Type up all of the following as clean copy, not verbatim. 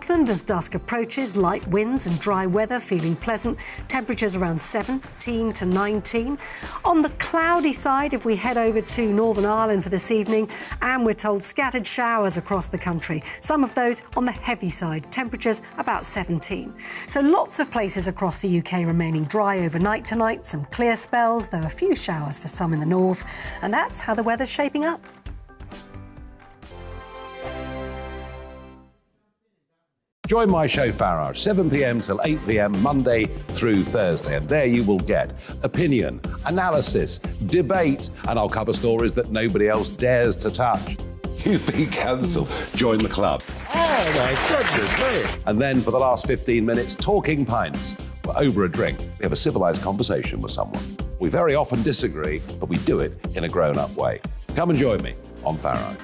Auckland, as dusk approaches, light winds and dry weather, feeling pleasant. Temperatures around 17 to 19. On the cloudy side, if we head over to Northern Ireland for this evening, and we're told scattered showers across the country. Some of those on the heavy side, temperatures about 17. So lots of places across the UK remaining dry overnight tonight, some clear spells, though a few showers for some in the north. And that's how the weather's shaping up. Join my show Farage, 7 p.m. till 8 p.m. Monday through Thursday. And there you will get opinion, analysis, debate, and I'll cover stories that nobody else dares to touch. You've been cancelled. Join the club. Oh, my goodness me. And then for the last 15 minutes, talking pints. We're over a drink. We have a civilised conversation with someone. We very often disagree, but we do it in a grown-up way. Come and join me on Farage.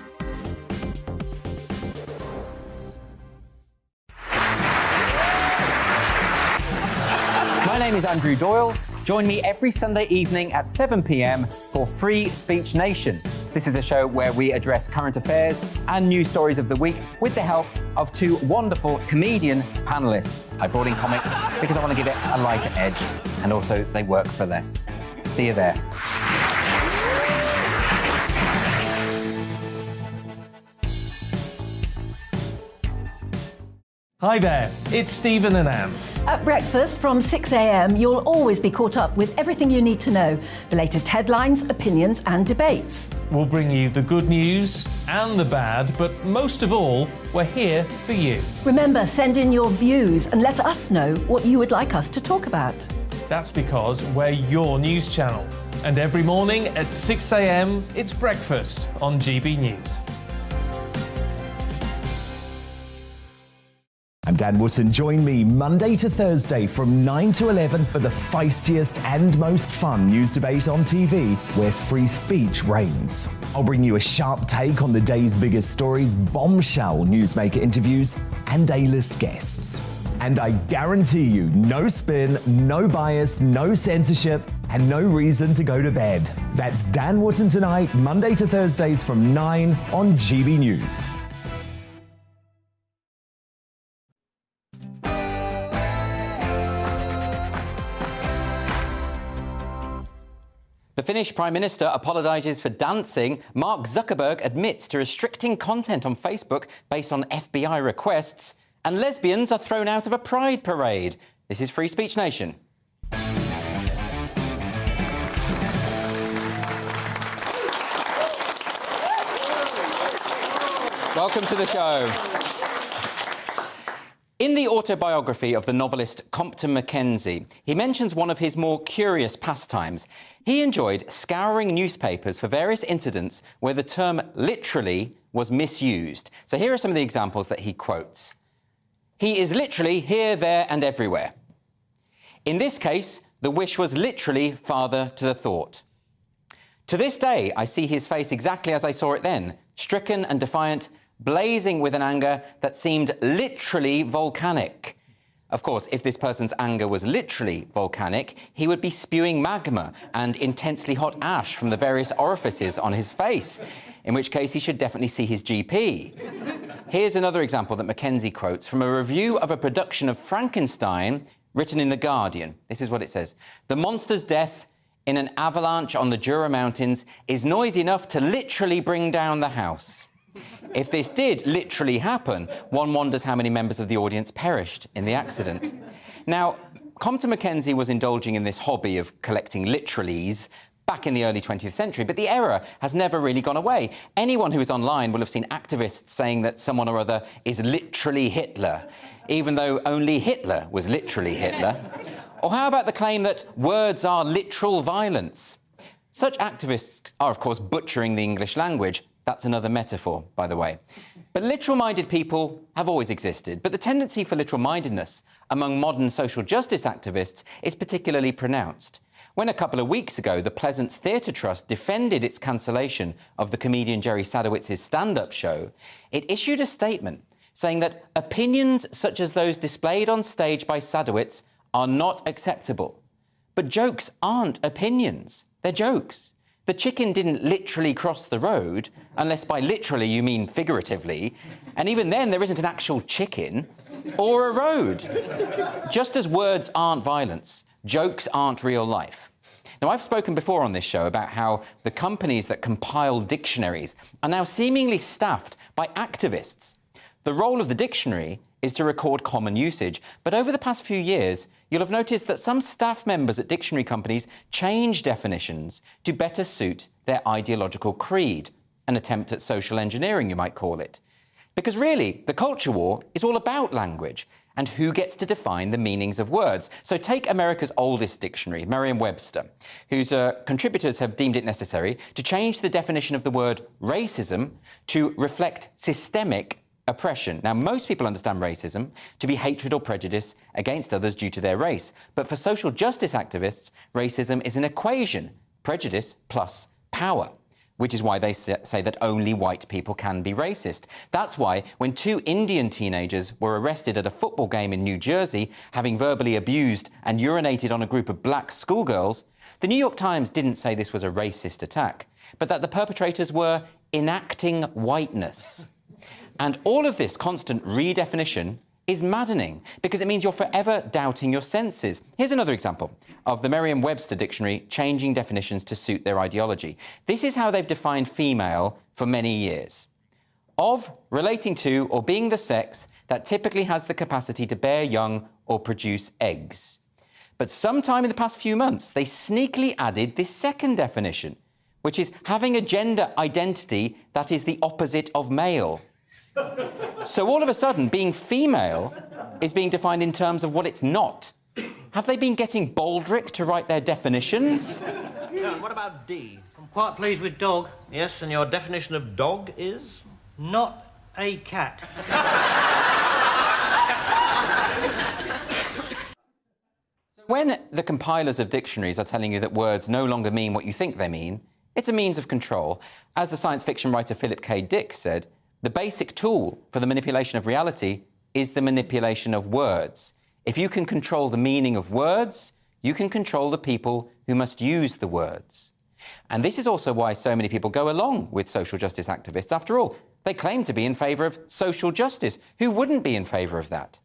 My name is Andrew Doyle. Join me every Sunday evening at 7 p.m. for Free Speech Nation. This is a show where we address current affairs and news stories of the week with the help of two wonderful comedian panellists. I brought in comics because I want to give it a lighter edge, and also they work for less. See you there. Hi there, it's Stephen and Anne. At breakfast from 6 a.m, you'll always be caught up with everything you need to know, the latest headlines, opinions and debates. We'll bring you the good news and the bad, but most of all, we're here for you. Remember, send in your views and let us know what you would like us to talk about. That's because we're your news channel. And every morning at 6 a.m, it's breakfast on GB News. I'm Dan Wootton. Join me Monday to Thursday from 9 to 11 for the feistiest and most fun news debate on TV, where free speech reigns. I'll bring you a sharp take on the day's biggest stories, bombshell newsmaker interviews, and A-list guests. And I guarantee you, no spin, no bias, no censorship, and no reason to go to bed. That's Dan Wootton Tonight, Monday to Thursdays from 9 on GB News. The Finnish Prime Minister apologises for dancing. Mark Zuckerberg admits to restricting content on Facebook based on FBI requests. And lesbians are thrown out of a pride parade. This is Free Speech Nation. Welcome to the show. In the autobiography of the novelist Compton Mackenzie, he mentions one of his more curious pastimes. He enjoyed scouring newspapers for various incidents where the term literally was misused. So here are some of the examples that he quotes. He is literally here, there and everywhere. In this case, the wish was literally father to the thought. To this day, I see his face exactly as I saw it then, stricken and defiant, blazing with an anger that seemed literally volcanic. Of course, if this person's anger was literally volcanic, he would be spewing magma and intensely hot ash from the various orifices on his face, in which case he should definitely see his GP. Here's another example that Mackenzie quotes from a review of a production of Frankenstein written in The Guardian. This is what it says. The monster's death in an avalanche on the Jura Mountains is noisy enough to literally bring down the house. If this did literally happen, one wonders how many members of the audience perished in the accident. Now, Compton Mackenzie was indulging in this hobby of collecting literalies back in the early 20th century, but the error has never really gone away. Anyone who is online will have seen activists saying that someone or other is literally Hitler, even though only Hitler was literally Hitler. Or how about the claim that words are literal violence? Such activists are, of course, butchering the English language. That's another metaphor, by the way. But literal-minded people have always existed, but the tendency for literal-mindedness among modern social justice activists is particularly pronounced. When a couple of weeks ago, the Pleasance Theatre Trust defended its cancellation of the comedian Jerry Sadowitz's stand-up show, it issued a statement saying that opinions such as those displayed on stage by Sadowitz are not acceptable. But jokes aren't opinions, they're jokes. The chicken didn't literally cross the road, unless by literally you mean figuratively, and even then there isn't an actual chicken. or a road. Just as words aren't violence, jokes aren't real life. Now, I've spoken before on this show about how the companies that compile dictionaries are now seemingly staffed by activists. The role of the dictionary is to record common usage, but over the past few years, you'll have noticed that some staff members at dictionary companies change definitions to better suit their ideological creed, an attempt at social engineering, you might call it. Because really, the culture war is all about language and who gets to define the meanings of words. So take America's oldest dictionary, Merriam-Webster, whose contributors have deemed it necessary to change the definition of the word racism to reflect systemic oppression. Now, most people understand racism to be hatred or prejudice against others due to their race. But for social justice activists, racism is an equation, prejudice plus power, which is why they say that only white people can be racist. That's why when 2 Indian teenagers were arrested at a football game in New Jersey, having verbally abused and urinated on a group of black schoolgirls, the New York Times didn't say this was a racist attack, but that the perpetrators were enacting whiteness. And all of this constant redefinition is maddening because it means you're forever doubting your senses. Here's another example of the Merriam-Webster dictionary changing definitions to suit their ideology. This is how they've defined female for many years. Of, relating to, or being the sex that typically has the capacity to bear young or produce eggs. But sometime in the past few months, they sneakily added this second definition, which is having a gender identity that is the opposite of male. So all of a sudden, being female is being defined in terms of what it's not. Have they been getting Baldrick to write their definitions? Yeah, what about D? I'm quite pleased with dog. Yes, and your definition of dog is? Not a cat. When the compilers of dictionaries are telling you that words no longer mean what you think they mean, it's a means of control. As the science fiction writer Philip K. Dick said, the basic tool for the manipulation of reality is the manipulation of words. If you can control the meaning of words, you can control the people who must use the words. And this is also why so many people go along with social justice activists. After all, they claim to be in favour of social justice. Who wouldn't be in favour of that?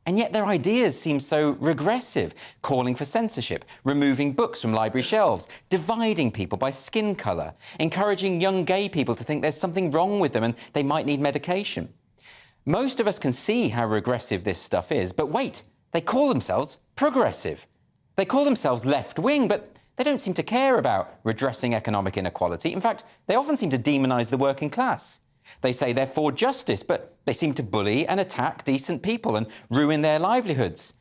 And yet their ideas seem so regressive, calling for censorship, removing books from library shelves, dividing people by skin colour, encouraging young gay people to think there's something wrong with them and they might need medication. Most of us can see how regressive this stuff is, but wait, they call themselves progressive. They call themselves left-wing, but they don't seem to care about redressing economic inequality. In fact, they often seem to demonise the working class. They say they're for justice, but they seem to bully and attack decent people and ruin their livelihoods.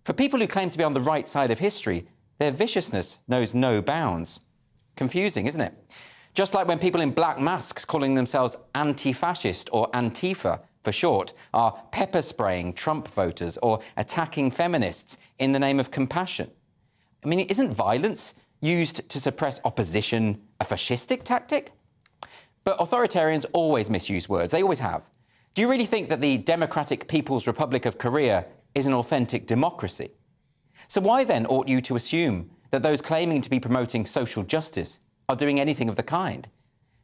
For people who claim to be on the right side of history, their viciousness knows no bounds. Confusing, isn't it? Just like when people in black masks calling themselves anti-fascist or Antifa for short are pepper spraying Trump voters or attacking feminists in the name of compassion. I mean, isn't violence used to suppress opposition a fascistic tactic? But authoritarians always misuse words. They always have. Do you really think that the Democratic People's Republic of Korea is an authentic democracy? So why then ought you to assume that those claiming to be promoting social justice are doing anything of the kind?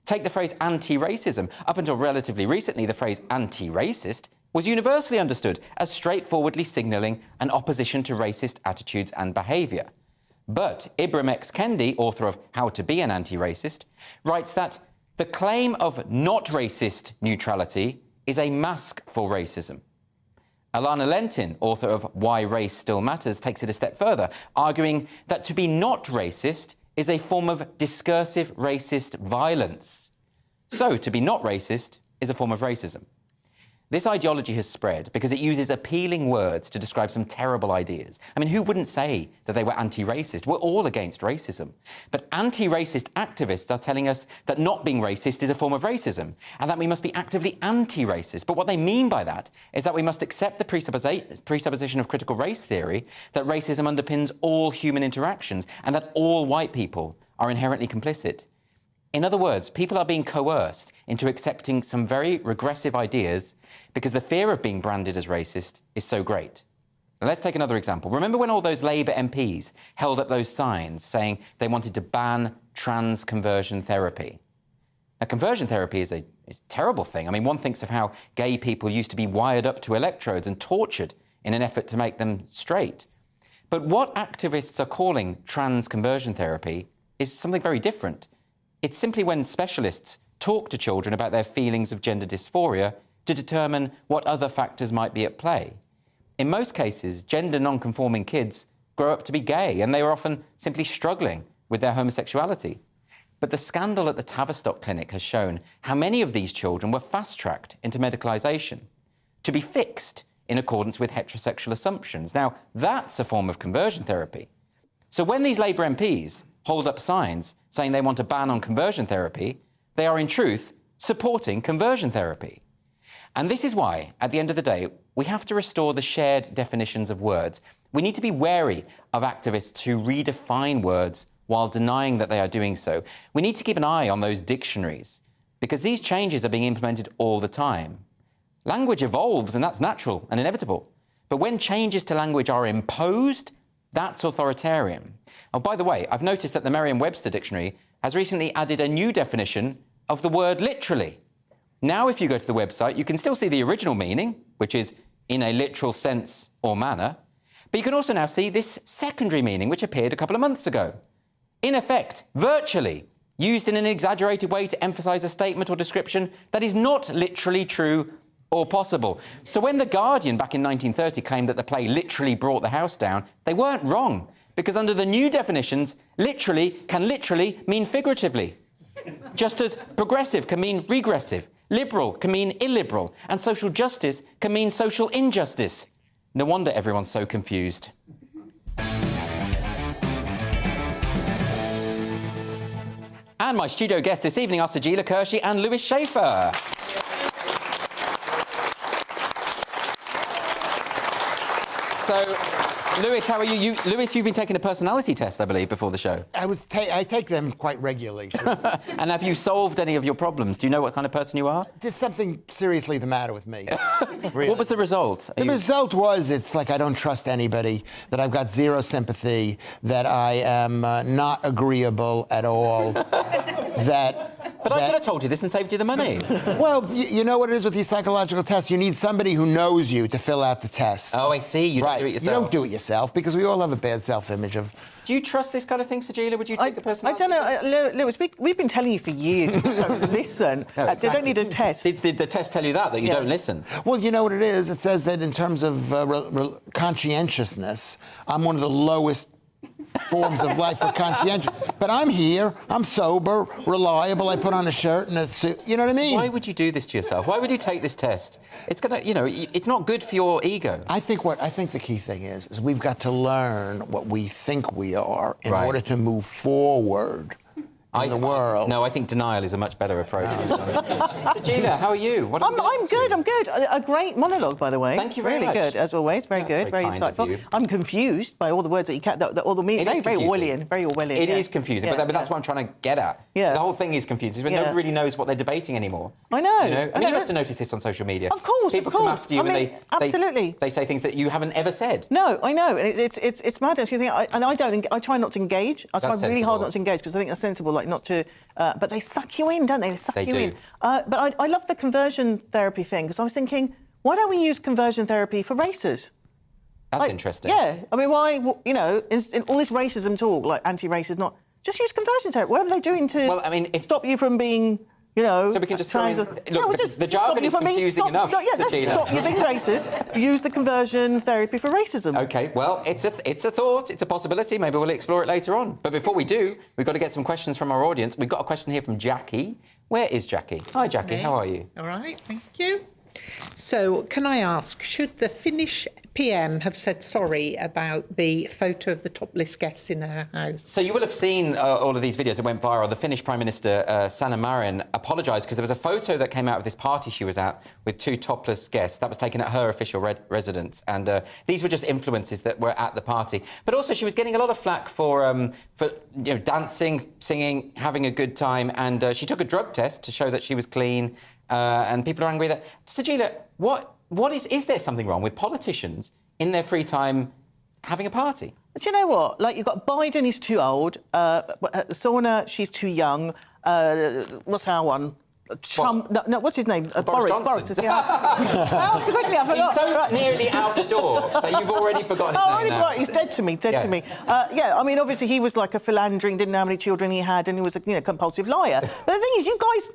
Take the phrase anti-racism. Up until relatively recently, the phrase anti-racist was universally understood as straightforwardly signalling an opposition to racist attitudes and behaviour. But Ibram X. Kendi, author of How to Be an Anti-Racist, writes that the claim of not racist neutrality is a mask for racism. Alana Lentin, author of Why Race Still Matters, takes it a step further, arguing that to be not racist is a form of discursive racist violence. So to be not racist is a form of racism. This ideology has spread because it uses appealing words to describe some terrible ideas. I mean, who wouldn't say that they were anti-racist? We're all against racism. But anti-racist activists are telling us that not being racist is a form of racism and that we must be actively anti-racist. But what they mean by that is that we must accept the presupposition of critical race theory that racism underpins all human interactions and that all white people are inherently complicit. In other words, people are being coerced into accepting some very regressive ideas because the fear of being branded as racist is so great. Now, let's take another example. Remember when all those Labour MPs held up those signs saying they wanted to ban trans conversion therapy? Now, conversion therapy is a It's a terrible thing. I mean, one thinks of how gay people used to be wired up to electrodes and tortured in an effort to make them straight. But what activists are calling trans conversion therapy is something very different. It's simply when specialists talk to children about their feelings of gender dysphoria to determine what other factors might be at play. In most cases, gender non-conforming kids grow up to be gay, and they are often simply struggling with their homosexuality. But the scandal at the Tavistock Clinic has shown how many of these children were fast-tracked into medicalisation to be fixed in accordance with heterosexual assumptions. Now, that's a form of conversion therapy. So when these Labour MPs hold up signs saying they want a ban on conversion therapy, they are in truth supporting conversion therapy. And this is why, at the end of the day, we have to restore the shared definitions of words. We need to be wary of activists who redefine words while denying that they are doing so. We need to keep an eye on those dictionaries, because these changes are being implemented all the time. Language evolves, and that's natural and inevitable. But when changes to language are imposed, that's authoritarian. Oh, by the way, I've noticed that the Merriam-Webster dictionary has recently added a new definition of the word literally. Now, if you go to the website, you can still see the original meaning, which is in a literal sense or manner, but you can also now see this secondary meaning, which appeared a couple of months ago. In effect, virtually, used in an exaggerated way to emphasise a statement or description that is not literally true or possible. So when The Guardian back in 1930 claimed that the play literally brought the house down, they weren't wrong, because under the new definitions, literally can literally mean figuratively. Just as progressive can mean regressive, liberal can mean illiberal, and social justice can mean social injustice. No wonder everyone's so confused. And my studio guests this evening are Asagila, Hershey and Lewis Schaefer. So, Lewis, how are you? Lewis, you've been taking a personality test, I believe, before the show. I take them quite regularly. Sure. And have you solved any of your problems? Do you know what kind of person you are? There's something seriously the matter with me. Really. What was the result? The result was it's like I don't trust anybody, that I've got zero sympathy, that I am not agreeable at all, But I could have told you this and saved you the money. Well, you know what it is with these psychological tests? You need somebody who knows you to fill out the test. Oh, I see. You don't do it yourself. You don't do it yourself, because we all have a bad self-image of... Do you trust this kind of thing, Asagila? Would you take a personality test? I don't know, Lewis, we've been telling you for years, you just don't listen. No, exactly. They don't need a test. Did the test tell you that you don't listen? Well, you know what it is? It says that in terms of conscientiousness, I'm one of the lowest forms of life for conscientious. But I'm here, I'm sober, reliable, I put on a shirt and a suit, you know what I mean? Why would you do this to yourself? Why would you take this test? It's gonna, it's not good for your ego. I think the key thing is we've got to learn what we think we are in order to move forward in the world. No, I think denial is a much better approach. Asagila, how are you? I'm good, I'm good. A great monologue, by the way. Thank you very much. Really good, as always. Very good, very insightful. I'm confused by all the words that you can't, all the meanings. Very Orwellian. It is confusing, but that's what I'm trying to get at. Yeah. The whole thing is confusing, but nobody really knows what they're debating anymore. I know. You must have noticed this on social media. Of course, People come after you and absolutely. they say things that you haven't ever said. No, I know. And it's madness. You think, I try not to engage. I try really hard not to engage, because I think that's sensible, like not to... but they suck you in, don't they? They suck you in. But I love the conversion therapy thing, because I was thinking, why don't we use conversion therapy for racers? That's interesting. Yeah. I mean, why, in all this racism talk, like anti-racist, not... Just use conversion therapy. What are they doing to stop you from being... so we can just the jargon is confusing enough. Stop you being racist. Use the conversion therapy for racism. OK, well, it's a thought, it's a possibility. Maybe we'll explore it later on. But before we do, we've got to get some questions from our audience. We've got a question here from Jackie. Where is Jackie? Hi, Jackie. How are you? All right, thank you. So, can I ask, should the Finnish PM have said sorry about the photo of the topless guests in her house? So you will have seen all of these videos that went viral. The Finnish Prime Minister, Sanna Marin, apologised because there was a photo that came out of this party she was at with two topless guests. That was taken at her official residence. And these were just influences that were at the party. But also she was getting a lot of flack for dancing, singing, having a good time. And she took a drug test to show that she was clean. And people are angry that... Asagila, is there something wrong with politicians in their free time having a party? Do you know what? Like, you've got Biden, he's too old. Sauna, she's too young. What's our one? No, what's his name? Boris Boris. Johnson. Yeah. Quickly, I forgot. He's so nearly out the door that you've already forgotten his name now. He's dead to me, to me. Yeah, I mean, obviously he was like a philandering, didn't know how many children he had, and he was a compulsive liar. But the thing is, you guys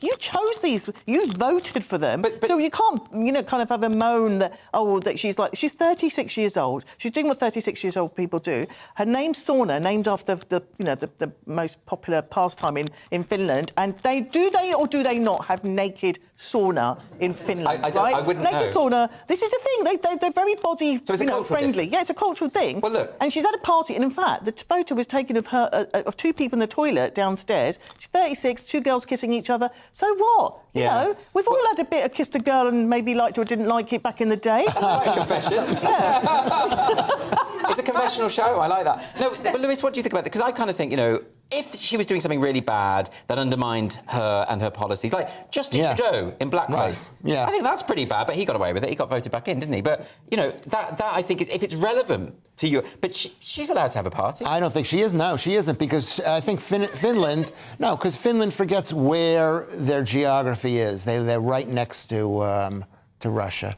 you chose these, you voted for them, so you can't, kind of have a moan that, that she's 36 years old. She's doing what 36 years old people do. Her name's sauna, named after the most popular pastime in Finland. And do they not have naked sauna in Finland? I wouldn't naked know. sauna. This is a thing. They're very body friendly. Yeah, it's a cultural thing. Well, look. And she's at a party, and in fact, the photo was taken of her of two people in the toilet downstairs. She's 36, two girls kissing each other. So what? You know, we've all had a bit of kissed a girl and maybe liked or didn't like it back in the day. That's quite a confession. Yeah. It's a confessional show. I like that. No, but Lewis, what do you think about that? Because I kind of think, if she was doing something really bad that undermined her and her policies, like Justin Trudeau in blackface, I think that's pretty bad. But he got away with it. He got voted back in, didn't he? But that I think if it's relevant to you, but she's allowed to have a party. I don't think she is. No, she isn't, because I think Finland. No, because Finland forgets where their geography is. They're right next to Russia.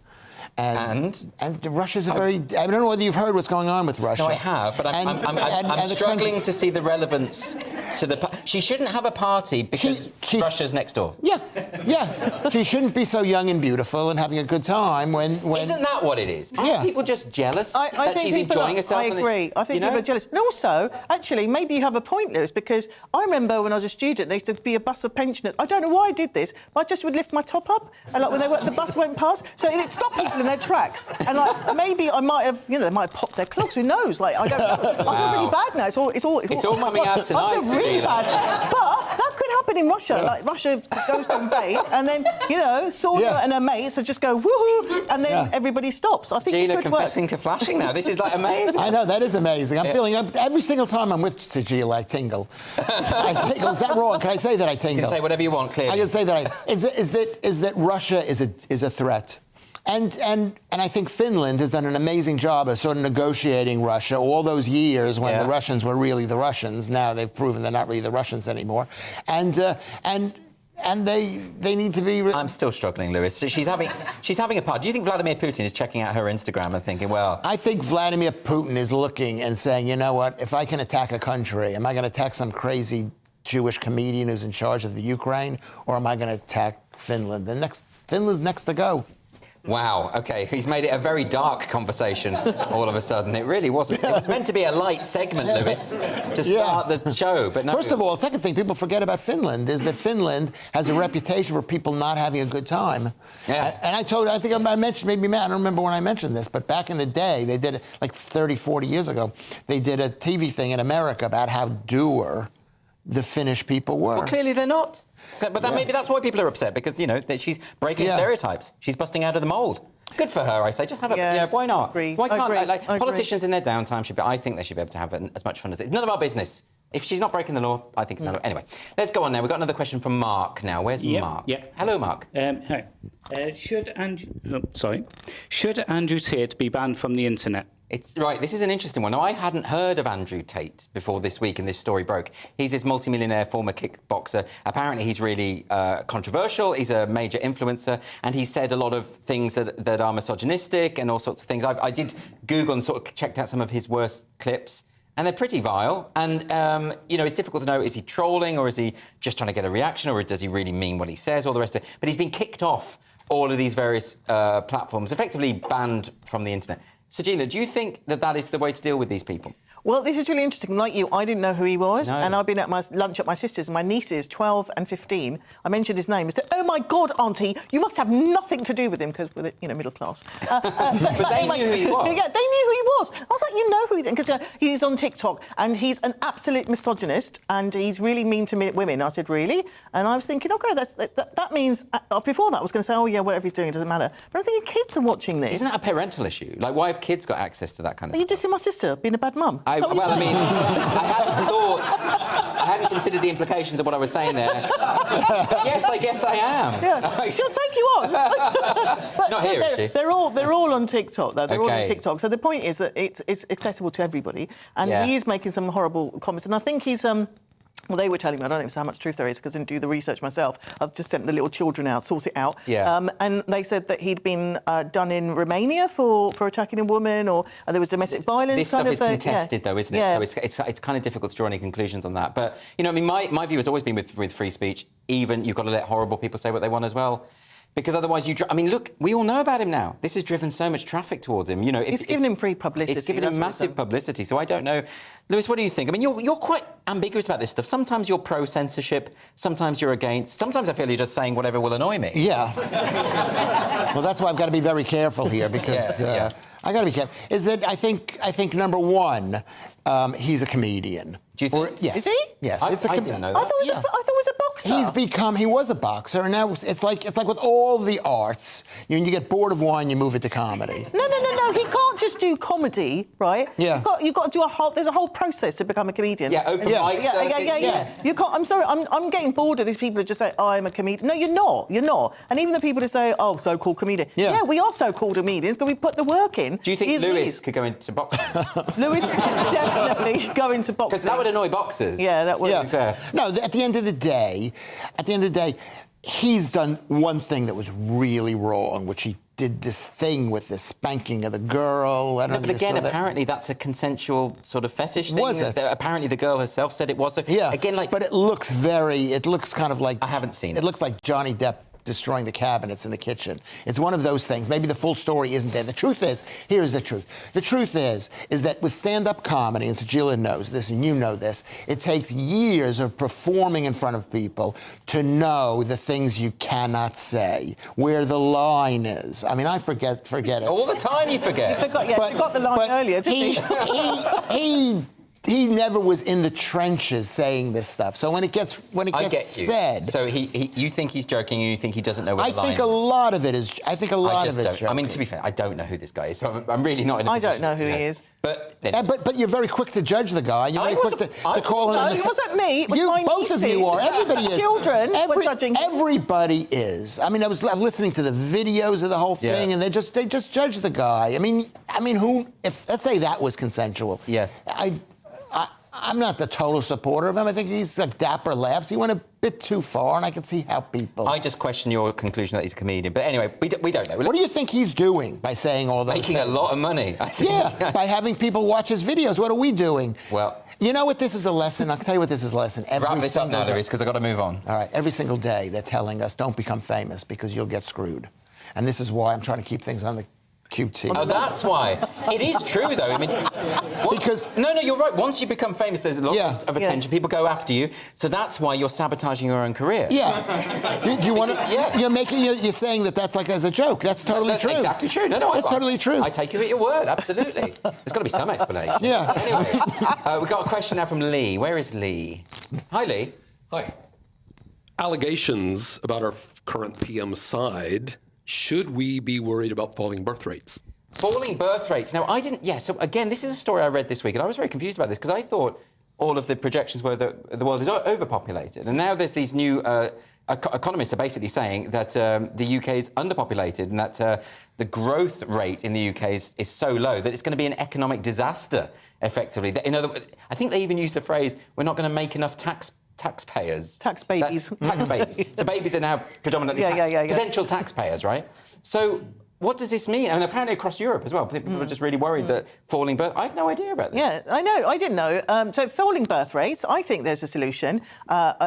And Russia's a very... I don't know whether you've heard what's going on with Russia. No, I have, but I'm struggling to see the relevance to the... She shouldn't have a party because Russia's next door. Yeah. She shouldn't be so young and beautiful and having a good time when... Isn't that what it is? Aren't people just jealous that she's enjoying herself? I agree. I think people are jealous. And also, actually, maybe you have a point, Lewis, because I remember when I was a student, there used to be a bus of pensioners. I don't know why I did this, but I just would lift my top up, and when the bus went past, so it stopped people in their tracks. And maybe I might have, they might have popped their clogs. Who knows? I don't know. I feel really bad now. It's all coming out tonight. I feel really bad. But that could happen in Russia. Like Russia goes to invade, and then Sauna and her mates just go woohoo, and then everybody stops. I think Gina it could confessing work. to flashing now. This is amazing. I know, that is amazing. I'm feeling every single time I'm with Asagila, I tingle. I tingle. Is that wrong? Can I say that I tingle? You can say whatever you want. Clearly, I can say that. Is that Russia is a threat. And I think Finland has done an amazing job of sort of negotiating Russia all those years when the Russians were really the Russians. Now they've proven they're not really the Russians anymore. And they need to be... I'm still struggling, Lewis. She's having a party. Do you think Vladimir Putin is checking out her Instagram and thinking, well... I think Vladimir Putin is looking and saying, you know what, if I can attack a country, am I going to attack some crazy Jewish comedian who's in charge of the Ukraine, or am I going to attack Finland? Finland's next to go. Wow, OK, he's made it a very dark conversation all of a sudden. It really wasn't. It was meant to be a light segment, Lewis, to start the show, but no. First of all, second thing people forget about Finland is that Finland has a reputation for people not having a good time. Yeah. And I think I mentioned, maybe Matt, I don't remember when I mentioned this, but back in the day, they did it like 30, 40 years ago, they did a TV thing in America about how dour the Finnish people were. Well, clearly they're not. But maybe that's why people are upset, because, that she's breaking stereotypes. She's busting out of the mould. Good for her, I say. Just have a... why not? Why can't... Politicians in their downtime I think they should be able to have as much fun as it. None of our business. If she's not breaking the law, I think it's none of... Anyway, let's go on now. We've got another question from Mark now. Where's Mark? Hello, Mark. Hi. Should Andrew Tate be banned from the internet? It's right. This is an interesting one. Now, I hadn't heard of Andrew Tate before this week, and this story broke. He's this multimillionaire former kickboxer. Apparently, he's really controversial. He's a major influencer, and he said a lot of things that are misogynistic and all sorts of things. I did Google and sort of checked out some of his worst clips, and they're pretty vile. And it's difficult to know: is he trolling, or is he just trying to get a reaction, or does he really mean what he says? All the rest of it. But he's been kicked off all of these various platforms, effectively banned from the internet. Asagila, do you think that is the way to deal with these people? Well, this is really interesting. Like you, I didn't know who he was, and I've been at my lunch at my sister's, and my nieces, 12 and 15, I mentioned his name. I said, "Oh my God, Auntie, you must have nothing to do with him because we're, middle class." But they knew who he was. Yeah, they knew who he was. I was like, you know who he is, because he's on TikTok, and he's an absolute misogynist, and he's really mean to women. I said, really? And I was thinking, okay, that means. Before that, I was going to say, oh yeah, whatever he's doing, it doesn't matter. But I'm thinking, kids are watching this. Isn't that a parental issue? Like, why have kids got access to that kind of stuff? You just see my sister being a bad mum. I hadn't considered the implications of what I was saying there. Yes, I guess I am. Yeah, she'll take you on. She's not here, is she? They're all on TikTok, though. They're all on TikTok. So the point is that it's accessible to everybody, and he is making some horrible comments. And I think he's Well, they were telling me, I don't know how much truth there is because I didn't do the research myself. I've just sent the little children out, sort it out. Yeah. And they said that he'd been done in Romania for attacking a woman, or there was domestic violence. This stuff is contested, though, isn't it? Yeah. So it's kind of difficult to draw any conclusions on that. But, you know, I mean, my view has always been with free speech, even you've got to let horrible people say what they want as well. Because otherwise, I mean, look, we all know about him now. This has driven so much traffic towards him. You know, it's given him free publicity. It's given him massive publicity. So I don't know, Lewis. What do you think? I mean, you're quite ambiguous about this stuff. Sometimes you're pro censorship. Sometimes you're against. Sometimes I feel you're just saying whatever will annoy me. Yeah. Well, that's why I've got to be very careful here because I got to be careful. Is that I think number one, he's a comedian. Do you think? Yes. Is he? Yes. I didn't know that. I thought it was a boxer. He was a boxer, and now it's like with all the arts, you get bored of one, you move it to comedy. No. He can't just do comedy, right? Yeah. You've got to do there's a whole process to become a comedian. Yeah, open mic. Yes. You can't. I'm sorry. I'm getting bored of these people who just say, "Oh, I'm a comedian." No, you're not. You're not. And even the people who say, "Oh, so-called comedian." Yeah, we are so-called comedians because we put the work in. Do you think Lewis could go into boxing? Lewis definitely go into boxing Because that would annoy boxers. Yeah, that would. Be fair. No, at the end of the day, he's done one thing that was really wrong, which he did this thing with the spanking of the girl. I don't know but again, apparently that's a consensual sort of fetish thing. Was it? Apparently the girl herself said it was. So yeah. Again, but it looks kind of like... I haven't seen it. It looks like Johnny Depp destroying the cabinets in the kitchen. It's one of those things. Maybe the full story isn't there. The truth is, here's the truth. The truth is that with stand-up comedy, and Asagila knows this, and you know this, it takes years of performing in front of people to know the things you cannot say, where the line is. I mean, I forget it. All the time you forget. You forgot the line earlier, didn't he? He never was in the trenches saying this stuff. So when it gets said, so you think he's joking, and you think he doesn't know what the line is. I think a lot of it is joking. I mean, to be fair, I don't know who this guy is, so I'm really not in a position. I don't know who he is. But you're very quick to judge the guy. You're very quick to call him. No, it wasn't me. It was my both nieces. of you are. Everybody is. Children were judging him. Everybody is. I mean, I was listening to the videos of the whole thing, and they just judge the guy. I mean, who? If let's say that was consensual. Yes. I'm not the total supporter of him. I think he's a dapper laughs. He went a bit too far, and I can see how people... I just question your conclusion that he's a comedian. But anyway, we don't know. What do you think he's doing by saying all those Making things? a lot of money. I think. Yeah, by having people watch his videos. What are we doing? Well... You know what this is a lesson? I'll tell you what this is a lesson. Wrap this up now, Lewis, because I've got to move on. All right, every single day they're telling us, don't become famous because you'll get screwed. And this is why I'm trying to keep things on the QT. Oh, that's why. It is true, though. I mean, no, you're right. Once you become famous, there's a lot of attention. People go after you, so that's why you're sabotaging your own career. Yeah. Do you want to? Yeah. You're saying that's like as a joke. That's totally true. Exactly true. No, that's totally true. I take you at your word. Absolutely. There's got to be some explanation. Yeah. Anyway, we've got a question now from Lee. Where is Lee? Hi, Lee. Hi. Allegations about our current PM side. Should we be worried about falling birth rates? Falling birth rates. Now, I didn't... Yeah, so again, this is a story I read this week, and I was very confused about this, because I thought all of the projections were that the world is overpopulated. And now there's these new... economists are basically saying that the UK is underpopulated, and that the growth rate in the UK is so low that it's going to be an economic disaster, effectively. In other words, I think they even use the phrase, we're not going to make enough taxpayers. Tax babies. Tax babies. So babies are now predominantly potential taxpayers, right? So what does this mean? And apparently across Europe as well, people are just really worried that falling birth... I have no idea about this. Yeah, I know. I didn't know. So falling birth rates, I think there's a solution.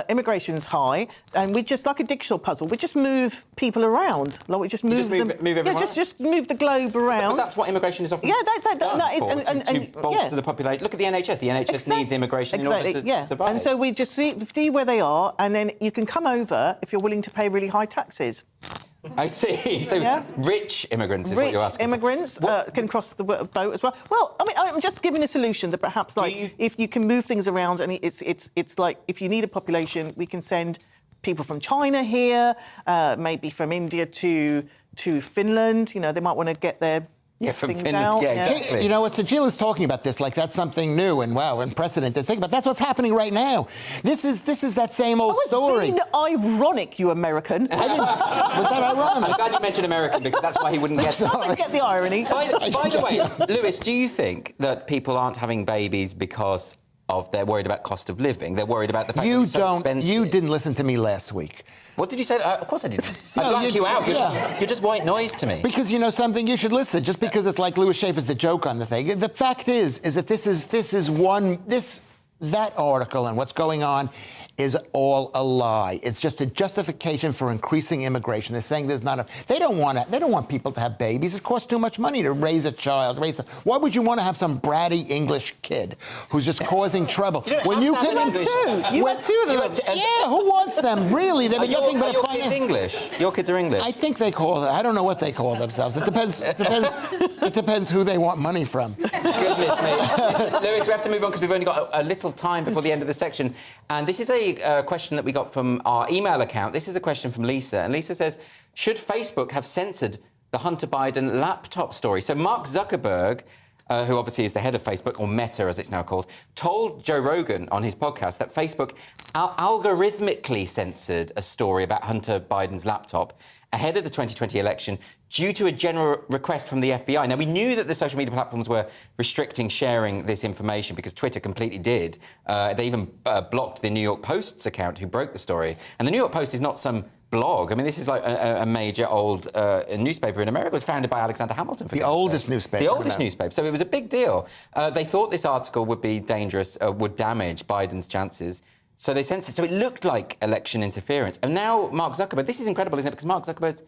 Immigration's high, and we just, like a jigsaw puzzle, we just move people around. Like we just move them... move everyone just move the globe around. But that's what immigration is often that is... to bolster the population. Look at the NHS. The NHS needs immigration in order to survive. And so we just see where they are, and then you can come over if you're willing to pay really high taxes. I see. So rich immigrants is what you're asking. Immigrants can cross the boat as well. Well, I mean, I'm just giving a solution that perhaps, like, if you can move things around, and it's like if you need a population, we can send people from China here, maybe from India to Finland. You know, they might want to get their from things Finland. out. Yeah, exactly. You know, what Sagila's talking about this like that's something new and unprecedented thing, but that's what's happening right now. This is that same old story. Being ironic, you American. I didn't. Was that ironic? I'm glad you mentioned American because that's why he wouldn't get I didn't get the irony. By the way, Lewis, do you think that people aren't having babies because of they're worried about cost of living. They're worried about the fact that it's so expensive. You didn't listen to me last week. What did you say? Of course I didn't. I No, blanked you out. You're just white noise to me. Because you know something, you should listen. Just because it's like Louis Schaefer's the joke on the thing. The fact is that that article and what's going on is all a lie. It's just a justification for increasing immigration. They're saying there's not they don't want people to have babies. It costs too much money to raise a child. Why would you want to have some bratty English kid who's just causing trouble? You had two of them. Yeah, who wants them? Really? They're nothing but your kids English? Your kids are English? I think they call them. I don't know what they call themselves. It depends. It depends who they want money from. Goodness me. Listen, Lewis, we have to move on because we've only got a little time before the end of the section. And this is a question that we got from our email account. This is a question from Lisa. And Lisa says, should Facebook have censored the Hunter Biden laptop story? So Mark Zuckerberg, who obviously is the head of Facebook, or Meta as it's now called, told Joe Rogan on his podcast that Facebook algorithmically censored a story about Hunter Biden's laptop ahead of the 2020 election due to a general request from the FBI. Now, we knew that the social media platforms were restricting sharing this information because Twitter completely did. They even blocked the New York Post's account who broke the story. And the New York Post is not some blog. I mean, this is like a major old newspaper in America. It was founded by Alexander Hamilton. The oldest newspaper. The oldest newspaper. So it was a big deal. They thought this article would be dangerous, would damage Biden's chances. So they censored. So it looked like election interference. And now Mark Zuckerberg, this is incredible, isn't it? Because Mark Zuckerberg's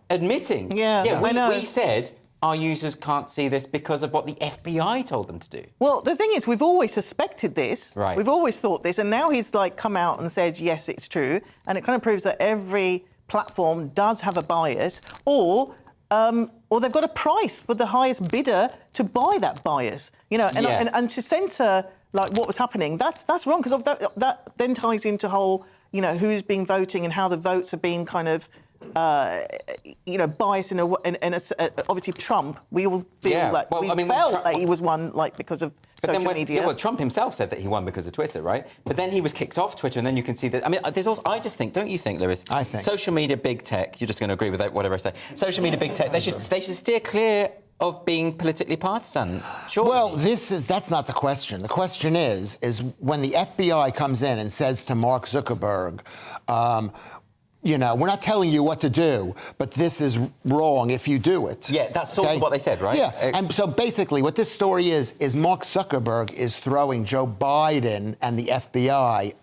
admitting. We said our users can't see this because of what the FBI told them to do. Well, the thing is, we've always suspected this. Right. We've always thought this. And now he's like come out and said, yes, it's true. And it kind of proves that every platform does have a bias or they've got a price for the highest bidder to buy that bias. You know, and to censor like what was happening, that's wrong, because that then ties into whole, you know, who's been voting and how the votes are being kind of, biased in obviously Trump. We all feel like felt that he was won like because of social media. Yeah, well, Trump himself said that he won because of Twitter, right? But then he was kicked off Twitter, and then you can see that. I mean, there's also. I just think, don't you think, Lewis? I think social media big tech. You're just going to agree with whatever I say. Social media big tech. They should steer clear of being politically partisan. Surely. Well, that's not the question. The question is when the FBI comes in and says to Mark Zuckerberg, you know, we're not telling you what to do, but this is wrong if you do it. Yeah, that's sort of what they said, right? Yeah, and so basically what this story is Mark Zuckerberg is throwing Joe Biden and the FBI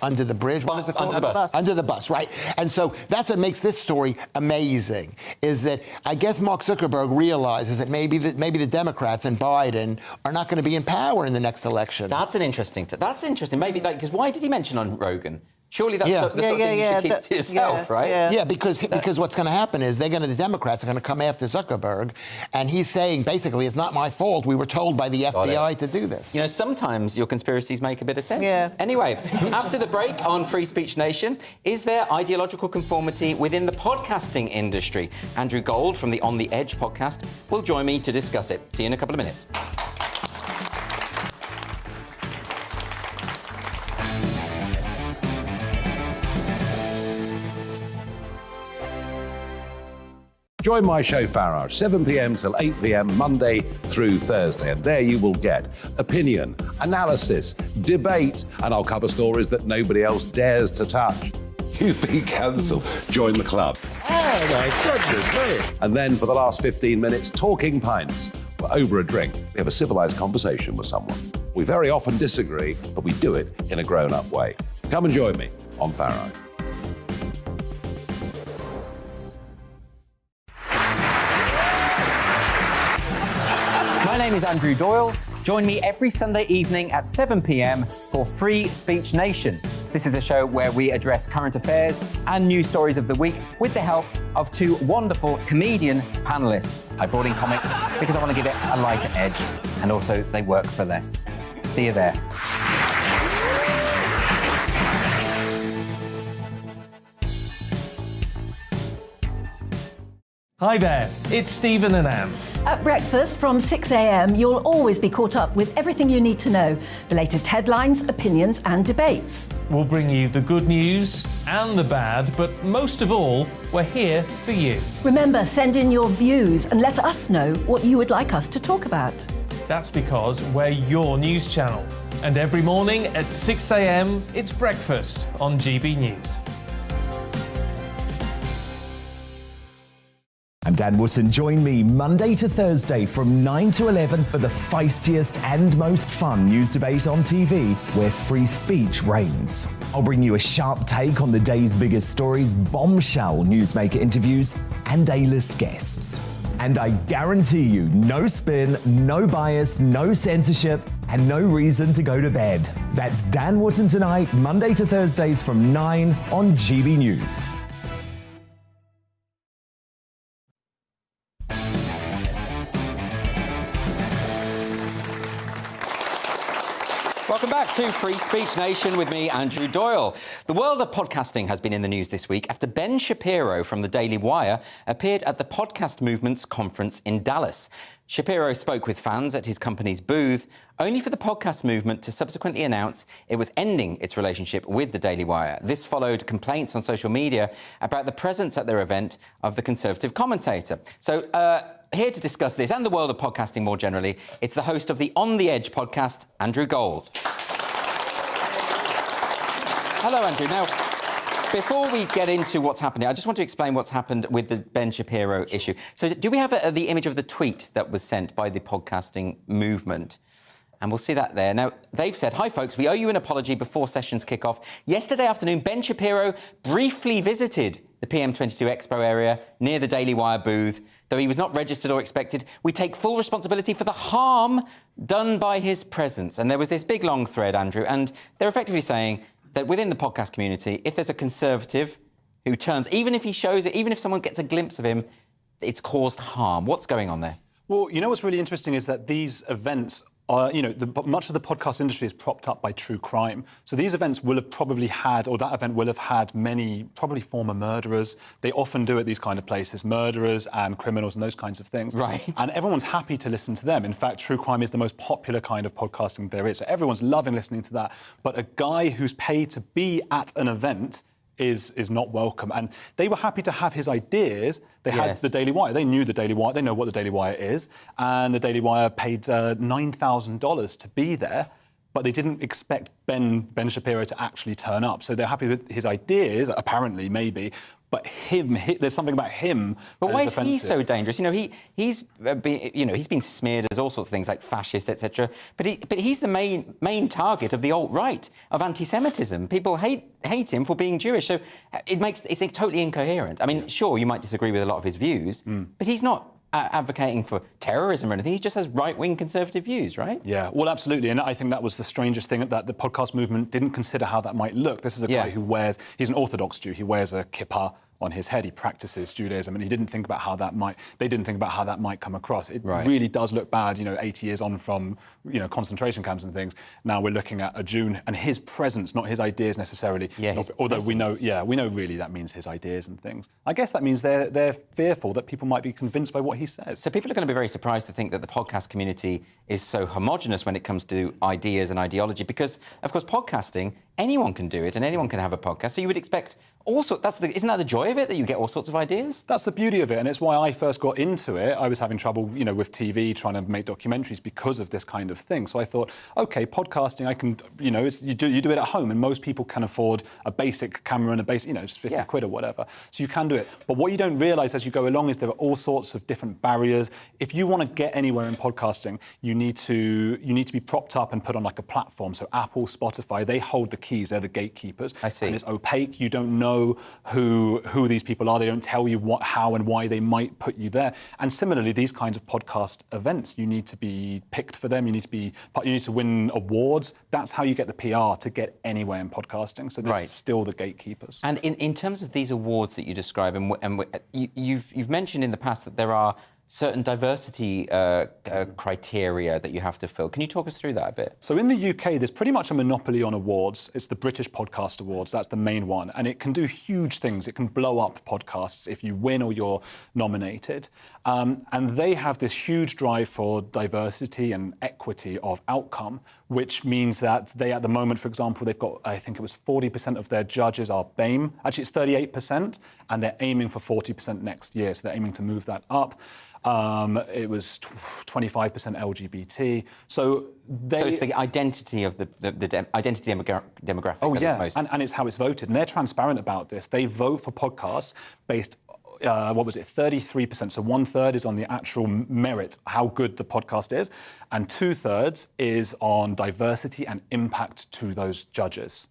under the bridge. What is it called? Under the bus. Under the bus, right? And so that's what makes this story amazing, is that I guess Mark Zuckerberg realizes that maybe the Democrats and Biden are not going to be in power in the next election. That's interesting. Maybe, because why did he mention on Rogan? Surely that's the sort of thing you should keep to yourself, right? Yeah, because what's going to happen is the Democrats are going to come after Zuckerberg, and he's saying basically it's not my fault. We were told by the FBI to do this. You know, sometimes your conspiracies make a bit of sense. Yeah. Anyway, after the break on Free Speech Nation, is there ideological conformity within the podcasting industry? Andrew Gold from the On the Edge podcast will join me to discuss it. See you in a couple of minutes. Join my show Farage, 7 p.m. till 8 p.m. Monday through Thursday. And there you will get opinion, analysis, debate, and I'll cover stories that nobody else dares to touch. You've been cancelled. Join the club. Oh, my goodness me. And then for the last 15 minutes, talking pints. We're over a drink. We have a civilised conversation with someone. We very often disagree, but we do it in a grown-up way. Come and join me on Farage. My name is Andrew Doyle. Join me every Sunday evening at 7 p.m. for Free Speech Nation. This is a show where we address current affairs and news stories of the week with the help of two wonderful comedian panellists. I brought in comics because I want to give it a lighter edge, and also they work for less. See you there. Hi there, it's Stephen and Anne. At breakfast from 6 a.m, you'll always be caught up with everything you need to know, the latest headlines, opinions and debates. We'll bring you the good news and the bad, but most of all, we're here for you. Remember, send in your views and let us know what you would like us to talk about. That's because we're your news channel. And every morning at 6 a.m, it's Breakfast on GB News. I'm Dan Wootton. Join me Monday to Thursday from 9 to 11 for the feistiest and most fun news debate on TV, where free speech reigns. I'll bring you a sharp take on the day's biggest stories, bombshell newsmaker interviews, and A-list guests. And I guarantee you, no spin, no bias, no censorship, and no reason to go to bed. That's Dan Wootton Tonight, Monday to Thursdays from 9 on GB News. Welcome back to Free Speech Nation with me, Andrew Doyle. The world of podcasting has been in the news this week after Ben Shapiro from the Daily Wire appeared at the Podcast Movement's conference in Dallas. Shapiro spoke with fans at his company's booth, only for the Podcast Movement to subsequently announce it was ending its relationship with the Daily Wire. This followed complaints on social media about the presence at their event of the Conservative commentator. So, here to discuss this and the world of podcasting more generally, it's the host of the On the Edge podcast, Andrew Gold. Hello, Andrew. Now, before we get into what's happening, I just want to explain what's happened with the Ben Shapiro issue. So do we have the image of the tweet that was sent by the podcasting movement? And we'll see that there. Now, they've said, "Hi, folks, we owe you an apology before sessions kick off. Yesterday afternoon, Ben Shapiro briefly visited the PM22 Expo area near the Daily Wire booth. Though he was not registered or expected, we take full responsibility for the harm done by his presence." And there was this big, long thread, Andrew, and they're effectively saying that within the podcast community, if there's a Conservative who turns, even if he shows it, even if someone gets a glimpse of him, it's caused harm. What's going on there? Well, you know what's really interesting is that these events are, much of the podcast industry is propped up by true crime. So these events will have probably had, or that event will have had many, probably former murderers. They often do at these kind of places, murderers and criminals and those kinds of things. Right. And everyone's happy to listen to them. In fact, true crime is the most popular kind of podcasting there is. So everyone's loving listening to that. But a guy who's paid to be at an event is not welcome. And they were happy to have his ideas. They had the Daily Wire. They knew the Daily Wire. They know what the Daily Wire is. And the Daily Wire paid $9,000 to be there. But they didn't expect Ben Shapiro to actually turn up. So they're happy with his ideas, apparently, maybe. But there's something about him. But why is offensive. he so dangerous? He's been smeared as all sorts of things like fascist, etc. But he's the main target of the alt-right, of anti-Semitism. People hate him for being Jewish. So it's totally incoherent. I mean, sure, you might disagree with a lot of his views, but he's not advocating for terrorism or anything. He just has right-wing conservative views, right? Yeah, well, absolutely. And I think that was the strangest thing, that the podcast movement didn't consider how that might look. This is a guy who he's an Orthodox Jew. He wears a kippah on his head. He practices Judaism, and they didn't think about how that might come across. It really does look bad, 80 years on from, concentration camps and things. Now we're looking at a Jew and his presence, not his ideas necessarily. Yeah, although we know really that means his ideas and things. I guess that means they're fearful that people might be convinced by what he says. So people are going to be very surprised to think that the podcast community is so homogenous when it comes to ideas and ideology, because, of course, podcasting, anyone can do it and anyone can have a podcast. So you would expect isn't that the joy of it, that you get all sorts of ideas? That's the beauty of it, and it's why I first got into it. I was having trouble, with TV, trying to make documentaries because of this kind of thing. So I thought, okay, podcasting, I can, you do it at home, and most people can afford a basic camera and a basic, it's 50 quid or whatever. So you can do it. But what you don't realise as you go along is there are all sorts of different barriers. If you want to get anywhere in podcasting, you need to be propped up and put on like a platform. So Apple, Spotify, they hold the keys. They're the gatekeepers. I see. And it's opaque. You don't know who these people are. They don't tell you what, how, and why they might put you there. And similarly, these kinds of podcast events, you need to be picked for them. You need to win awards. That's how you get the PR to get anywhere in podcasting. So they're still the gatekeepers. And in terms of these awards that you describe, and you've mentioned in the past that there are certain diversity criteria that you have to fill. Can you talk us through that a bit? So in the UK, there's pretty much a monopoly on awards. It's the British Podcast Awards. That's the main one. And it can do huge things. It can blow up podcasts if you win or you're nominated. And they have this huge drive for diversity and equity of outcome, which means that they, at the moment, for example, they've got, I think it was 40% of their judges are BAME. Actually, it's 38%, and they're aiming for 40% next year, so they're aiming to move that up. It was 25% LGBT. So it's the identity of the identity demographic. Oh, that yeah, is most... and it's how it's voted. And they're transparent about this. They vote for podcasts based, 33%. So 1/3 is on the actual merit, how good the podcast is, and 2/3 is on diversity and impact to those judges.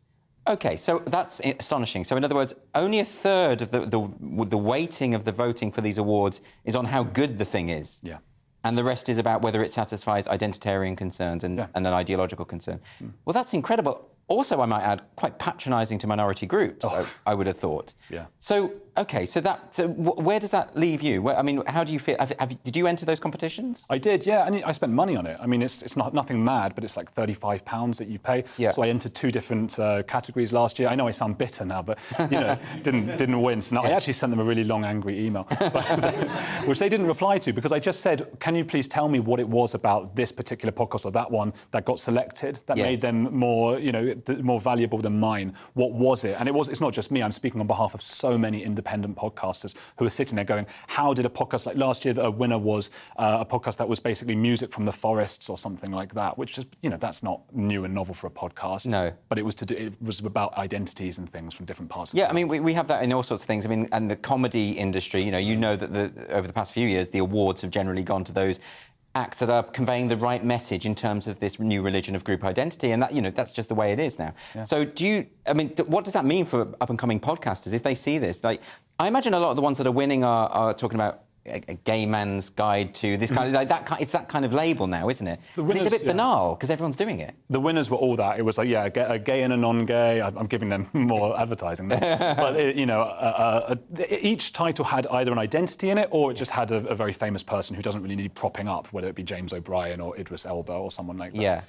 OK, so that's astonishing. So in other words, only 1/3 of the weighting of the voting for these awards is on how good the thing is. Yeah. And the rest is about whether it satisfies identitarian concerns and an ideological concern. Well, that's incredible. Also, I might add, quite patronising to minority groups, I would have thought. Yeah. So, OK, so where does that leave you? I mean, how do you feel? Did you enter those competitions? I did, yeah, and I spent money on it. I mean, it's not nothing mad, but it's like £35 that you pay. Yeah. So I entered 2 different categories last year. I know I sound bitter now, but you know, didn't win. So now I actually sent them a really long, angry email, which they didn't reply to, because I just said, "Can you please tell me what it was about this particular podcast or that one that got selected that made them more, you know, more valuable than mine? What was it?" And it's not just me. I'm speaking on behalf of so many independent podcasters who are sitting there going, how did a podcast like last year, a winner was a podcast that was basically music from the forests or something like that, which is, you know, that's not new and novel for a podcast. No. But it was about identities and things from different parts of the world. I mean, we have that in all sorts of things. I mean, and the comedy industry, you know that over the past few years, the awards have generally gone to those acts that are conveying the right message in terms of this new religion of group identity, and that, you know, that's just the way it is now. Yeah. So what does that mean for up-and-coming podcasters if they see this? Like, I imagine a lot of the ones that are winning are talking about a gay man's guide to this kind of it's that kind of label now, isn't it? Winners, it's a bit banal because everyone's doing it. The winners were all that. It was like, yeah, a gay and a non-gay. I'm giving them more advertising there. But each title had either an identity in it, or it just had a very famous person who doesn't really need propping up, whether it be James O'Brien or Idris Elba or someone like that. Yeah.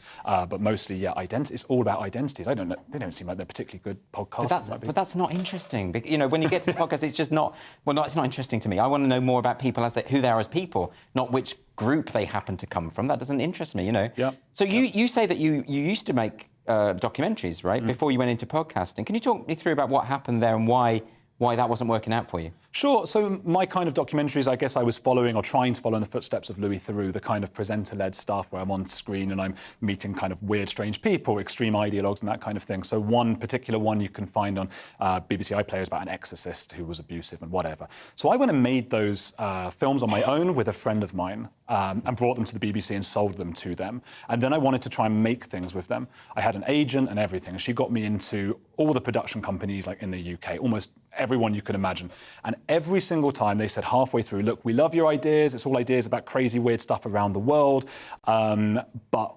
But mostly, yeah, identity. It's all about identities. I don't know. They don't seem like they're particularly good podcasters. But that's not interesting. You know, when you get to the podcast, it's just not. Well, it's not interesting to me. I want to know more about people who they are as people, not which group they happen to come from. That doesn't interest me, you know. Yeah. So you say that you used to make documentaries, right, before you went into podcasting. Can you talk me through about what happened there and why that wasn't working out for you? Sure. So my kind of documentaries, I guess I was following or trying to follow in the footsteps of Louis Theroux, the kind of presenter-led stuff where I'm on screen and I'm meeting kind of weird, strange people, extreme ideologues and that kind of thing. So one particular one you can find on BBC iPlayer is about an exorcist who was abusive and whatever. So I went and made those films on my own with a friend of mine and brought them to the BBC and sold them to them. And then I wanted to try and make things with them. I had an agent and everything, and she got me into all the production companies like in the UK, almost everyone you could imagine. And every single time they said halfway through, look, we love your ideas. It's all ideas about crazy, weird stuff around the world. But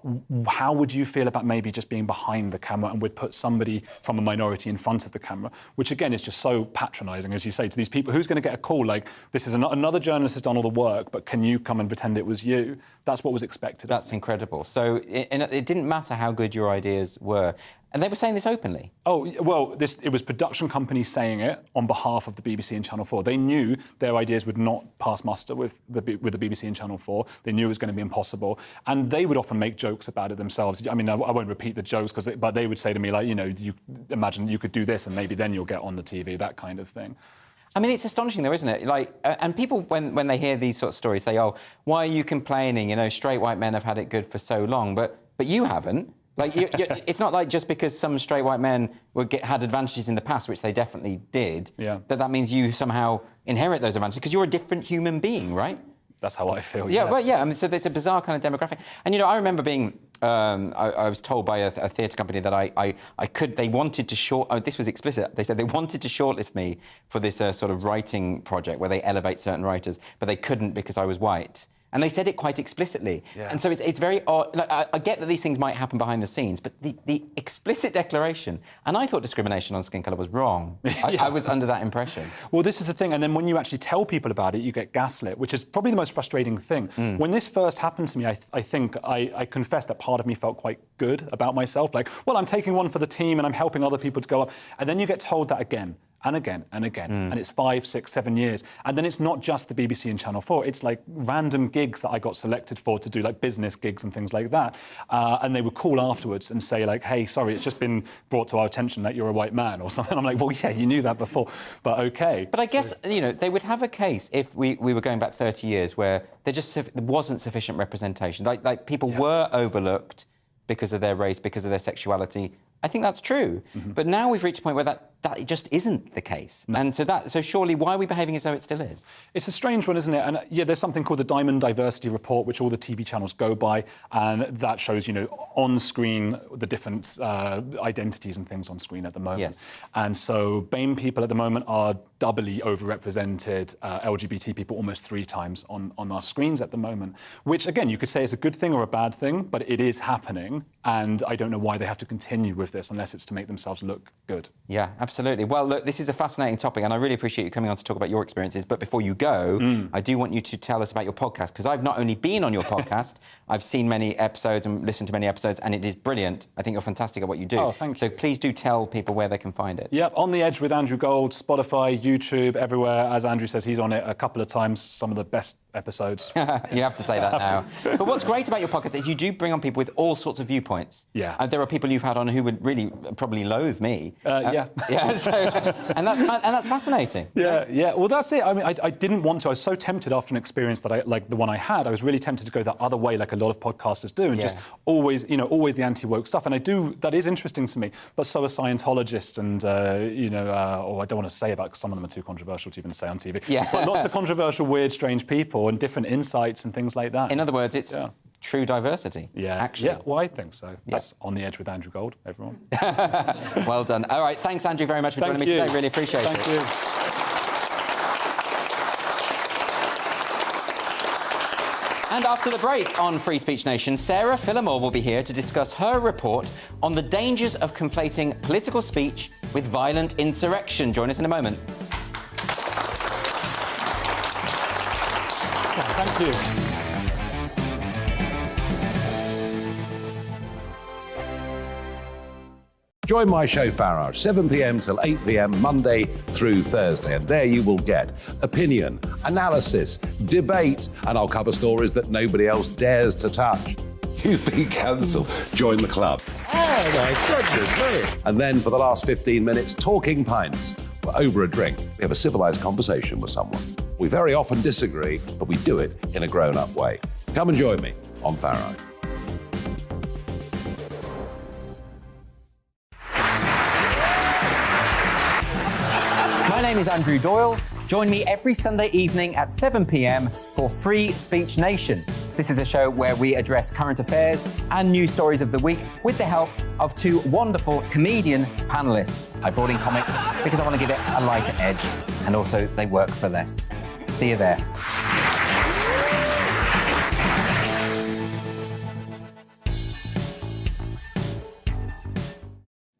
how would you feel about maybe just being behind the camera, and we'd put somebody from a minority in front of the camera, which again is just so patronizing, as you say, to these people. Who's going to get a call like, this is another journalist has done all the work, but can you come and pretend it was you? That's what was expected. That's incredible. So it didn't matter how good your ideas were. And they were saying this openly? Oh, well, it was production companies saying it on behalf of the BBC and Channel 4. They knew their ideas would not pass muster with the BBC and Channel 4. They knew it was going to be impossible. And they would often make jokes about it themselves. I mean, I won't repeat the jokes, but they would say to me, like, you know, you imagine you could do this and maybe then you'll get on the TV, that kind of thing. I mean, it's astonishing, though, isn't it? Like, and people, when they hear these sort of stories, they, why are you complaining? You know, straight white men have had it good for so long, but you haven't. Like, it's not like just because some straight white men had advantages in the past, which they definitely did, that means you somehow inherit those advantages, because you're a different human being, right? That's how I feel. Yeah, well, yeah. I mean, so there's a bizarre kind of demographic. And, you know, I remember being, I was told by a theatre company that they wanted to this was explicit. They said they wanted to shortlist me for this sort of writing project where they elevate certain writers, but they couldn't because I was white. And they said it quite explicitly. Yeah. And so it's very odd. Like, I get that these things might happen behind the scenes, but the explicit declaration, and I thought discrimination on skin colour was wrong. I was under that impression. Well, this is the thing. And then when you actually tell people about it, you get gaslit, which is probably the most frustrating thing. When this first happened to me, I think I confess that part of me felt quite good about myself. Like, well, I'm taking one for the team and I'm helping other people to go up. And then you get told that again. and again and again. And it's 5, 6, 7 years. And then it's not just the BBC and Channel 4. It's like random gigs that I got selected for to do, like business gigs and things like that. And they would call afterwards and say, like, hey, sorry, it's just been brought to our attention that you're a white man or something. I'm like, well, yeah, you knew that before, but OK. But I guess, you know, they would have a case if we were going back 30 years where there wasn't sufficient representation. Like people were overlooked because of their race, because of their sexuality. I think that's true. But now we've reached a point where that just isn't the case. No. And so surely, why are we behaving as though it still is? It's a strange one, isn't it? And yeah, there's something called the Diamond Diversity Report, which all the TV channels go by, and that shows, you know, on screen the different identities and things on screen at the moment. Yes. And so BAME people at the moment are doubly overrepresented, LGBT people almost 3 times on our screens at the moment, which again, you could say is a good thing or a bad thing, but it is happening. And I don't know why they have to continue with this unless it's to make themselves look good. Yeah, absolutely. Well, look, this is a fascinating topic, and I really appreciate you coming on to talk about your experiences. But before you go, I do want you to tell us about your podcast, because I've not only been on your podcast, I've seen many episodes and listened to many episodes, and it is brilliant. I think you're fantastic at what you do. Oh, thank you. So please do tell people where they can find it. Yep, On the Edge with Andrew Gold, Spotify, YouTube, everywhere. As Andrew says, he's on it a couple of times, some of the best episodes. You have to say that now. But what's great about your podcast is you do bring on people with all sorts of viewpoints. Yeah. And there are people you've had on who would really probably loathe me. Yeah. Yeah. So, and that's fascinating. Yeah. Well, that's it. I mean, I didn't want to. I was so tempted after an experience that like the one I had. I was really tempted to go that other way, like a lot of podcasters do, and just always the anti-woke stuff. And I do. That is interesting to me. But so are Scientologists, and or I don't want to say about, because some of them are too controversial to even say on TV. Yeah. But lots of controversial, weird, strange people and different insights and things like that. In other words, it's true diversity. Yeah. Actually. Yeah. Well, I think so. That's On the Edge with Andrew Gold. Everyone. Well done. All right. Thanks, Andrew, very much for joining me today. Really appreciate it. Thank you. And after the break on Free Speech Nation, Sarah Filamore will be here to discuss her report on the dangers of conflating political speech with violent insurrection. Join us in a moment. Thank you. Join my show Farage, 7 p.m. till 8 p.m. Monday through Thursday. And there you will get opinion, analysis, debate, and I'll cover stories that nobody else dares to touch. You've been cancelled. Join the club. Oh, my goodness me. And then for the last 15 minutes, talking pints. We're over a drink. We have a civilised conversation with someone. We very often disagree, but we do it in a grown-up way. Come and join me on Farage. My name is Andrew Doyle. Join me every Sunday evening at 7 p.m. for Free Speech Nation. This is a show where we address current affairs and news stories of the week with the help of 2 wonderful comedian panellists. I brought in comics because I want to give it a lighter edge, and also they work for less. See you there.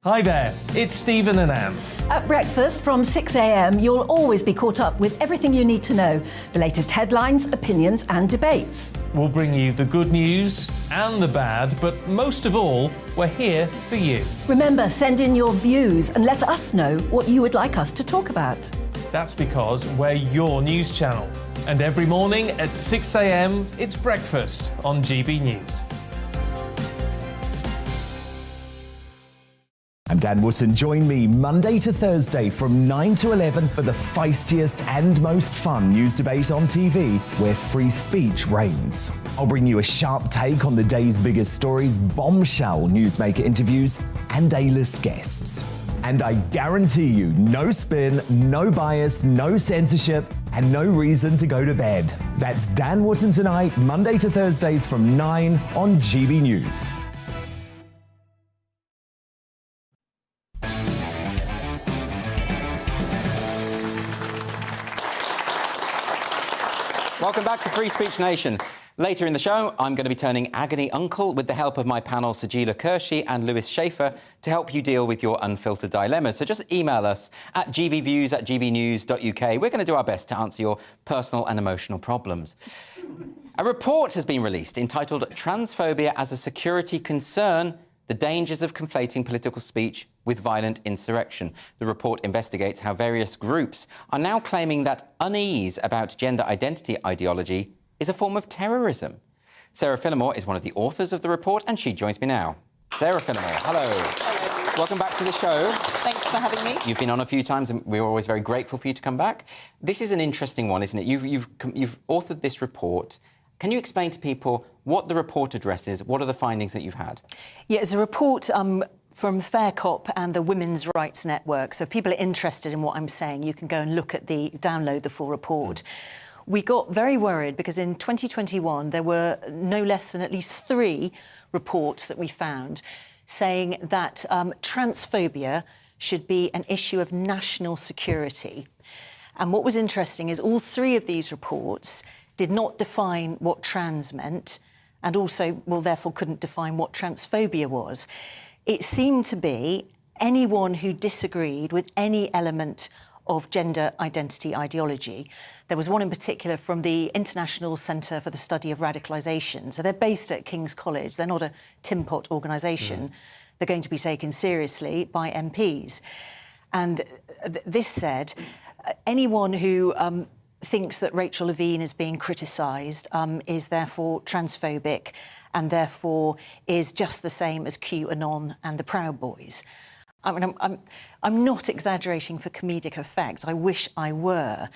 Hi there, it's Stephen and Anne. At breakfast from 6 a.m, you'll always be caught up with everything you need to know, the latest headlines, opinions and debates. We'll bring you the good news and the bad, but most of all, we're here for you. Remember, send in your views and let us know what you would like us to talk about. That's because we're your news channel. And every morning at 6 a.m, it's breakfast on GBNews. I'm Dan Wootton. Join me Monday to Thursday from 9 to 11 for the feistiest and most fun news debate on TV, where free speech reigns. I'll bring you a sharp take on the day's biggest stories, bombshell newsmaker interviews, and A-list guests. And I guarantee you, no spin, no bias, no censorship, and no reason to go to bed. That's Dan Wootton Tonight, Monday to Thursdays from 9 on GB News. Welcome back to Free Speech Nation. Later in the show, I'm going to be turning agony uncle with the help of my panel Asagila Hershey and Lewis Schaefer to help you deal with your unfiltered dilemmas. So just email us at gbviews@gbnews.uk. We're going to do our best to answer your personal and emotional problems. A report has been released entitled Transphobia as a Security Concern The dangers of conflating political speech with violent insurrection. The report investigates how various groups are now claiming that unease about gender identity ideology is a form of terrorism. Sarah Filamore is one of the authors of the report, and she joins me now. Sarah Filamore, hello. Hello. Welcome back to the show. Thanks for having me. You've been on a few times, and we're always very grateful for you to come back. This is an interesting one, isn't it? You've authored this report. Can you explain to people what the report addresses? What are the findings that you've had? Yeah, it's a report from Fair Cop and the Women's Rights Network. So if people are interested in what I'm saying, you can go and download the full report. We got very worried because in 2021 there were no less than at least 3 reports that we found saying that transphobia should be an issue of national security. And what was interesting is all 3 of these reports did not define what trans meant, and also, well, therefore couldn't define what transphobia was. It seemed to be anyone who disagreed with any element of gender identity ideology. There was one in particular from the International Centre for the Study of Radicalisation. So they're based at King's College. They're not a tin pot organisation. They're going to be taken seriously by MPs. And this said, anyone who thinks that Rachel Levine is being criticised is therefore transphobic and therefore is just the same as QAnon and the Proud Boys. I mean, I'm not exaggerating for comedic effect. I wish I were.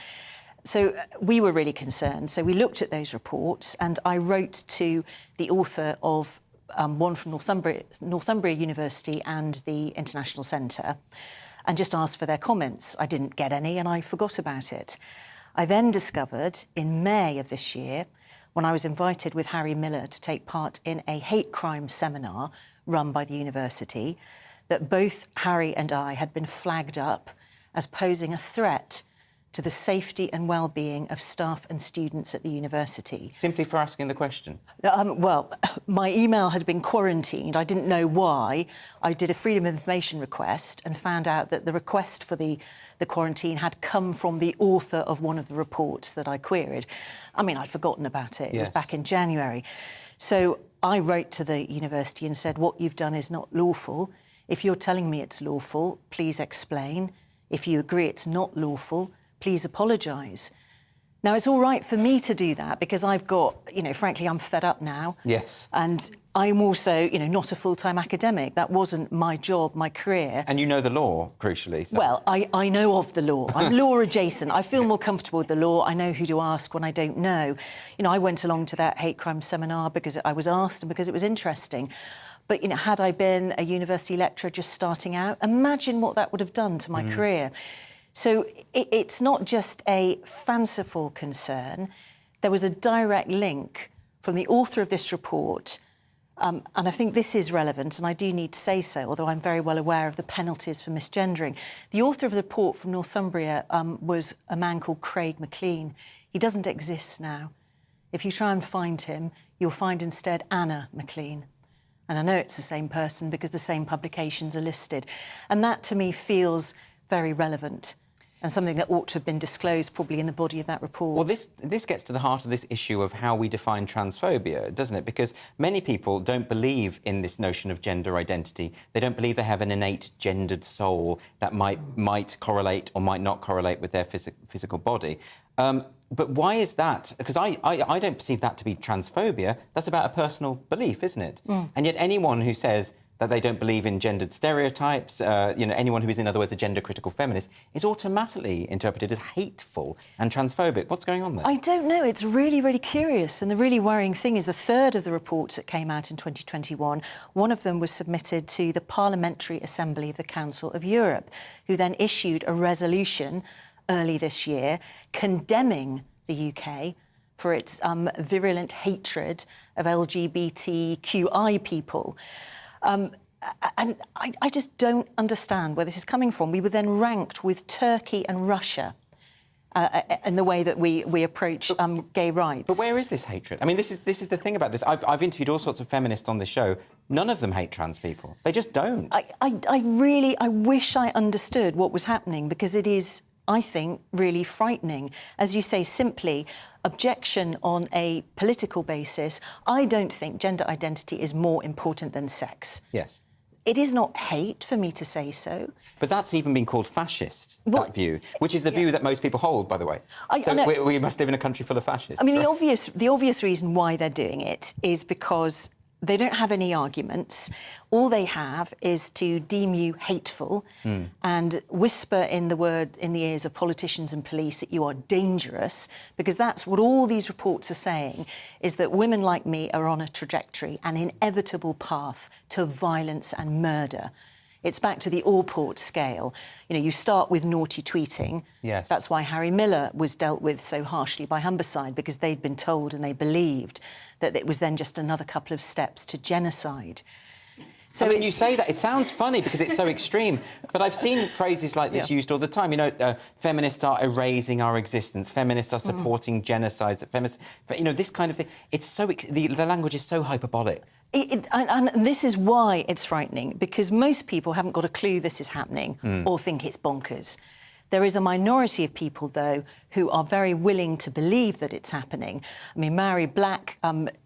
So we were really concerned. So we looked at those reports, and I wrote to the author of one from Northumbria University and the International Centre and just asked for their comments. I didn't get any, and I forgot about it. I then discovered in May of this year, when I was invited with Harry Miller to take part in a hate crime seminar run by the university, that both Harry and I had been flagged up as posing a threat to the safety and well-being of staff and students at the university. Simply for asking the question? Well, my email had been quarantined. I didn't know why. I did a Freedom of Information request and found out that the request for the quarantine had come from the author of one of the reports that I queried. I mean, I'd forgotten about it. It was back in January. So I wrote to the university and said, what you've done is not lawful. If you're telling me it's lawful, please explain. If you agree it's not lawful, please apologise. Now, it's all right for me to do that because I've got, frankly, I'm fed up now. Yes. And I'm also, not a full-time academic. That wasn't my job, my career. And you know the law, crucially. So. Well, I know of the law. I'm law adjacent. I feel more comfortable with the law. I know who to ask when I don't know. I went along to that hate crime seminar because I was asked and because it was interesting. But, had I been a university lecturer just starting out, imagine what that would have done to my career. So it's not just a fanciful concern. There was a direct link from the author of this report, and I think this is relevant, and I do need to say so, although I'm very well aware of the penalties for misgendering. The author of the report from Northumbria was a man called Craig McLean. He doesn't exist now. If you try and find him, you'll find instead Anna McLean. And I know it's the same person because the same publications are listed. And that, to me, feels very relevant and something that ought to have been disclosed probably in the body of that report. Well, this gets to the heart of this issue of how we define transphobia, doesn't it? Because many people don't believe in this notion of gender identity. They don't believe they have an innate gendered soul that might correlate or might not correlate with their physical body. But why is that? Because I don't perceive that to be transphobia. That's about a personal belief, isn't it? And yet anyone who says that they don't believe in gendered stereotypes, anyone who is, in other words, a gender-critical feminist, is automatically interpreted as hateful and transphobic. What's going on there? I don't know. It's really, really curious. And the really worrying thing is a third of the reports that came out in 2021, one of them was submitted to the Parliamentary Assembly of the Council of Europe, who then issued a resolution early this year condemning the UK for its virulent hatred of LGBTQI people. And I just don't understand where this is coming from. We were then ranked with Turkey and Russia in the way that we approach gay rights. But where is this hatred? I mean, this is the thing about this. I've interviewed all sorts of feminists on this show. None of them hate trans people. They just don't. I wish I understood what was happening because it is I think, really frightening. As you say, simply objection on a political basis. I don't think gender identity is more important than sex. Yes. It is not hate for me to say so. But that's even been called fascist, that view, which is the view that most people hold, by the way. We must live in a country full of fascists. I mean, the obvious reason why they're doing it is because they don't have any arguments. All they have is to deem you hateful and whisper in the ears of politicians and police that you are dangerous, because that's what all these reports are saying, is that women like me are on a trajectory, an inevitable path to violence and murder. It's back to the Allport scale. You know, you start with naughty tweeting. Yes. That's why Harry Miller was dealt with so harshly by Humberside, because they'd been told and they believed that it was then just another couple of steps to genocide. So I mean, you say that, it sounds funny because it's so extreme, but I've seen phrases like this used all the time. You know, feminists are erasing our existence, feminists are supporting genocides, but, you know, this kind of thing, it's so, the language is so hyperbolic. And this is why it's frightening, because most people haven't got a clue this is happening or think it's bonkers. There is a minority of people, though, who are very willing to believe that it's happening. I mean, Mary Black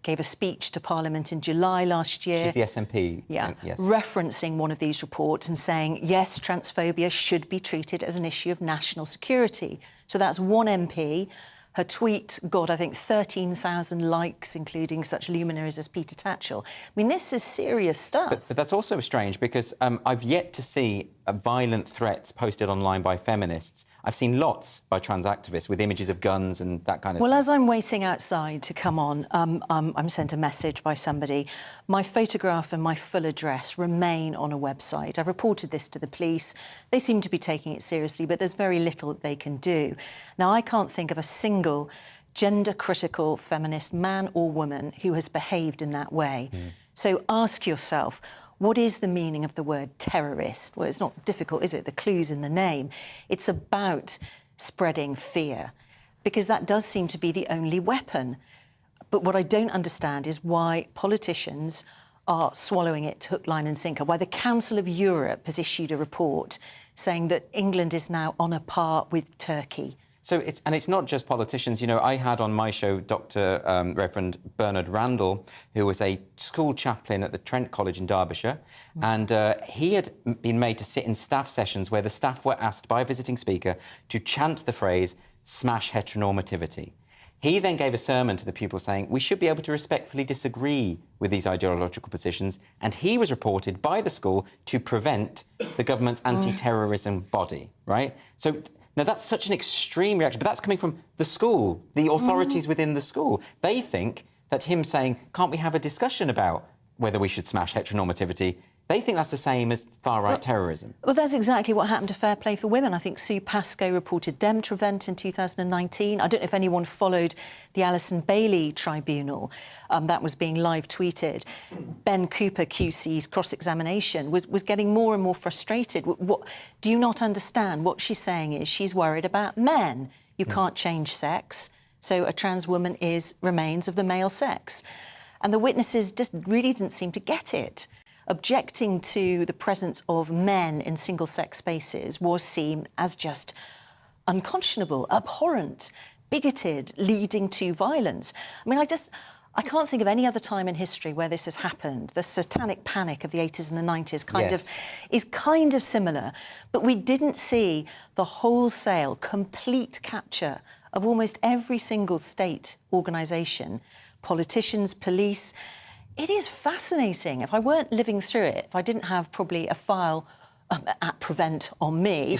gave a speech to Parliament in July last year. She's the SNP. Yeah, yes. Referencing one of these reports and saying, yes, transphobia should be treated as an issue of national security. So that's one MP. Her tweet got, I think, 13,000 likes, including such luminaries as Peter Tatchell. I mean, this is serious stuff. But that's also strange, because I've yet to see violent threats posted online by feminists. I've seen lots by trans activists with images of guns and that kind of thing. Well, as I'm waiting outside to come on, I'm sent a message by somebody. My photograph and my full address remain on a website. I've reported this to the police. They seem to be taking it seriously, but there's very little that they can do. Now, I can't think of a single gender-critical feminist man or woman who has behaved in that way. So ask yourself, what is the meaning of the word terrorist? Well, it's not difficult, is it? The clue's in the name. It's about spreading fear, because that does seem to be the only weapon. But what I don't understand is why politicians are swallowing it hook, line and sinker, why the Council of Europe has issued a report saying that England is now on a par with Turkey. So it's not just politicians. You know, I had on my show Dr. Reverend Bernard Randall, who was a school chaplain at the Trent College in Derbyshire, and he had been made to sit in staff sessions where the staff were asked by a visiting speaker to chant the phrase, "smash heteronormativity." He then gave a sermon to the pupils saying, we should be able to respectfully disagree with these ideological positions, and he was reported by the school to prevent the government's anti-terrorism body, right? So now, that's such an extreme reaction, but that's coming from the school, the authorities within the school. They think that him saying, can't we have a discussion about whether we should smash heteronormativity, they think that's the same as far-right terrorism. Well, that's exactly what happened to Fair Play for Women. I think Sue Pascoe reported them to Trevent in 2019. I don't know if anyone followed the Alison Bailey tribunal. That was being live tweeted. Ben Cooper, QC's cross-examination, was getting more and more frustrated. What, do you not understand? What she's saying is she's worried about men. You can't change sex, so a trans woman remains of the male sex. And the witnesses just really didn't seem to get it. Objecting to the presence of men in single-sex spaces was seen as just unconscionable, abhorrent, bigoted, leading to violence. I mean, I can't think of any other time in history where this has happened. The satanic panic of the 80s and the 90s is kind of similar, but we didn't see the wholesale, complete capture of almost every single state organisation, politicians, police. It is fascinating. If I weren't living through it, if I didn't have probably a file at Prevent on me,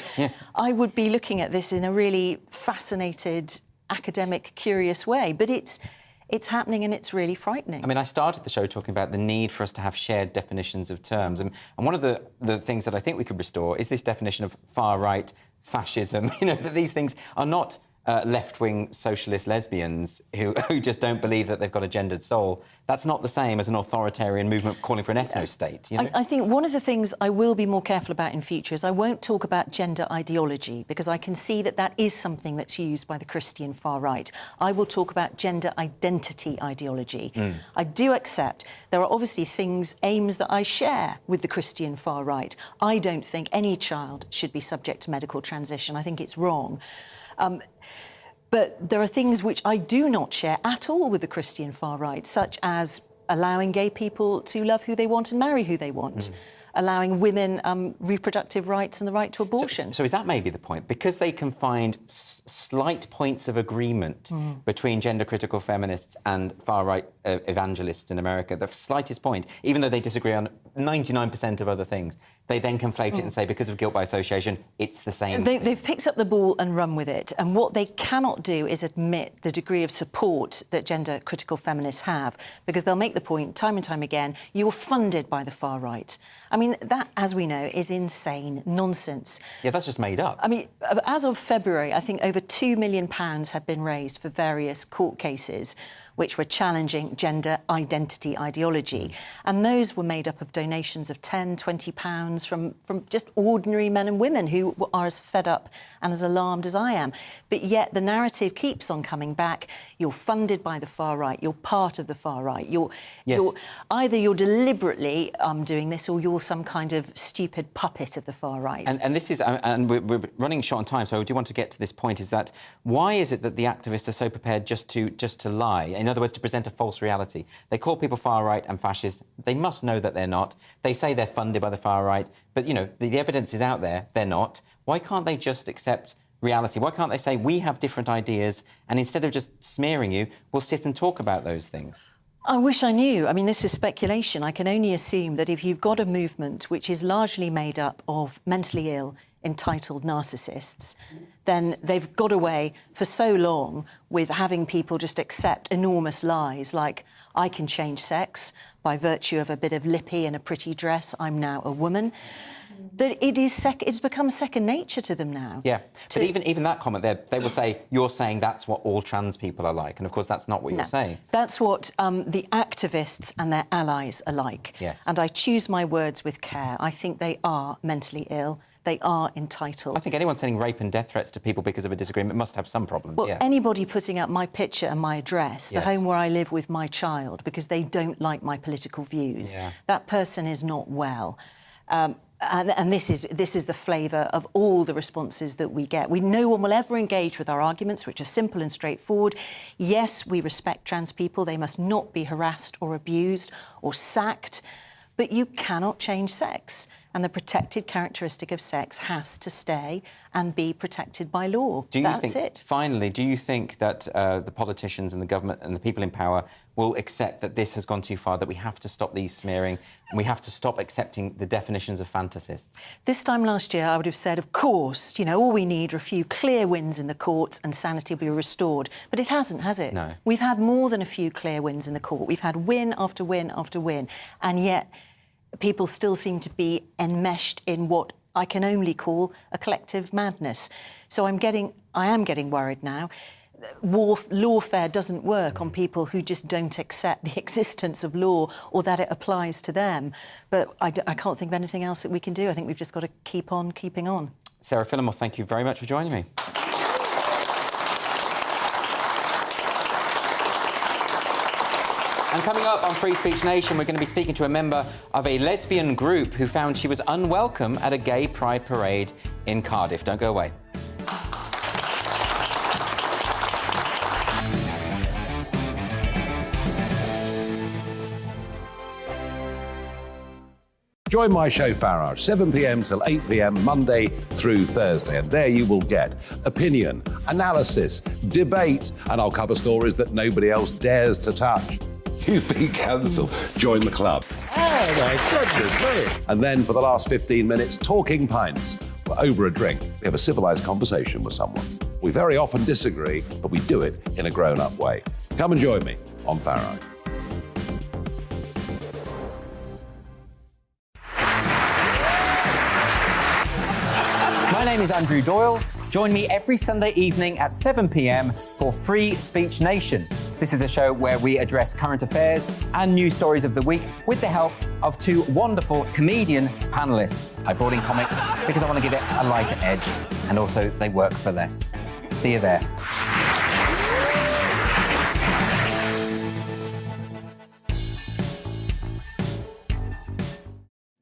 I would be looking at this in a really fascinated, academic, curious way. But it's happening and it's really frightening. I mean, I started the show talking about the need for us to have shared definitions of terms. And one of the things that I think we could restore is this definition of far-right fascism. You know, that these things are not left-wing socialist lesbians who just don't believe that they've got a gendered soul. That's not the same as an authoritarian movement calling for an ethno-state. You know? I think one of the things I will be more careful about in future is I won't talk about gender ideology, because I can see that that is something that's used by the Christian far right. I will talk about gender identity ideology. I do accept there are obviously aims that I share with the Christian far right. I don't think any child should be subject to medical transition. I think it's wrong. But there are things which I do not share at all with the Christian far right, such as allowing gay people to love who they want and marry who they want, allowing women reproductive rights and the right to abortion. So is that maybe the point? Because they can find slight points of agreement between gender-critical feminists and far-right evangelists in America, the slightest point, even though they disagree on 99% of other things, they then conflate it and say, because of guilt by association, it's the same. They've picked up the ball and run with it. And what they cannot do is admit the degree of support that gender-critical feminists have, because they'll make the point time and time again, you're funded by the far right. I mean, that, as we know, is insane nonsense. Yeah, that's just made up. I mean, as of February, I think over £2 million had been raised for various court cases which were challenging gender identity ideology. And those were made up of donations of £10, £20 from just ordinary men and women who are as fed up and as alarmed as I am. But yet the narrative keeps on coming back. You're funded by the far right. You're part of the far right. Either you're deliberately doing this, or you're some kind of stupid puppet of the far right. And this is, and we're running short on time, so I do want to get to this point, is that why is it that the activists are so prepared just to lie? In other words, to present a false reality. They call people far-right and fascist. They must know that they're not. They say they're funded by the far-right, but, you know, the evidence is out there. They're not. Why can't they just accept reality? Why can't they say, we have different ideas, and instead of just smearing you, we'll sit and talk about those things? I wish I knew. I mean, this is speculation. I can only assume that if you've got a movement which is largely made up of mentally ill, entitled narcissists, then they've got away for so long with having people just accept enormous lies like, I can change sex by virtue of a bit of lippy and a pretty dress, I'm now a woman, that it's become second nature to them now. Yeah, but even that comment there, they will say, you're saying that's what all trans people are like, and of course that's not what you're saying. That's what the activists and their allies are like. Yes. And I choose my words with care. I think they are mentally ill. They are entitled. I think anyone sending rape and death threats to people because of a disagreement must have some problems. Well, anybody putting up my picture and my address, the home where I live with my child, because they don't like my political views, that person is not well. And this is the flavour of all the responses that we get. No one will ever engage with our arguments, which are simple and straightforward. Yes, we respect trans people. They must not be harassed or abused or sacked. But you cannot change sex, and the protected characteristic of sex has to stay and be protected by law. That's it. Finally, do you think that the politicians and the government and the people in power will accept that this has gone too far, that we have to stop these smearing and we have to stop accepting the definitions of fantasists? This time last year, I would have said, of course, you know, all we need are a few clear wins in the courts and sanity will be restored. But it hasn't, has it? No. We've had more than a few clear wins in the court. We've had win after win after win. And yet people still seem to be enmeshed in what I can only call a collective madness. So I am getting worried now. Lawfare doesn't work on people who just don't accept the existence of law or that it applies to them. But I can't think of anything else that we can do. I think we've just got to keep on keeping on. Sarah Filamore, thank you very much for joining me. And coming up on Free Speech Nation, we're going to be speaking to a member of a lesbian group who found she was unwelcome at a gay pride parade in Cardiff. Don't go away. Join my show Farage, 7 p.m. till 8 p.m. Monday through Thursday, and there you will get opinion, analysis, debate, and I'll cover stories that nobody else dares to touch. You've been cancelled. Join the club. Oh, my goodness me. And then for the last 15 minutes, talking pints. We're over a drink. We have a civilised conversation with someone. We very often disagree, but we do it in a grown-up way. Come and join me on Farage. My name is Andrew Doyle. Join me every Sunday evening at 7 p.m. for Free Speech Nation. This is a show where we address current affairs and news stories of the week with the help of two wonderful comedian panellists. I brought in comics because I want to give it a lighter edge, and also they work for less. See you there.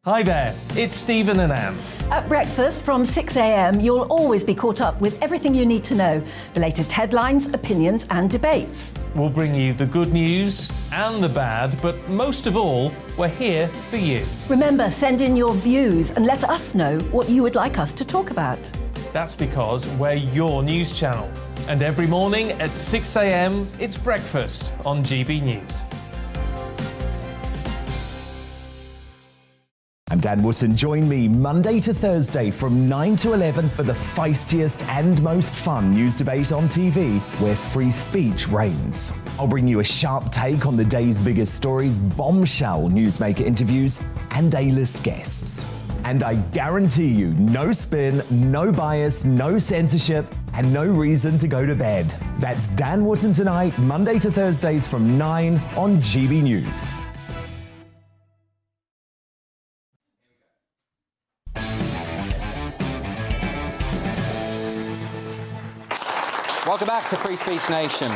Hi there, it's Stephen and Anne. At breakfast from 6 a.m, you'll always be caught up with everything you need to know, the latest headlines, opinions and debates. We'll bring you the good news and the bad, but most of all, we're here for you. Remember, send in your views and let us know what you would like us to talk about. That's because we're your news channel. And every morning at 6 a.m, it's breakfast on GB News. I'm Dan Wootton. Join me Monday to Thursday from 9 to 11 for the feistiest and most fun news debate on TV, where free speech reigns. I'll bring you a sharp take on the day's biggest stories, bombshell newsmaker interviews, and A-list guests. And I guarantee you, no spin, no bias, no censorship, and no reason to go to bed. That's Dan Wootton Tonight, Monday to Thursdays from 9 on GB News. Welcome back to Free Speech Nation.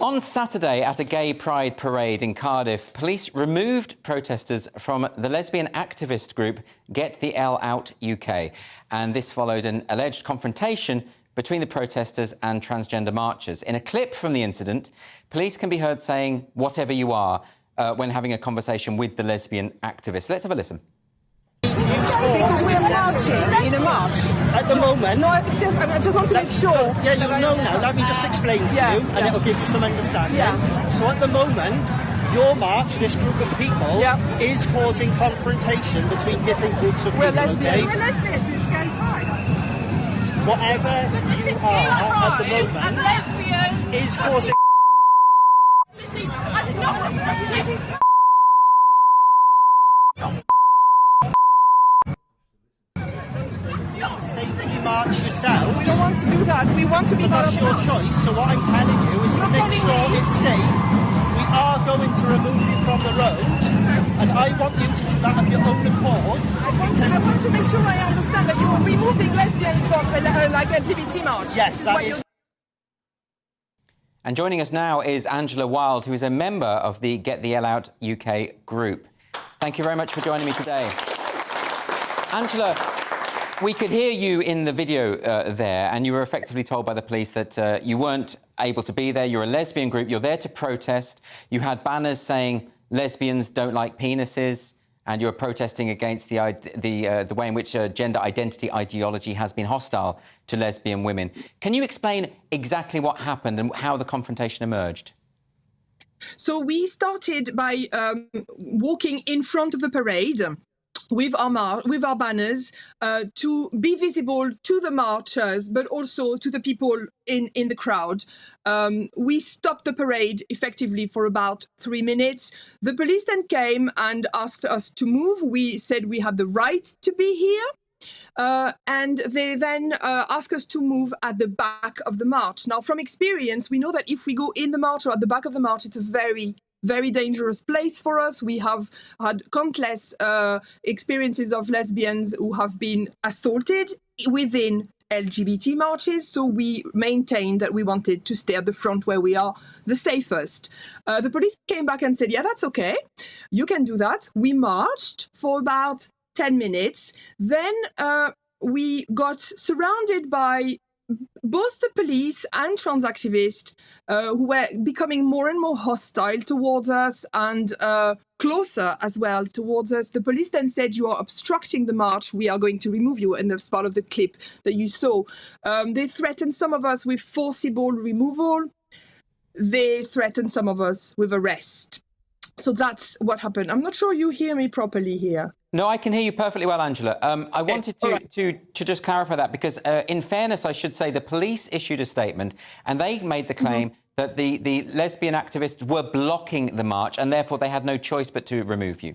On Saturday, at a gay pride parade in Cardiff, police removed protesters from the lesbian activist group Get the L Out UK. And this followed an alleged confrontation between the protesters and transgender marchers. In a clip from the incident, police can be heard saying, "whatever you are," when having a conversation with the lesbian activists. Let's have a listen. We're marching in a march. At the moment. No, I just want to make sure. Yeah, you know now. Let me just explain to you, and it'll give you some understanding. Yeah. So at the moment, your march, this group of people, is causing confrontation between different groups of people. We're lesbians. Okay? We're lesbians. It's gay pride. Whatever you are at the moment is causing. I did not want to. March yourself. We don't want to do that. We want to be part of your choice. So what I'm telling you is to make sure it's safe. We are going to remove you from the road, and I want you to do that of your own accord. I want to make sure I understand that you are removing lesbians from like LGBT march. Yes, that is. And joining us now is Angela Wild, who is a member of the Get the L Out UK group. Thank you very much for joining me today. Angela, we could hear you in the video there, and you were effectively told by the police that you weren't able to be there. You're a lesbian group. You're there to protest. You had banners saying lesbians don't like penises, and you were protesting against the way in which gender identity ideology has been hostile to lesbian women. Can you explain exactly what happened and how the confrontation emerged? So we started by walking in front of the parade with our banners to be visible to the marchers, but also to the people in the crowd. We stopped the parade effectively for about 3 minutes. The police then came and asked us to move. We said we had the right to be here. And they then asked us to move at the back of the march. Now, from experience, we know that if we go in the march or at the back of the march, it's a very dangerous place for us. We have had countless experiences of lesbians who have been assaulted within LGBT marches, so we maintained that we wanted to stay at the front where we are the safest. The police came back and said, yeah, that's okay, you can do that. We marched for about 10 minutes. Then we got surrounded by both the police and trans activists who were becoming more and more hostile towards us and closer as well towards us. The police then said, you are obstructing the march, we are going to remove you. And that's part of the clip that you saw. They threatened some of us with forcible removal. They threatened some of us with arrest. So that's what happened. I'm not sure you hear me properly here. No, I can hear you perfectly well, Angela. I wanted to just clarify that because, in fairness, I should say the police issued a statement and they made the claim that the lesbian activists were blocking the march and therefore they had no choice but to remove you.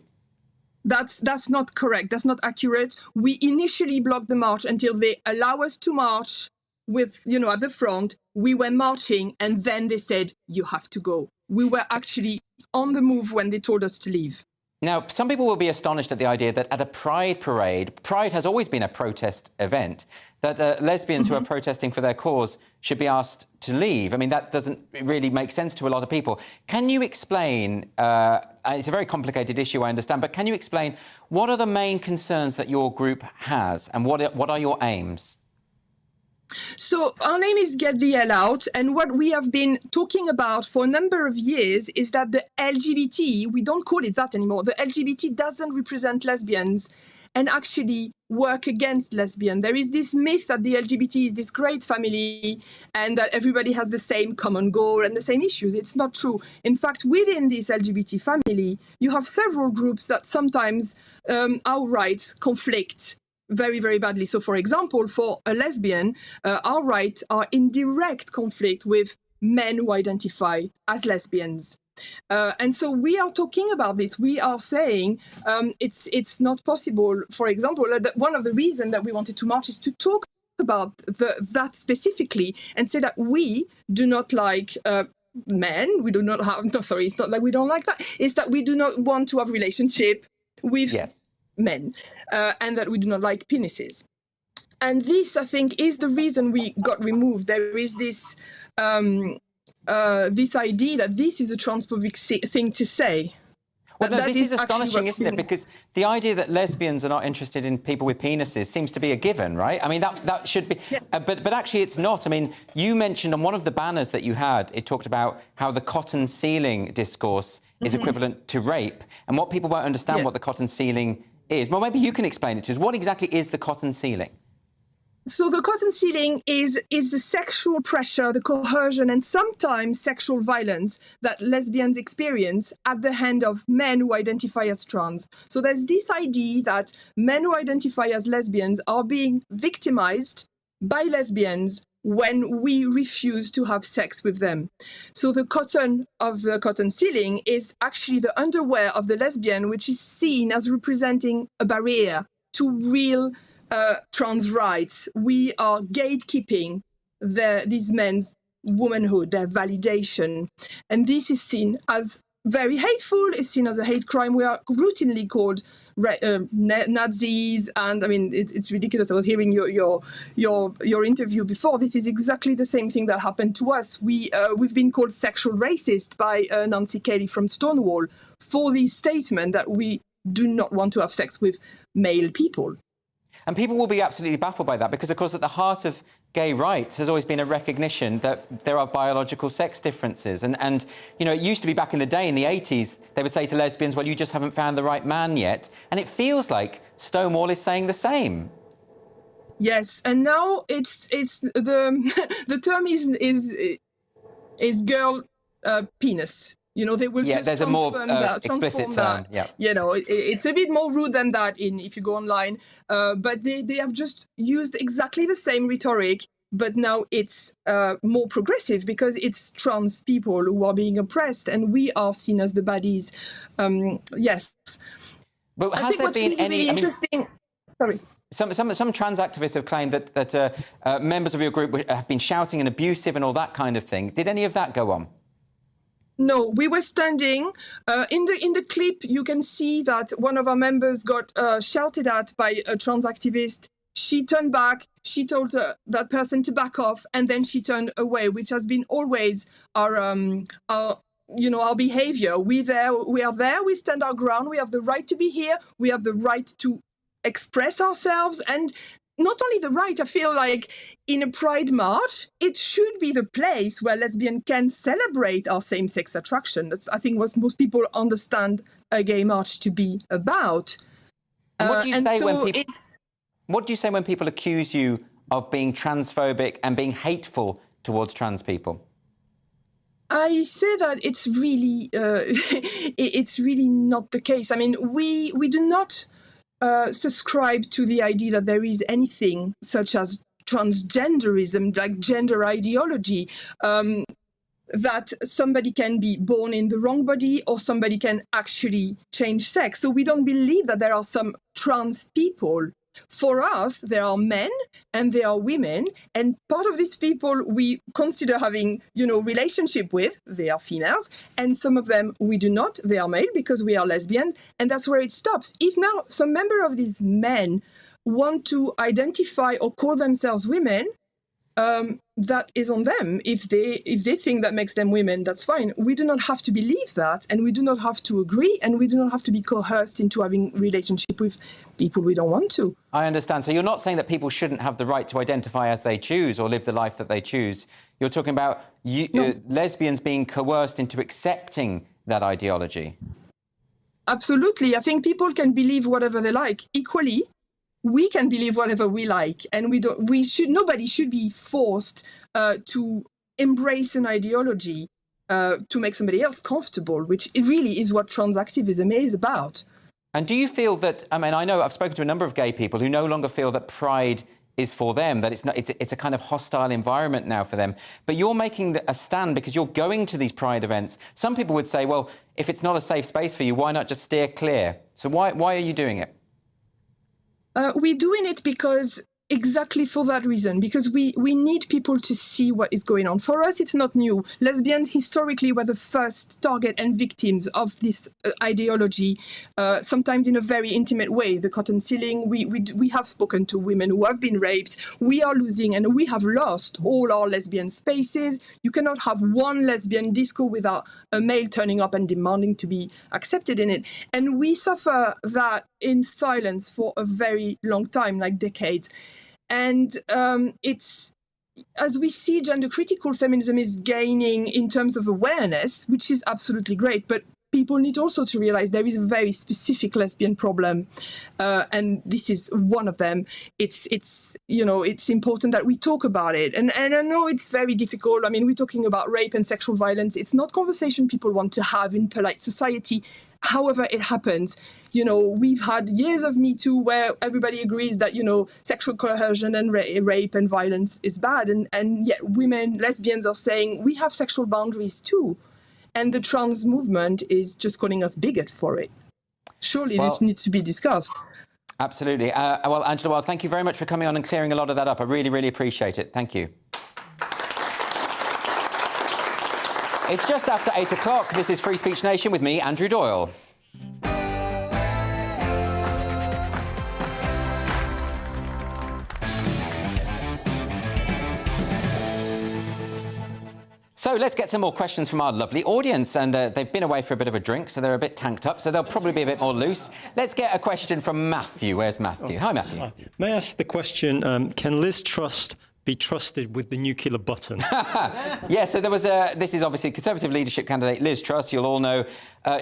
That's not correct. That's not accurate. We initially blocked the march until they allow us to march with, at the front. We were marching, and then they said, you have to go. We were actually on the move when they told us to leave. Now, some people will be astonished at the idea that at a Pride parade, Pride has always been a protest event, that lesbians who are protesting for their cause should be asked to leave. I mean, that doesn't really make sense to a lot of people. Can you explain, it's a very complicated issue, I understand, but can you explain what are the main concerns that your group has and what are your aims? So our name is Get the Hell Out, and what we have been talking about for a number of years is that the LGBT, we don't call it that anymore, the LGBT doesn't represent lesbians and actually work against lesbians. There is this myth that the LGBT is this great family and that everybody has the same common goal and the same issues. It's not true. In fact, within this LGBT family, you have several groups that sometimes outright conflict very, very badly. So, for example, for a lesbian, our rights are in direct conflict with men who identify as lesbians. And so we are talking about this. We are saying it's not possible. For example, one of the reasons that we wanted to march is to talk about that specifically and say that we do not like men. We do not have, no, sorry, it's not like we don't like that. It's that we do not want to have relationship with men and that we do not like penises. And this, I think, is the reason we got removed. There is this this idea that this is a transphobic thing to say. Well, no, this is astonishing, isn't it? Because the idea that lesbians are not interested in people with penises seems to be a given, right? I mean, that should be... But actually, it's not. I mean, you mentioned on one of the banners that you had, it talked about how the cotton ceiling discourse is equivalent to rape. And what people won't understand what the cotton ceiling is. Well, maybe you can explain it to us. What exactly is the cotton ceiling? So the cotton ceiling is the sexual pressure, the coercion, and sometimes sexual violence that lesbians experience at the hand of men who identify as trans. So there's this idea that men who identify as lesbians are being victimized by lesbians when we refuse to have sex with them. So the cotton of the cotton ceiling is actually the underwear of the lesbian, which is seen as representing a barrier to real trans rights. We are gatekeeping these men's womanhood, their validation. And this is seen as very hateful. It's seen as a hate crime. We are routinely called Nazis, and I mean it's ridiculous. I was hearing your interview before. This is exactly the same thing that happened to us. We've been called sexual racist by Nancy Kelly from Stonewall for this statement that we do not want to have sex with male people. And people will be absolutely baffled by that because, of course, at the heart of gay rights has always been a recognition that there are biological sex differences. And you know, it used to be back in the day, in the 80s, they would say to lesbians, well, you just haven't found the right man yet. And it feels like Stonewall is saying the same. Yes, and now it's the term is girl penis. You know, they will just there's a more explicit term. Yeah. You know, it's a bit more rude than that if you go online. But they have just used exactly the same rhetoric, but now it's more progressive because it's trans people who are being oppressed and we are seen as the baddies. Yes. But has there been any interesting... Sorry. Some trans activists have claimed that members of your group have been shouting and abusive and all that kind of thing. Did any of that go on? No, we were standing. In the clip, you can see that one of our members got shouted at by a trans activist. She turned back. She told that person to back off, and then she turned away, which has been always our behavior. We are there. We stand our ground. We have the right to be here. We have the right to express ourselves, and not only the right, I feel like in a Pride March, it should be the place where lesbians can celebrate our same-sex attraction. That's, I think, what most people understand a gay march to be about. What do you say when people accuse you of being transphobic and being hateful towards trans people? I say that it's really, it's really not the case. I mean, we do not subscribe to the idea that there is anything such as transgenderism, like gender ideology. that somebody can be born in the wrong body or somebody can actually change sex. So we don't believe that there are some trans people. For us, there are men and there are women, and part of these people we consider having, relationship with, they are females, and some of them we do not, they are male because we are lesbian, and that's where it stops. If now some member of these men want to identify or call themselves women, that is on them. If they think that makes them women, that's fine. We do not have to believe that, and we do not have to agree, and we do not have to be coerced into having relationship with people we don't want to. I understand. So you're not saying that people shouldn't have the right to identify as they choose or live the life that they choose. You're talking about lesbians being coerced into accepting that ideology. Absolutely. I think people can believe whatever they like. Equally, we can believe whatever we like, and nobody should be forced to embrace an ideology to make somebody else comfortable, which it really is what trans activism is about. And do you feel that, I know I've spoken to a number of gay people who no longer feel that Pride is for them, that it's a kind of hostile environment now for them. But you're making a stand because you're going to these Pride events. Some people would say, well, if it's not a safe space for you, why not just steer clear? So why are you doing it? We're doing it because exactly for that reason, because we need people to see what is going on. For us, it's not new. Lesbians historically were the first target and victims of this ideology, sometimes in a very intimate way. The cotton ceiling, we have spoken to women who have been raped. We are losing and we have lost all our lesbian spaces. You cannot have one lesbian disco without a male turning up and demanding to be accepted in it. And we suffer that in silence for a very long time, like decades. And it's, as we see, gender critical feminism is gaining in terms of awareness, which is absolutely great. But people need also to realize there is a very specific lesbian problem, and this is one of them. It's important that we talk about it. And I know it's very difficult. We're talking about rape and sexual violence. It's not conversation people want to have in polite society. However, it happens. We've had years of Me Too where everybody agrees that, sexual coercion and rape and violence is bad. And yet women, lesbians are saying we have sexual boundaries too. And the trans movement is just calling us bigot for it. Surely this needs to be discussed. Absolutely. Well, Angela, thank you very much for coming on and clearing a lot of that up. I really, really appreciate it. Thank you. It's just after 8 o'clock. This is Free Speech Nation with me, Andrew Doyle. So let's get some more questions from our lovely audience. And they've been away for a bit of a drink, so they're a bit tanked up, so they'll probably be a bit more loose. Let's get a question from Matthew. Where's Matthew? Hi, Matthew. Hi. May I ask the question, can Liz Truss be trusted with the nuclear button? Yeah, so there was this is obviously Conservative leadership candidate Liz Truss, you'll all know.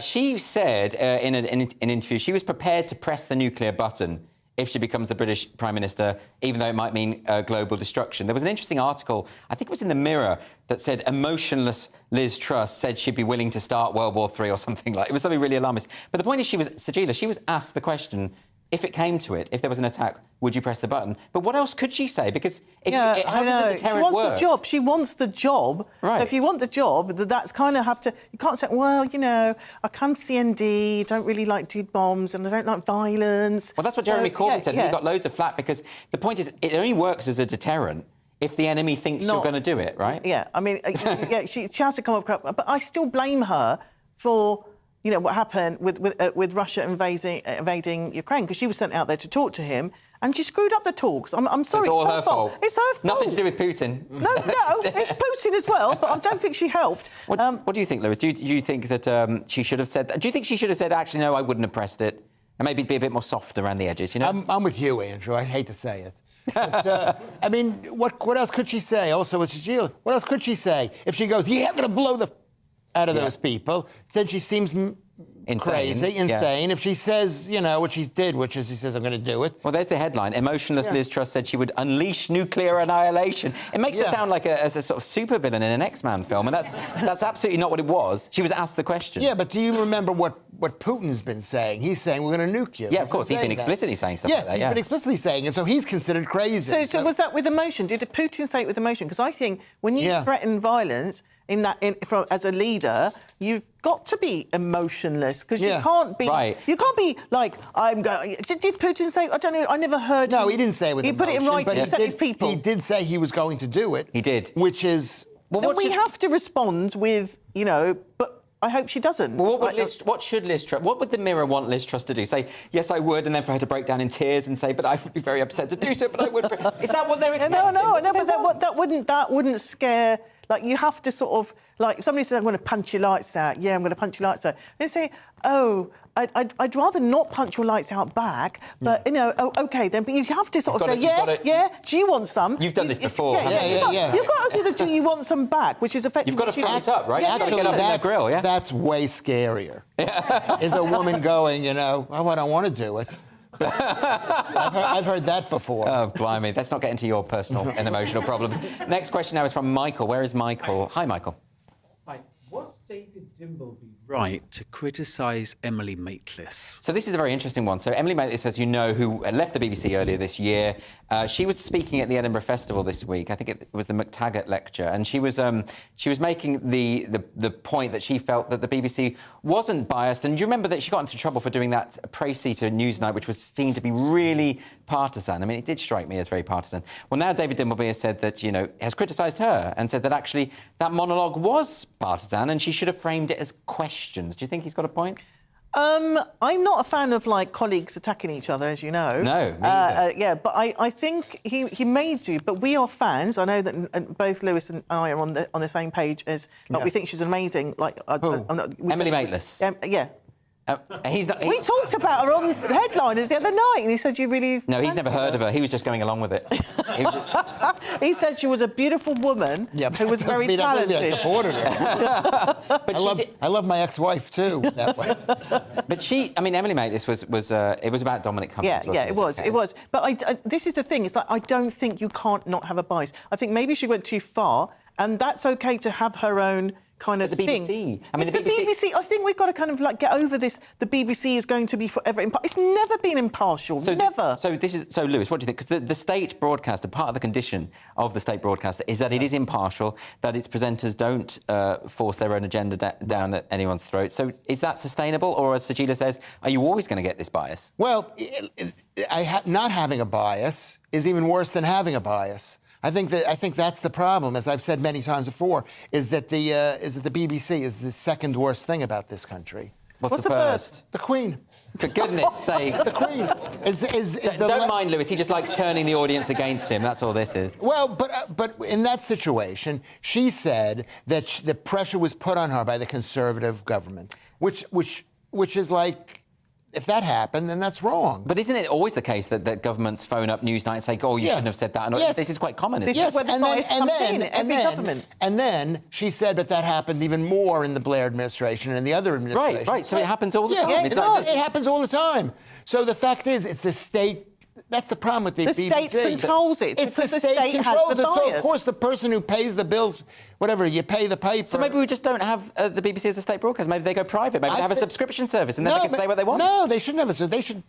She said in an interview she was prepared to press the nuclear button if she becomes the British Prime Minister, even though it might mean global destruction. There was an interesting article, I think it was in the Mirror, that said emotionless Liz Truss said she'd be willing to start World War III or something like. It was something really alarmist. But the point is, Asagila, she was asked the question, if it came to it, if there was an attack, would you press the button? But what else could she say? Because how does the deterrent work? She wants the job. She wants the job. Right. So if you want the job, that's kind of have to... You can't say, well, I come CND, don't really like dude bombs, and I don't like violence. Well, that's what Jeremy Corbyn said. He got loads of flack because the point is, it only works as a deterrent if the enemy thinks you're going to do it, right? Yeah, she has to come up... But I still blame her for... what happened with Russia invading Ukraine, because she was sent out there to talk to him, and she screwed up the talks. I'm sorry, it's all her fault. It's her fault. Nothing to do with Putin. No, it's Putin as well, but I don't think she helped. What do you think, Lewis? Do you think that she should have said that? Do you think she should have said, actually, no, I wouldn't have pressed it, and maybe be a bit more soft around the edges, I'm with you, Andrew. I hate to say it. But, what else could she say? Also, what else could she say? If she goes, I'm going to blow the out of those people, then she seems crazy, insane. If she says, what she did, which is she says, I'm going to do it. Well, there's the headline. Emotionless Liz Truss said she would unleash nuclear annihilation. It makes her sound like a sort of supervillain in an X-Man film, and that's absolutely not what it was. She was asked the question. Yeah, but do you remember what Putin's been saying? He's saying, we're going to nuke you. Yeah, of course. He's been explicitly saying stuff like that. He's been explicitly saying it, so he's considered crazy. So was that with emotion? Did Putin say it with emotion? Because I think when you threaten violence as a leader, you've got to be emotionless because Yeah. you can't be. Right. You can't be like I'm going. Did Putin say? I don't know. I never heard. No, he didn't say it with He emotion, put it in writing. but He sent his people. He did say he was going to do it. He did. Which is... Well, we have to respond with, but I hope she doesn't. Well, what should Liz Truss? What would the Mirror want Liz Truss to do? Say, yes, I would, and then for her to break down in tears and say, but I would be very upset to do so, but I would. Is that what they're expecting? No, but that wouldn't scare. Like, you have to sort of, like, if somebody says, I'm going to punch your lights out. Yeah, I'm going to punch your lights out. They say, oh, I'd rather not punch your lights out back, but, OK, then. But you have to sort of say, yeah, do you want some? You've done this before. Yeah. You've got to say the do you want some back, which is effectively... You've got to front up, right? Yeah, You've got to get up in their grill, yeah? That's way scarier. Is a woman going, oh, I don't want to do it. I've heard that before. Oh, blimey. Let's not get into your personal and emotional problems. Next question now is from Michael. Where is Michael? Hi, Michael. Hi. Was David Dimbleby right to criticise Emily Maitlis? So this is a very interesting one. So Emily Maitlis, as you know, who left the BBC earlier this year, she was speaking at the Edinburgh Festival this week. I think it was the McTaggart lecture, and she was making the point that she felt that the BBC wasn't biased. And do you remember that she got into trouble for doing that précis to Newsnight, which was seen to be really partisan? I mean, it did strike me as very partisan. Well, now David Dimbleby has said that, has criticised her and said that actually that monologue was partisan and she should have framed it as questions. Do you think he's got a point? I'm not a fan of colleagues attacking each other, as you know. No, me either. But I think he may do. But we are fans. I know that both Lewis and I are on the same page as. We think she's amazing. Emily Maitlis. Yeah. He's not. We talked about her on Headliners the other night, and he said you really. No, he's never heard of her. He was just going along with it. He said she was a beautiful woman who was very talented. I supported her. I love my ex-wife too. That way. But Emily Maitlis was it was about Dominic Cummings. Yeah, it was. Okay. It was. But this is the thing. It's like I don't think you can't not have a bias. I think maybe she went too far, and that's okay to have her own kind of the thing. BBC. The BBC. I think we've got to kind of get over this. The BBC is going to be forever impartial. It's never been impartial. Never. So Lewis, what do you think? Because the state broadcaster, part of the condition of the state broadcaster is that it is impartial, that its presenters don't force their own agenda down at anyone's throat. So is that sustainable, or as Asagila says, are you always going to get this bias? Well, not having a bias is even worse than having a bias. I think that's the problem, as I've said many times before, is that the BBC is the second worst thing about this country. What's the first? The Queen. For goodness sake. The Queen. Don't mind Lewis, he just likes turning the audience against him, that's all this is. Well, but in that situation, she said that the pressure was put on her by the Conservative government, which is like, if that happened, then that's wrong. But isn't it always the case that governments phone up Newsnight and say, oh, you shouldn't have said that? And yes. This is quite common, isn't This is where the bias comes in, every government. And then she said that happened even more in the Blair administration and the other administration. Right, so it happens all the time. Yeah, it happens all the time. So the fact is, it's the state. That's the problem with the BBC. The state controls it. It's the state controls it. So, of course, the person who pays the bills, whatever, you pay the paper. So maybe we just don't have the BBC as a state broadcaster. Maybe they go private. Maybe they have a subscription service and then they can say what they want. No, they shouldn't have. So they should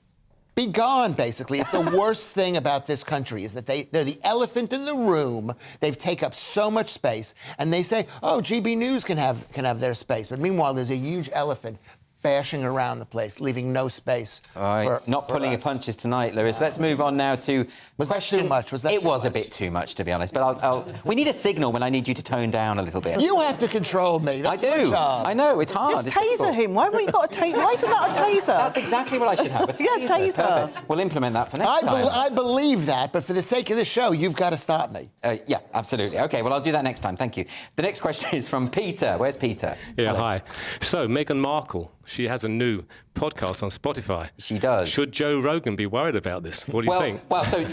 be gone, basically. It's the worst thing about this country is that they're the elephant in the room. They've taken up so much space. And they say, oh, GBNews can have their space. But meanwhile, there's a huge elephant bashing around the place, leaving no space for not pulling your punches tonight, Lewis. Let's move on now to... Was that too much? It was a bit too much, to be honest. But we need a signal when I need you to tone down a little bit. You have to control me. That's I do. My job. I know, it's hard. Just taser him. Why haven't we got a taser? Why isn't that a taser? That's exactly what I should have. Taser. Perfect. We'll implement that for next time. I believe that, but for the sake of this show, you've got to stop me. Yeah, absolutely. OK, well, I'll do that next time. Thank you. The next question is from Peter. Where's Peter? Yeah, Hello. hi. So, Meghan Markle, she has a new podcast on Spotify. She does. Should Joe Rogan be worried about this? What do you think? Well, so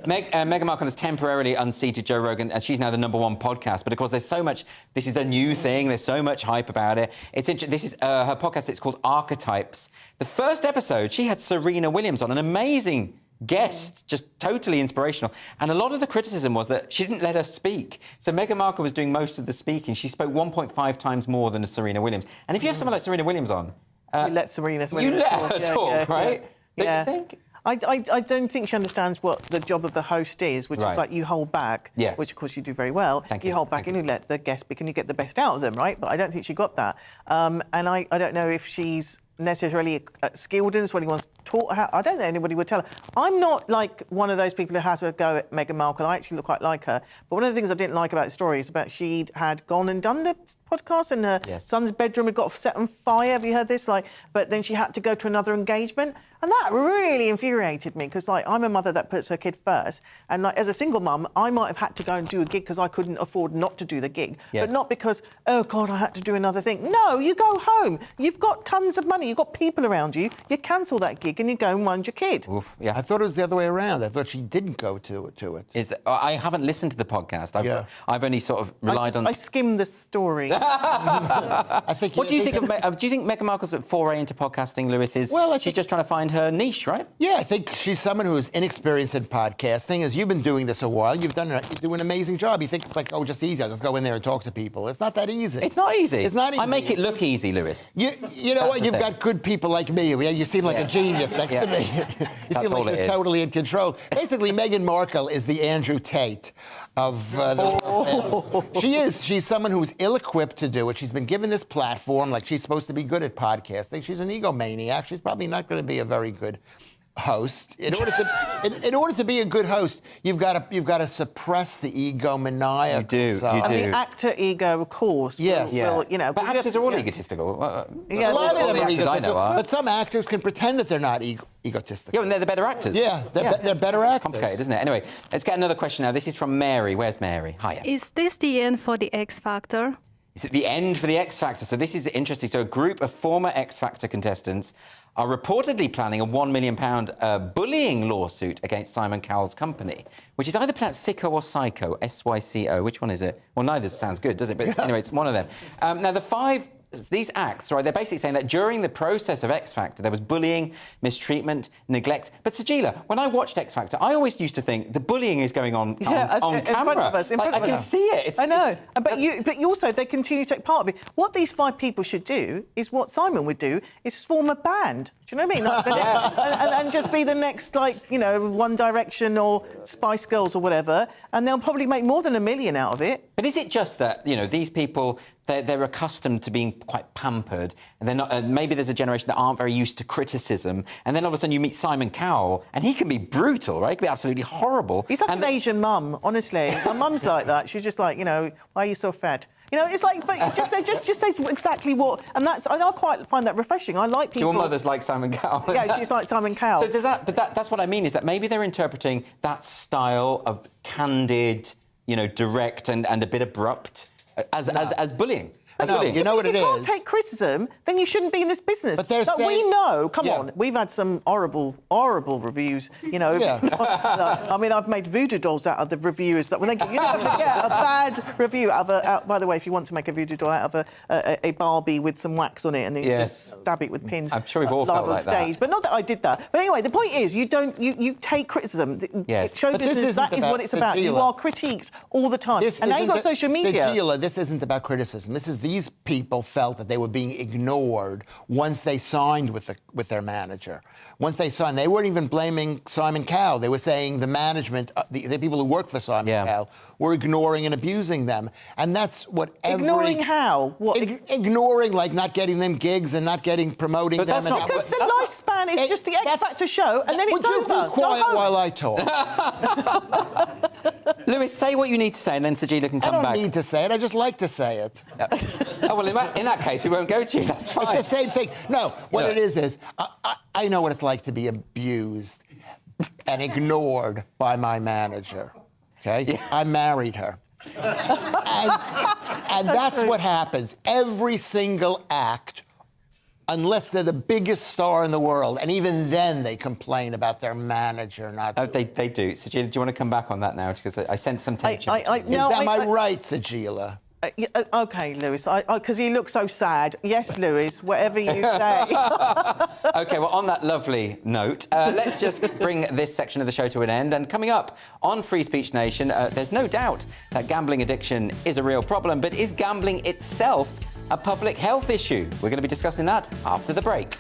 Meghan Markle has temporarily unseated Joe Rogan, and she's now the #1 podcast. But of course, there's so much. This is the new thing. There's so much hype about it. This is her podcast. It's called Archetypes. The first episode, she had Serena Williams on, an amazing guest, just totally inspirational. And a lot of the criticism was that she didn't let her speak. So Meghan Markle was doing most of the speaking. She spoke 1.5 times more than Serena Williams. And if you have someone like Serena Williams on, you let Serena you let her talk, right? Don't you think? I don't think she understands what the job of the host is, which is like you hold back, which of course you do very well. You hold back and you let the guest speak and you get the best out of them, right? But I don't think she got that. And I don't know if she's necessarily skilled in this, when he wants taught her. I don't think anybody would tell her. I'm not like one of those people who has a go at Meghan Markle. I actually quite like her. But one of the things I didn't like about the story is about she had gone and done the podcast and her son's bedroom had got set on fire. Have you heard this? But then she had to go to another engagement. And that really infuriated me because, I'm a mother that puts her kid first. And, as a single mum, I might have had to go and do a gig because I couldn't afford not to do the gig. But not because, oh, God, I had to do another thing. No, you go home. You've got tons of money. You've got people around you. You cancel that gig and you go and mind your kid. Oof, yeah. I thought it was the other way around. I thought she didn't go to it. I haven't listened to the podcast. I've only sort of relied on... I skimmed the story. I think. What do you think of... Do you think Meghan Markle's foray into podcasting, Lewis, is she's just trying to find her niche, right? Yeah, I think she's someone who is inexperienced in podcasting. As you've been doing this a while, you do an amazing job. You think it's like, just easy. I'll just go in there and talk to people. It's not that easy. It's not easy. It's not easy. I make it look easy, Lewis. You know what? You've got good people like me. You seem like a genius next to me. You seem like you're totally in control. Basically, Meghan Markle is the Andrew Tate of the She is. She's someone who's ill-equipped to do it. She's been given this platform, like she's supposed to be good at podcasting. She's an egomaniac. She's probably not going to be a very good host. In order to be a good host, you've got to suppress the egomaniac side. And the actor ego, of course. Yes. But actors are all egotistical. A lot of them are egotistical. But some actors can pretend that they're not egotistical. Yeah, and they're the better actors. Yeah, they're better actors. Complicated, isn't it? Anyway, let's get another question now. This is from Mary. Where's Mary? Hiya. Is this the end for the X Factor? Is it the end for the X Factor? So this is interesting. So a group of former X Factor contestants are reportedly planning a £1 million bullying lawsuit against Simon Cowell's company, which is either pronounced Sicko or Psycho, S-Y-C-O. Which one is it? Well, neither sounds good, does it? But anyway, it's one of them. Now, these acts, right, they're basically saying that during the process of X Factor, there was bullying, mistreatment, neglect. But Asagila, when I watched X Factor, I always used to think the bullying is going on camera. In front of us. I can see it. I know. But you also, they continue to take part of it. What these 5 people should do is what Simon would do, is form a band. Do you know what I mean? And just be the next, One Direction or Spice Girls or whatever, and they'll probably make more than $1 million out of it. But is it just that, these people, they're accustomed to being quite pampered, and they're not? Maybe there's a generation that aren't very used to criticism, and then all of a sudden you meet Simon Cowell, and he can be brutal, right? He can be absolutely horrible. He's like an Asian mum, honestly. My mum's like that. She's just like, why are you so fat? It's like, but it just says exactly what, and I quite find that refreshing. I like people. Your mother's like Simon Cowell. Yeah, she's like Simon Cowell. So that's what I mean, is that maybe they're interpreting that style of candid, direct and a bit abrupt as bullying. You know what it is? If you can't take criticism, then you shouldn't be in this business. But they're saying... we know, come on, we've had some horrible reviews, I mean, I've made voodoo dolls out of the reviewers. You never forget a bad review by the way, if you want to make a voodoo doll out of a Barbie with some wax on it and then you just stab it with pins. I'm sure we've all felt like stage. that. But not that I did that. But anyway, the point is, you take criticism. Yes. Show business, that is what it's about. You are critiqued all the time. And now you've got social media. Asagila, this isn't about criticism. These people felt that they were being ignored once they signed with their manager. Once they signed, they weren't even blaming Simon Cowell. They were saying the management, the people who work for Simon Cowell, were ignoring and abusing them. And that's what ignoring how? What? Ignoring, like not getting them gigs and not promoting them. That's not because the lifespan is just the X Factor show, and then it's over. Would you be quiet while I talk? Lewis, say what you need to say, and then Asagila can come back. I don't need to say it. I just like to say it. Oh, well, in that case, we won't go to you. That's fine. It's the same thing. No, what it is I know what it's like to be abused and ignored by my manager. Okay? Yeah. I married her. and that's what happens. Every single act, unless they're the biggest star in the world, and even then they complain about their manager not they do. Asagila, do you want to come back on that now? Because I sense some tension. Is that my right, Asagila? OK, Lewis, because you look so sad. Yes, Lewis, whatever you say. OK, well, on that lovely note, let's just bring this section of the show to an end. And coming up on Free Speech Nation, there's no doubt that gambling addiction is a real problem, but is gambling itself a public health issue? We're going to be discussing that after the break.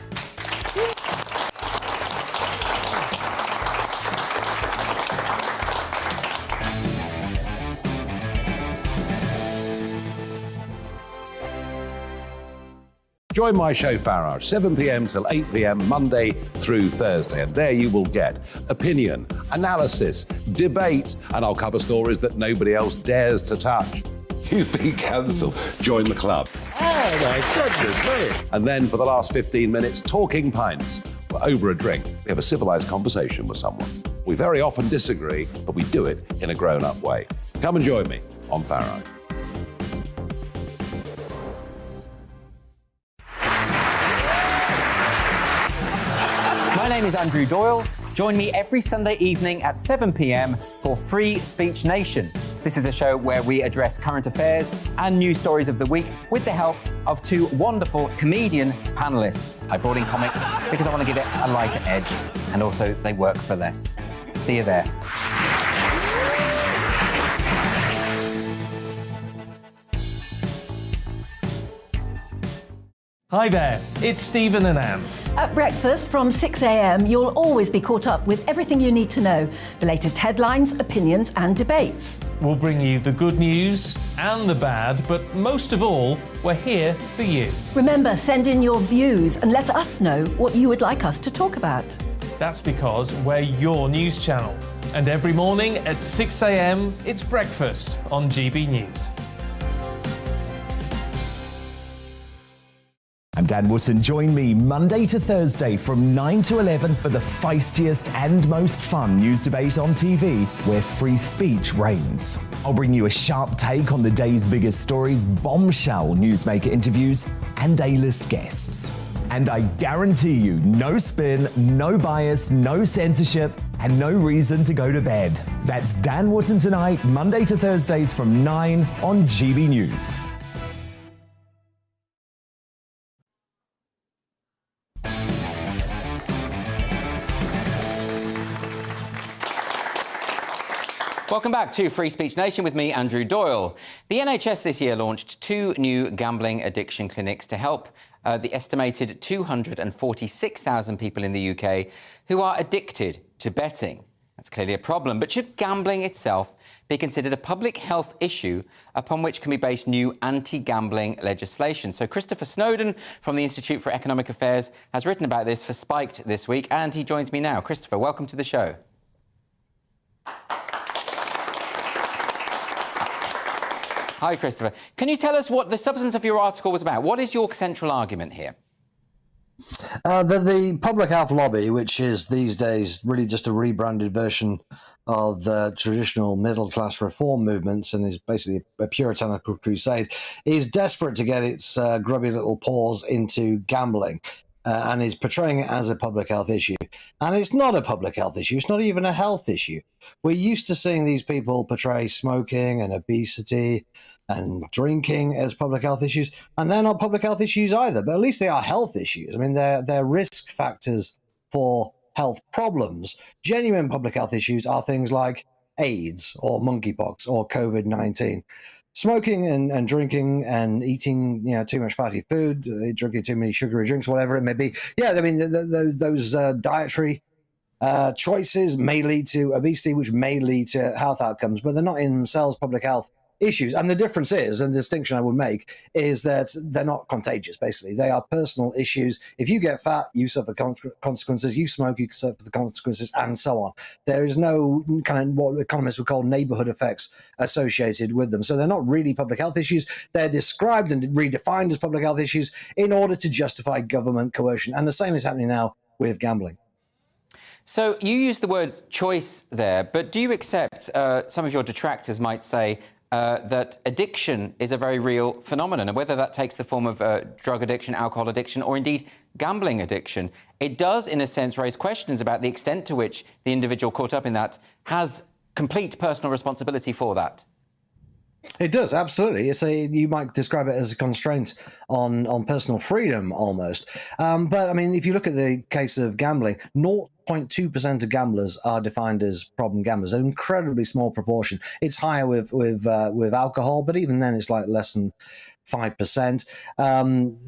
Join my show Farage, 7 p.m. till 8 p.m. Monday through Thursday, and there you will get opinion, analysis, debate, and I'll cover stories that nobody else dares to touch. You've been cancelled. Join the club. Oh my goodness me. And then for the last 15 minutes, talking pints. Over a drink, we have a civilised conversation with someone. We very often disagree, but we do it in a grown-up way. Come and join me on Farage. My name is Andrew Doyle. Join me every Sunday evening at 7 p.m. for Free Speech Nation. This is a show where we address current affairs and news stories of the week with the help of two wonderful comedian panellists. I brought in comics because I want to give it a lighter edge, and also they work for less. See you there. Hi there, it's Stephen and Anne. At breakfast from 6 a.m, you'll always be caught up with everything you need to know, the latest headlines, opinions and debates. We'll bring you the good news and the bad, but most of all, we're here for you. Remember, send in your views and let us know what you would like us to talk about. That's because we're your news channel. And every morning at 6 a.m, it's breakfast on GB News. I'm Dan Wootton. Join me Monday to Thursday from 9 to 11 for the feistiest and most fun news debate on TV, where free speech reigns. I'll bring you a sharp take on the day's biggest stories, bombshell newsmaker interviews, and A-list guests. And I guarantee you, no spin, no bias, no censorship, and no reason to go to bed. That's Dan Wootton Tonight, Monday to Thursdays from 9 on GB News. Welcome back to Free Speech Nation with me, Andrew Doyle. The NHS this year launched 2 new gambling addiction clinics to help the estimated 246,000 people in the UK who are addicted to betting. That's clearly a problem, but should gambling itself be considered a public health issue upon which can be based new anti-gambling legislation? So Christopher Snowdon from the Institute for Economic Affairs has written about this for Spiked this week, and he joins me now. Christopher, welcome to the show. Hi, Christopher. Can you tell us what the substance of your article was about? What is your central argument here? The public health lobby, which is these days really just a rebranded version of the traditional middle-class reform movements and is basically a puritanical crusade, is desperate to get its grubby little paws into gambling. And is portraying it as a public health issue. And it's not a public health issue. It's not even a health issue. We're used to seeing these people portray smoking and obesity and drinking as public health issues, and they're not public health issues either, but at least they are health issues. I mean, they're risk factors for health problems. Genuine public health issues are things like AIDS or monkeypox or COVID-19. Smoking and drinking and eating, too much fatty food, drinking too many sugary drinks, whatever it may be. Yeah, I mean, those dietary choices may lead to obesity, which may lead to health outcomes, but they're not in themselves public health issues. And the difference is, and the distinction I would make, is that they're not contagious, basically. They are personal issues. If you get fat, you suffer consequences. You smoke, you suffer the consequences, and so on. There is no kind of what economists would call neighborhood effects associated with them. So they're not really public health issues. They're described and redefined as public health issues in order to justify government coercion. And the same is happening now with gambling. So you use the word choice there, but do you accept some of your detractors might say that addiction is a very real phenomenon, and whether that takes the form of drug addiction, alcohol addiction, or indeed gambling addiction, it does, in a sense, raise questions about the extent to which the individual caught up in that has complete personal responsibility for that. It does, absolutely. You might describe it as a constraint on personal freedom, almost. But, I mean, if you look at the case of gambling, 0.2% of gamblers are defined as problem gamblers, an incredibly small proportion. It's higher with alcohol, but even then it's like less than 5%.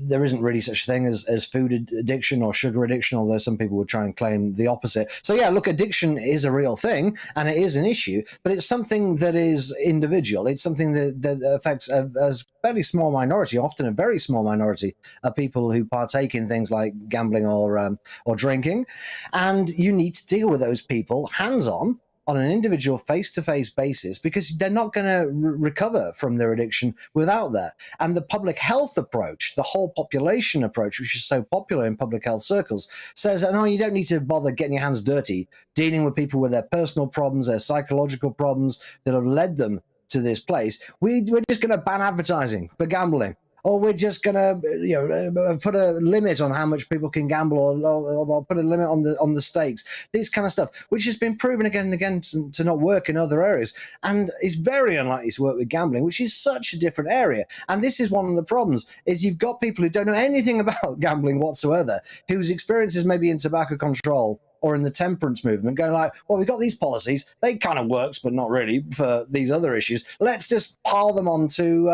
There isn't really such a thing as food addiction or sugar addiction, although some people would try and claim the opposite. So yeah, look, addiction is a real thing and it is an issue, but it's something that is individual. It's something that affects a fairly small minority, often a very small minority of people who partake in things like gambling or drinking. And you need to deal with those people hands-on an individual face-to-face basis, because they're not going to recover from their addiction without that. And the public health approach, the whole population approach, which is so popular in public health circles, says, no, you don't need to bother getting your hands dirty, dealing with people with their personal problems, their psychological problems that have led them to this place. We're just going to ban advertising for gambling. Or we're just going to, put a limit on how much people can gamble, or put a limit on the stakes. This kind of stuff, which has been proven again and again to not work in other areas, and is very unlikely to work with gambling, which is such a different area. And this is one of the problems: is you've got people who don't know anything about gambling whatsoever, whose experiences may be in tobacco control or in the temperance movement, going like, well, we've got these policies, they kind of works, but not really for these other issues. Let's just pile them onto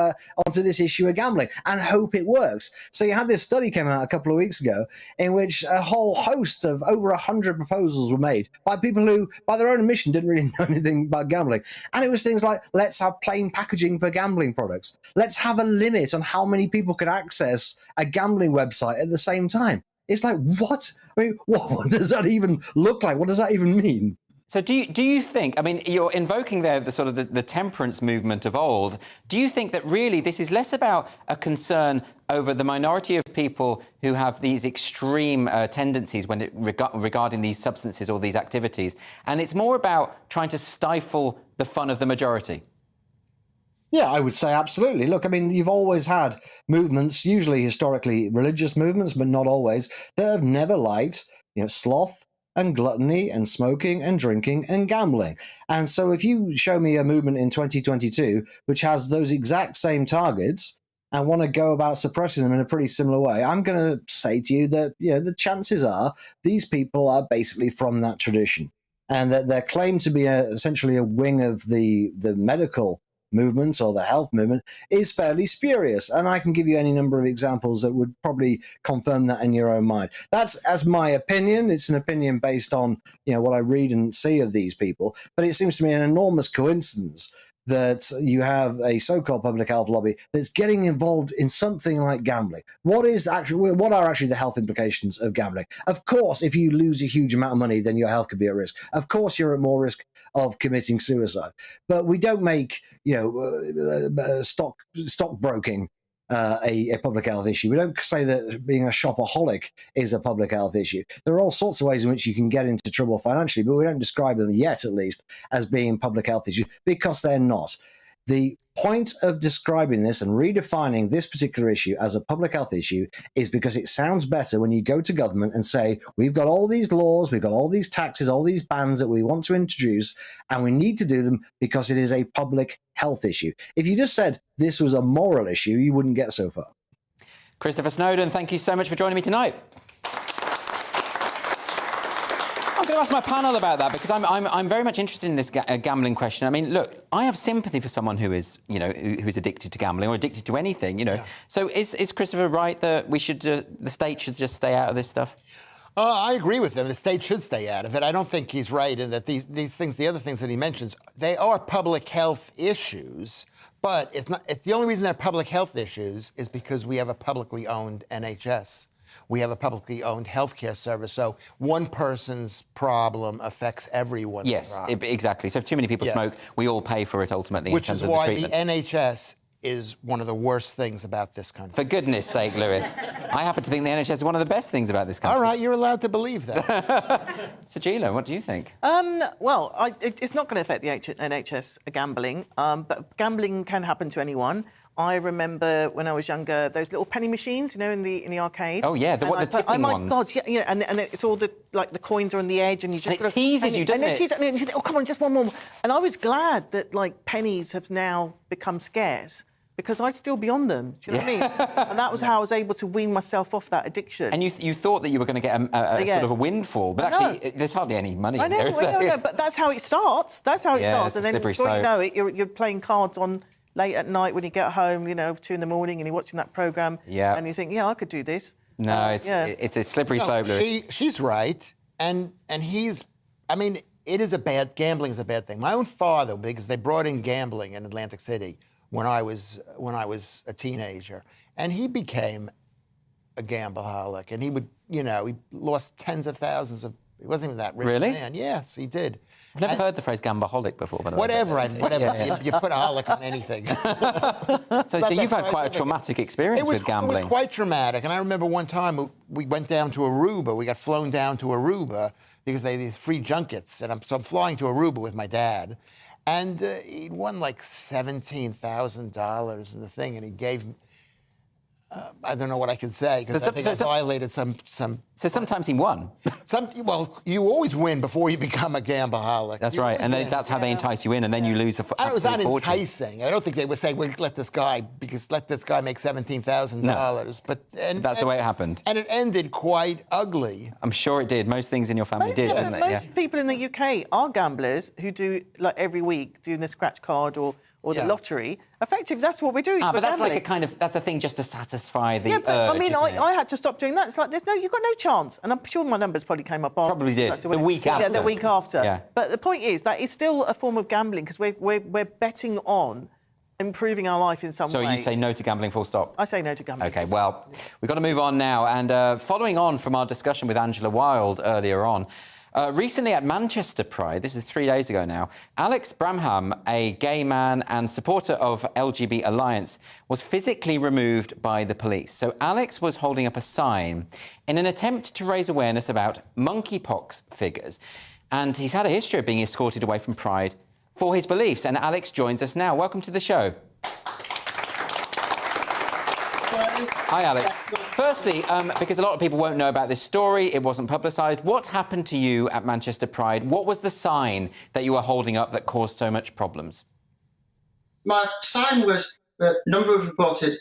this issue of gambling and hope it works. So you had this study came out a couple of weeks ago in which a whole host of over 100 proposals were made by people who, by their own admission, didn't really know anything about gambling. And it was things like, let's have plain packaging for gambling products. Let's have a limit on how many people can access a gambling website at the same time. It's like, what? I mean, what does that even look like? What does that even mean? So do you think, I mean, you're invoking there the sort of the temperance movement of old. Do you think that really this is less about a concern over the minority of people who have these extreme tendencies when regarding these substances or these activities, and it's more about trying to stifle the fun of the majority? Yeah, I would say absolutely. Look, I mean, you've always had movements, usually historically religious movements, but not always, that have never liked, sloth and gluttony and smoking and drinking and gambling. And so if you show me a movement in 2022 which has those exact same targets and want to go about suppressing them in a pretty similar way, I'm going to say to you that, the chances are these people are basically from that tradition, and that they're claimed to be essentially a wing of the medical movement or the health movement is fairly spurious. And I can give you any number of examples that would probably confirm that in your own mind. That's as my opinion. It's an opinion based on, what I read and see of these people. But it seems to me an enormous coincidence that you have a so-called public health lobby that's getting involved in something like gambling. What are actually the health implications of gambling? Of course, if you lose a huge amount of money, then your health could be at risk. Of course, you're at more risk of committing suicide. But we don't make, stockbroking a public health issue. We don't say that being a shopaholic is a public health issue. There are all sorts of ways in which you can get into trouble financially, but we don't describe them yet, at least, as being public health issues, because they're not. The point of describing this and redefining this particular issue as a public health issue is because it sounds better when you go to government and say, we've got all these laws, we've got all these taxes, all these bans that we want to introduce, and we need to do them because it is a public health issue. If you just said this was a moral issue, you wouldn't get so far. Christopher Snowdon, thank you so much for joining me tonight. I'm going to ask my panel about that, because I'm very much interested in this gambling question. I mean, look, I have sympathy for someone who is, who's addicted to gambling or addicted to anything, Yeah. So is Christopher right that we should, the state should just stay out of this stuff? I agree with him. The state should stay out of it. I don't think he's right in that these things, the other things that he mentions, they are public health issues, but it's the only reason they're public health issues is because we have a publicly owned NHS. We have a publicly owned healthcare service, so one person's problem affects everyone's problem. Yes, exactly. So if too many people smoke, we all pay for it ultimately in terms of the treatment. Which is why the NHS is one of the worst things about this country. For goodness sake, Lewis. I happen to think the NHS is one of the best things about this country. All right, you're allowed to believe that. Asagila, what do you think? Well, it's not going to affect the NHS gambling, but gambling can happen to anyone. I remember when I was younger, those little penny machines, in the arcade. Oh yeah, the tipping ones. Oh my God, yeah, and it's all the coins are on the edge, and you just. And it teases you, doesn't it? And you think, oh come on, just one more. And I was glad that pennies have now become scarce, because I'd still be on them. Do you know what I mean? And that was how I was able to wean myself off that addiction. And you thought that you were going to get a sort of a windfall, but actually there's hardly any money there, is there? No, but that's how it starts. That's how it starts. And then before you know it, you're playing cards on late at night when you get home, 2 in the morning, and you're watching that programme, and you think, I could do this. No, it's a slippery slope, Lewis. She's right, and he's. I mean, gambling is a bad thing. My own father, because they brought in gambling in Atlantic City when I was a teenager, and he became a gambleaholic, and he would, he lost tens of thousands of. He wasn't even that rich man. Yes, he did. I've never heard the phrase gambaholic before, by the way. Whatever. Yeah. You put a holic on anything. So you've had quite a traumatic experience with gambling. It was quite traumatic. And I remember one time we went down to Aruba. We got flown down to Aruba because they had free junkets. And I'm flying to Aruba with my dad. And he'd won like $17,000 in the thing. And he gave me... I don't know what I can say because I think I violated some. So sometimes he won. Well, you always win before you become a gambaholic. That's right, and that's how they entice you in, and then you lose a It was not fortune. enticing. I don't think they were saying, "Well, let this guy make $17,000." No. But that's the way it happened. And it ended quite ugly. I'm sure it did. Most things in your family did, doesn't it? Most people in the UK are gamblers who do every week doing the scratch card or the lottery. Effectively, that's what we're doing. But that's gambling. That's a thing just to satisfy the urge. I mean, I had to stop doing that. It's like you've got no chance. And I'm sure my numbers probably came up after. Probably did. The week after. Yeah, the week after. Yeah. But the point is that it's still a form of gambling because we're betting on improving our life in some way. So you say no to gambling, full stop? I say no to gambling. OK, well, we've got to move on now. And following on from our discussion with Angela Wilde earlier on, recently at Manchester Pride, this is 3 days ago now, Alex Bramham, a gay man and supporter of LGBT Alliance, was physically removed by the police. So Alex was holding up a sign in an attempt to raise awareness about monkeypox figures. And he's had a history of being escorted away from Pride for his beliefs. And Alex joins us now. Welcome to the show. Hi, Alex. Firstly, because a lot of people won't know about this story, it wasn't publicised, what happened to you at Manchester Pride? What was the sign that you were holding up that caused so much problems? My sign was the number of reported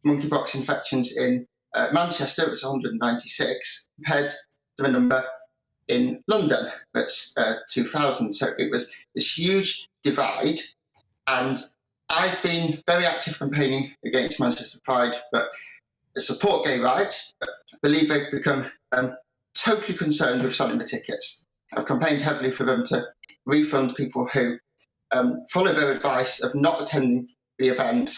monkeypox infections in Manchester, it was 196, compared to the number in London, that's 2,000. So it was this huge divide, and I've been very active campaigning against Manchester Pride, but I support gay rights, but I believe they've become totally concerned with selling the tickets. I've campaigned heavily for them to refund people who follow their advice of not attending the event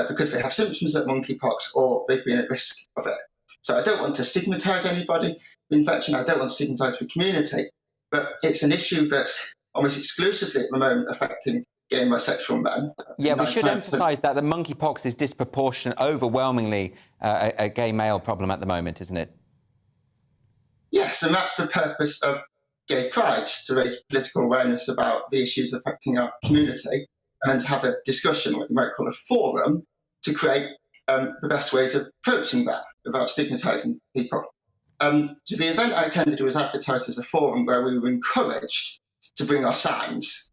because they have symptoms of monkeypox or they've been at risk of it. So I don't want to stigmatise anybody, the infection, I don't want to stigmatise the community, but it's an issue that's almost exclusively at the moment affecting gay and bisexual men. Yeah, we should emphasise that the monkeypox is disproportionate, overwhelmingly a gay male problem at the moment, isn't it? Yes, and that's the purpose of gay prides, to raise political awareness about the issues affecting our community and then to have a discussion, what you might call a forum, to create the best ways of approaching that without stigmatising people. So the event I attended was advertised as a forum where we were encouraged to bring our signs.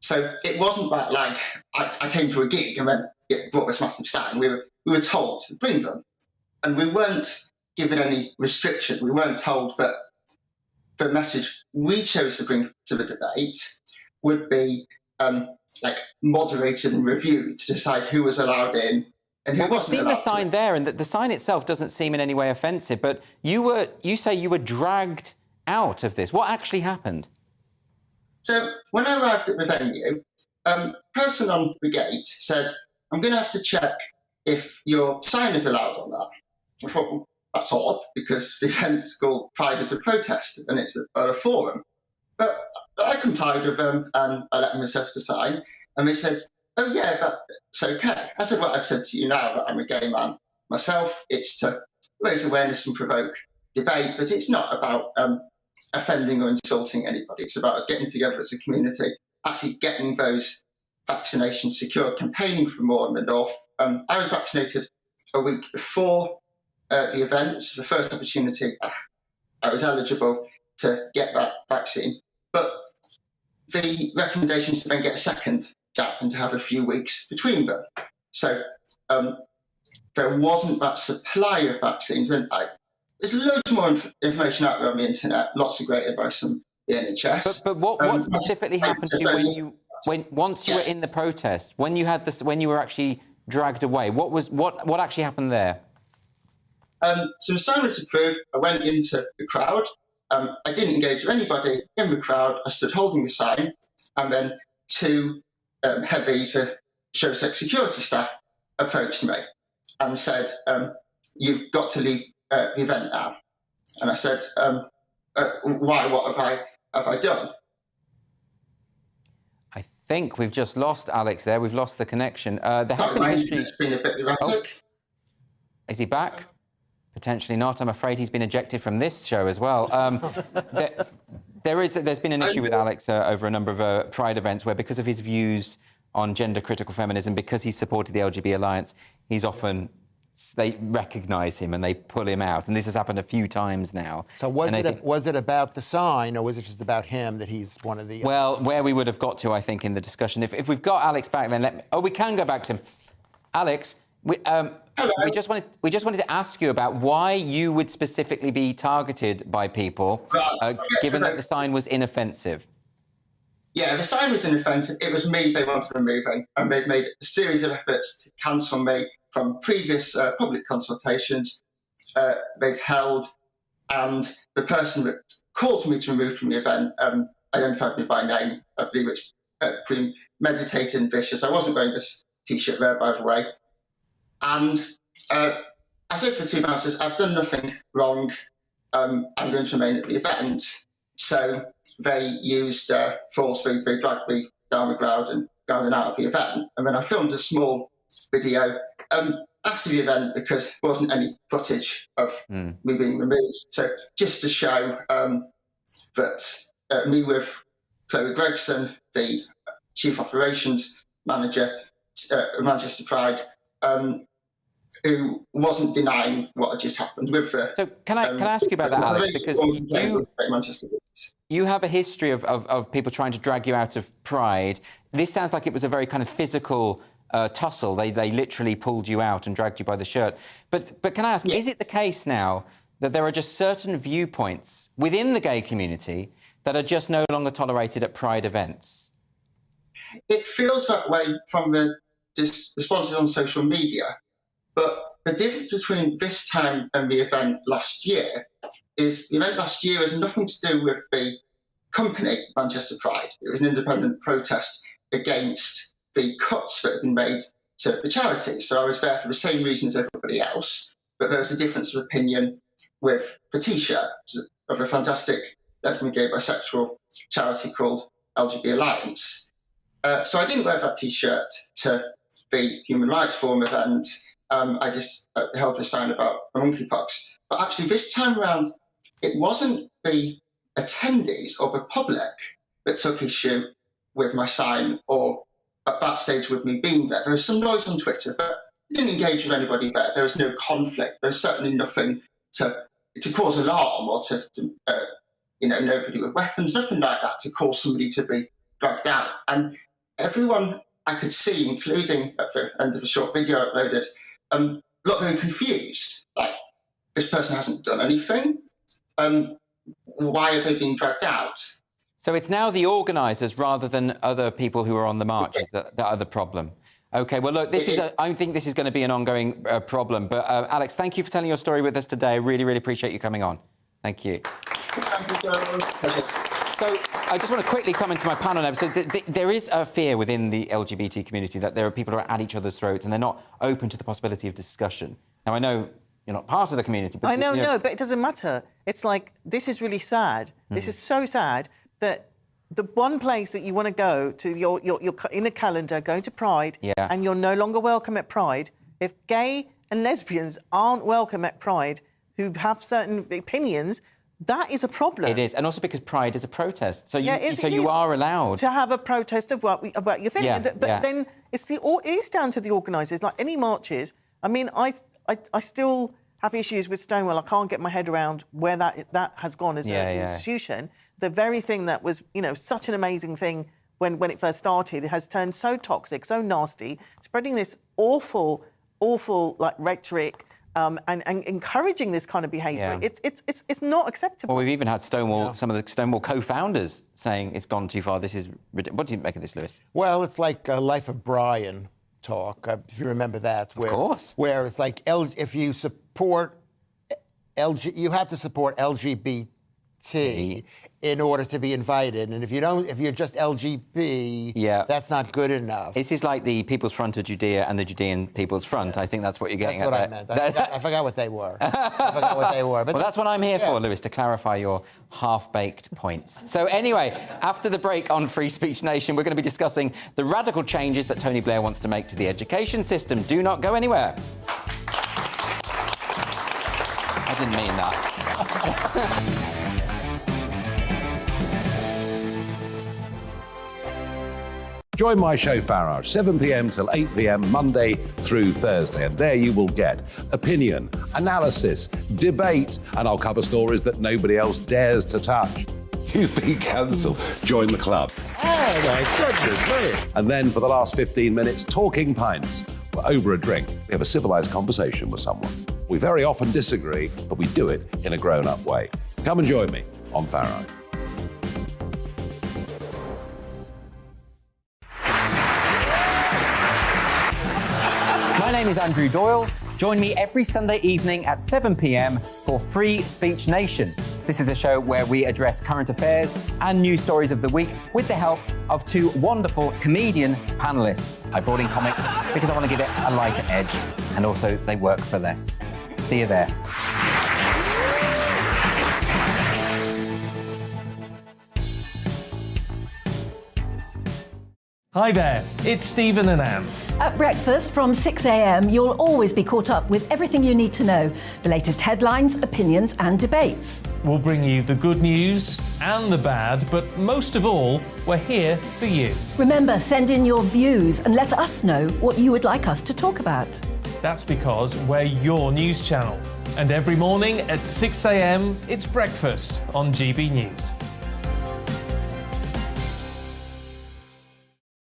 So it wasn't that, like, I came to a gig and then brought this massive sign. We were told to bring them. And we weren't given any restriction. We weren't told that the message we chose to bring to the debate would be moderated and reviewed to decide who was allowed in and who wasn't allowed. We've seen the sign there, and the sign itself doesn't seem in any way offensive, but you say you were dragged out of this. What actually happened? So when I arrived at the venue, a person on the gate said, I'm going to have to check if your sign is allowed or not. I thought, well, that's odd, because the event's called Pride as a Protest, and it's a forum. But I complied with them, and I let them assess the sign, and they said, oh yeah, that's okay. I said, well, I've said to you now that I'm a gay man myself. It's to raise awareness and provoke debate, but it's not about offending or insulting anybody. It's about us getting together as a community, actually getting those vaccinations secured, campaigning for more in the north. I was vaccinated a week before the event. This was the first opportunity I was eligible to get that vaccine. But the recommendation is to then get a second jab and to have a few weeks between them. So there wasn't that supply of vaccines. And there's loads more information out there on the internet, lots of great advice from the NHS. But what specifically happened to you once you were in the protest, when you had this, when you were actually dragged away, what actually happened there? So the sign was approved. I went into the crowd. I didn't engage with anybody in the crowd. I stood holding the sign, and then two heavy show sex security staff approached me and said, "You've got to leave the event now." And I said, "Why? What have I done?" I think we've just lost Alex there. We've lost the connection. There has been a history. It's been a bit erratic. Is he back? Potentially not. I'm afraid he's been ejected from this show as well. There's been an issue with Alex over a number of Pride events where, because of his views on gender-critical feminism, because he's supported the LGBT Alliance, they recognise him and they pull him out. And this has happened a few times now. So was it about the sign, or was it just about him that he's one of the... Well, where we would have got to, I think, in the discussion. If we've got Alex back, then we can go back to him. Alex, we just wanted to ask you about why you would specifically be targeted by people, given that the sign was inoffensive. Yeah, the sign was inoffensive. It was me they wanted removing, and they've made a series of efforts to cancel me from previous public consultations they've held, and the person that called me to remove from the event identified me by name. I believe it's premeditated and vicious. I wasn't wearing this T-shirt there, by the way. And I said to the two bouncers, "I've done nothing wrong. I'm going to remain at the event." So they used force. They dragged me down the crowd and down and out of the event. And then I filmed a small video after the event, because there wasn't any footage of me being removed. So just to show that me with Chloe Gregson, the Chief Operations Manager, Manchester Pride, who wasn't denying what had just happened with the... So can I ask you about that, Alex? Because you have a history of people trying to drag you out of Pride. This sounds like it was a very kind of physical tussle. They literally pulled you out and dragged you by the shirt. But can I ask, is it the case now that there are just certain viewpoints within the gay community that are just no longer tolerated at Pride events? It feels that way from the responses on social media. But the difference between this time and the event last year is the event last year has nothing to do with the company, Manchester Pride. It was an independent protest against the cuts that had been made to the charity. So I was there for the same reason as everybody else, but there was a difference of opinion with the T-shirt of a fantastic lesbian, gay, bisexual charity called LGBT Alliance. So I didn't wear that T-shirt to the Human Rights Forum event. I just held a sign about monkeypox. But actually, this time around, it wasn't the attendees or the public that took issue with my sign or at that stage with me being there. There was some noise on Twitter, but I didn't engage with anybody there. There was no conflict. There was certainly nothing to cause alarm or to nobody with weapons, nothing like that to cause somebody to be dragged out. And everyone I could see, including at the end of a short video I uploaded, looked very confused. Like, this person hasn't done anything. Why have they been dragged out? So it's now the organisers rather than other people who are on the marches that are the problem. OK, well, look, I think this is going to be an ongoing problem. But, Alex, thank you for telling your story with us today. I really, really appreciate you coming on. Thank you. So I just want to quickly come into my panel now. So there is a fear within the LGBT community that there are people who are at each other's throats and they're not open to the possibility of discussion. Now, I know you're not part of the community, but... No, but it doesn't matter. It's like, this is really sad. This is so sad that the one place that you want to go to, your in a calendar, going to Pride, and you're no longer welcome at Pride, if gay and lesbians aren't welcome at Pride, who have certain opinions, that is a problem. It is, and also because Pride is a protest, so you are allowed to have a protest of what you're thinking. But then it is down to the organisers. Like any marches, I mean, I still have issues with Stonewall. I can't get my head around where that has gone as an institution. The very thing that was, such an amazing thing when it first started, it has turned so toxic, so nasty, spreading this awful like rhetoric. and encouraging this kind of behaviour. Yeah. It's not acceptable. Well, we've even had Stonewall, some of the Stonewall co-founders saying it's gone too far. This is ridiculous. What do you make of this, Lewis? Well, it's like Life of Brian talk, if you remember that. Where, of course. Where it's like, if you support you have to support LGBT in order to be invited, and if you're just LGBT, that's not good enough. This is like the People's Front of Judea and the Judean People's Front. I think that's what you're getting at. That's what I meant. I forgot what they were. But well, that's what I'm here for, Lewis, to clarify your half-baked points. So anyway, after the break on Free Speech Nation, we're going to be discussing the radical changes that Tony Blair wants to make to the education system. Do not go anywhere. I didn't mean that. Join my show Farage, 7 p.m. till 8 p.m. Monday through Thursday, and there you will get opinion, analysis, debate, and I'll cover stories that nobody else dares to touch. You've been cancelled. Join the club. Oh, my goodness me. And then for the last 15 minutes, talking pints. We're over a drink. We have a civilised conversation with someone. We very often disagree, but we do it in a grown-up way. Come and join me on Farage. My name is Andrew Doyle. Join me every Sunday evening at 7 p.m. for Free Speech Nation. This is a show where we address current affairs and news stories of the week with the help of two wonderful comedian panellists. I brought in comics because I want to give it a lighter edge, and also they work for less. See you there. Hi there, it's Stephen and Anne. At breakfast from 6 a.m, you'll always be caught up with everything you need to know, the latest headlines, opinions and debates. We'll bring you the good news and the bad, but most of all, we're here for you. Remember, send in your views and let us know what you would like us to talk about. That's because we're your news channel. And every morning at 6 a.m, it's breakfast on GBNews.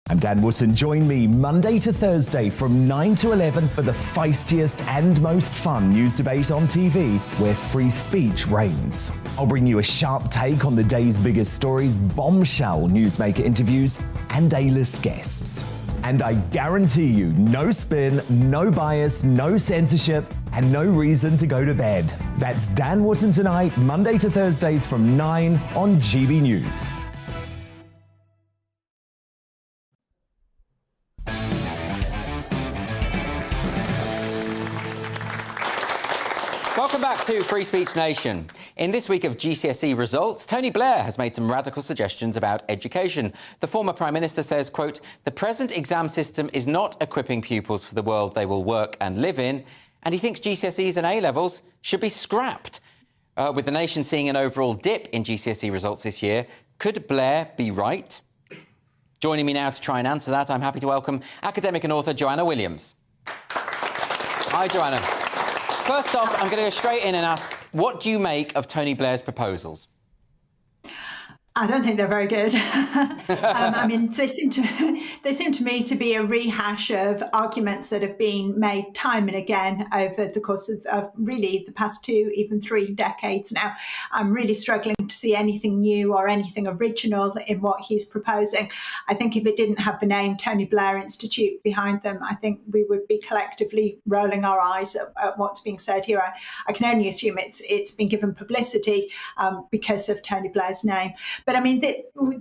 I'm Dan Wootton. Join me Monday to Thursday from 9 to 11 for the feistiest and most fun news debate on TV, where free speech reigns. I'll bring you a sharp take on the day's biggest stories, bombshell newsmaker interviews, and A-list guests. And I guarantee you, no spin, no bias, no censorship, and no reason to go to bed. That's Dan Wootton Tonight, Monday to Thursdays from 9 on GB News. Welcome back to Free Speech Nation. In this week of GCSE results, Tony Blair has made some radical suggestions about education. The former Prime Minister says, quote, "The present exam system is not equipping pupils for the world they will work and live in," and he thinks GCSEs and A-levels should be scrapped. With the nation seeing an overall dip in GCSE results this year, could Blair be right? Joining me now to try and answer that, I'm happy to welcome academic and author Joanna Williams. Hi, Joanna. First off, I'm going to go straight in and ask, what do you make of Tony Blair's proposals? I don't think they're very good. I mean, they seem to me to be a rehash of arguments that have been made time and again over the course of really the past 2, even 3 decades now. I'm really struggling to see anything new or anything original in what he's proposing. I think if it didn't have the name Tony Blair Institute behind them, I think we would be collectively rolling our eyes at what's being said here. I can only assume it's been given publicity because of Tony Blair's name. But I mean,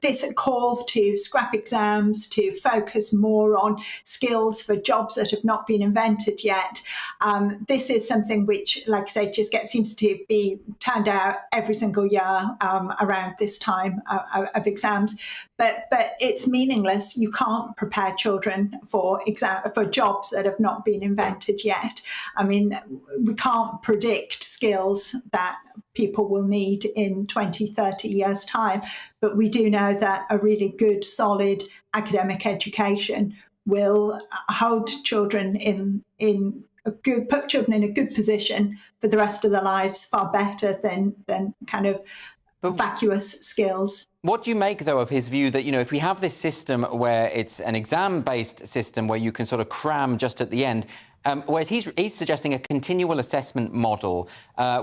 this call to scrap exams, to focus more on skills for jobs that have not been invented yet, this is something which, like I say, just seems to be turned out every single year around this time of exams. But it's meaningless. You can't prepare children for jobs that have not been invented yet. I mean, we can't predict skills that people will need in 20, 30 years' time. But we do know that a really good, solid academic education will hold children put children in a good position for the rest of their lives, far better than kind of vacuous skills. What do you make, though, of his view that, if we have this system where it's an exam-based system where you can sort of cram just at the end, Whereas he's suggesting a continual assessment model,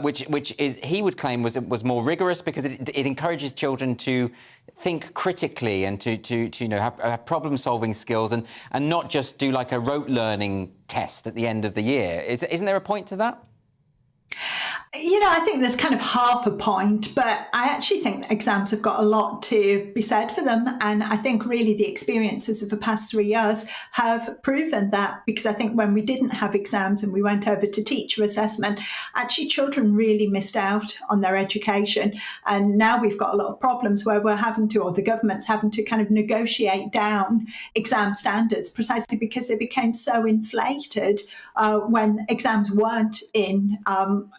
which is he would claim was more rigorous because it encourages children to think critically and to have problem-solving skills and not just do like a rote learning test at the end of the year. Isn't there a point to that? You know, I think there's kind of half a point, but I actually think exams have got a lot to be said for them. And I think really the experiences of the past 3 years have proven that, because I think when we didn't have exams and we went over to teacher assessment, actually children really missed out on their education. And now we've got a lot of problems where we're having to, or the government's having to kind of negotiate down exam standards precisely because they became so inflated when exams weren't in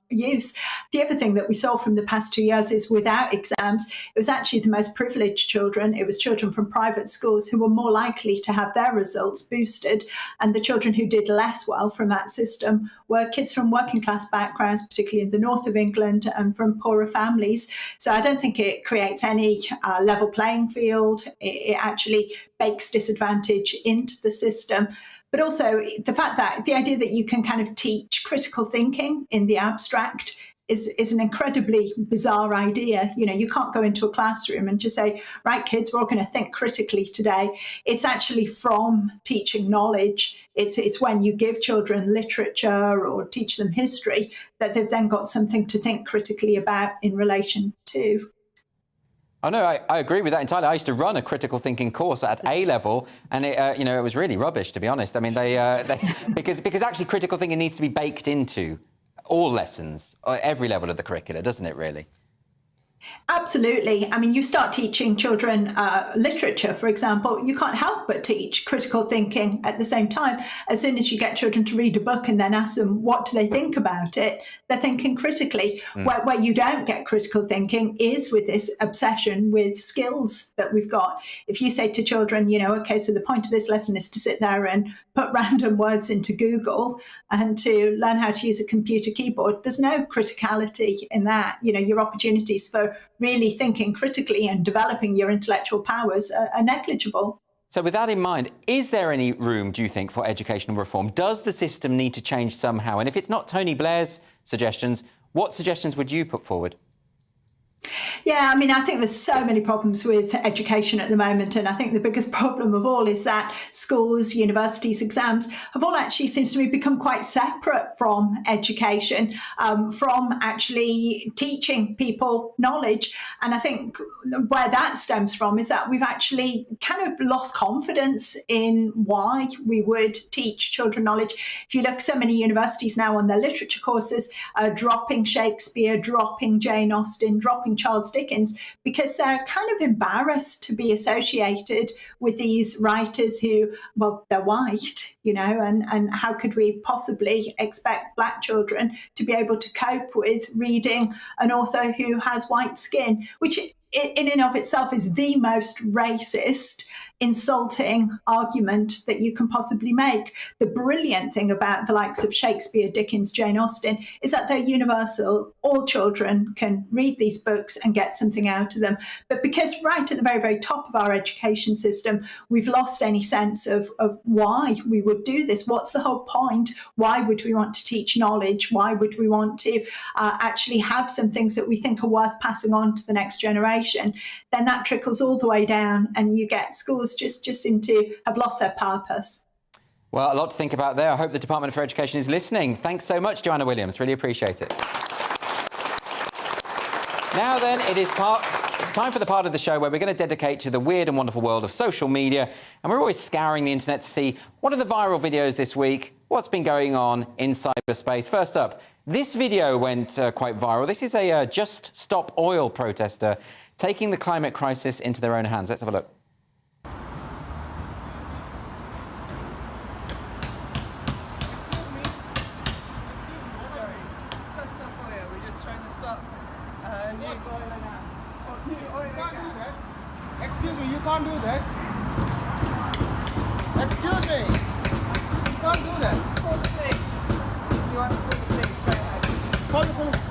use. The other thing that we saw from the past 2 years is without exams, it was actually the most privileged children. It was children from private schools who were more likely to have their results boosted. And the children who did less well from that system were kids from working class backgrounds, particularly in the north of England, and from poorer families. So I don't think it creates any level playing field. It actually bakes disadvantage into the system. But also the fact that the idea that you can kind of teach critical thinking in the abstract is an incredibly bizarre idea. You know, you can't go into a classroom and just say, right, kids, we're all going to think critically today. It's actually from teaching knowledge. It's when you give children literature or teach them history that they've then got something to think critically about in relation to. Oh, no, I agree with that entirely. I used to run a critical thinking course at A level, and it was really rubbish, to be honest. I mean, because actually critical thinking needs to be baked into all lessons, every level of the curricula, doesn't it, really? Absolutely. I mean, you start teaching children literature, for example, you can't help but teach critical thinking at the same time. As soon as you get children to read a book and then ask them what do they think about it, they're thinking critically. Where you don't get critical thinking is with this obsession with skills that we've got. If you say to children, you know, OK, so the point of this lesson is to sit there and put random words into Google and to learn how to use a computer keyboard, there's no criticality in that. You know, your opportunities for really thinking critically and developing your intellectual powers are negligible. So with that in mind, is there any room, do you think, for educational reform? Does the system need to change somehow? And if it's not Tony Blair's suggestions, what suggestions would you put forward? Yeah, I mean, I think there's so many problems with education at the moment. And I think the biggest problem of all is that schools, universities, exams have all actually, seems to me, become quite separate from education, from actually teaching people knowledge. And I think where that stems from is that we've actually kind of lost confidence in why we would teach children knowledge. If you look, so many universities now on their literature courses are dropping Shakespeare, dropping Jane Austen, dropping Charles Dickens, because they're kind of embarrassed to be associated with these writers who, well, they're white, you know, and how could we possibly expect Black children to be able to cope with reading an author who has white skin, which in and of itself is the most racist, insulting argument that you can possibly make. The brilliant thing about the likes of Shakespeare, Dickens, Jane Austen is that they're universal. All children can read these books and get something out of them. But because right at the very, very top of our education system, we've lost any sense of why we would do this. What's the whole point? Why would we want to teach knowledge? Why would we want to actually have some things that we think are worth passing on to the next generation? Then that trickles all the way down and you get schools just seem to have lost their purpose. Well, a lot to think about there. I hope the Department for Education is listening. Thanks so much, Joanna Williams. Really appreciate it. Now then, it's time for the part of the show where we're going to dedicate to the weird and wonderful world of social media. And we're always scouring the internet to see what are the viral videos this week, what's been going on in cyberspace. First up, this video went quite viral. This is a Just Stop Oil protester taking the climate crisis into their own hands. Let's have a look. Excuse me, you can't do that. Excuse me. You can't do that. Call the police. You want to call the police? Go ahead. Call the police.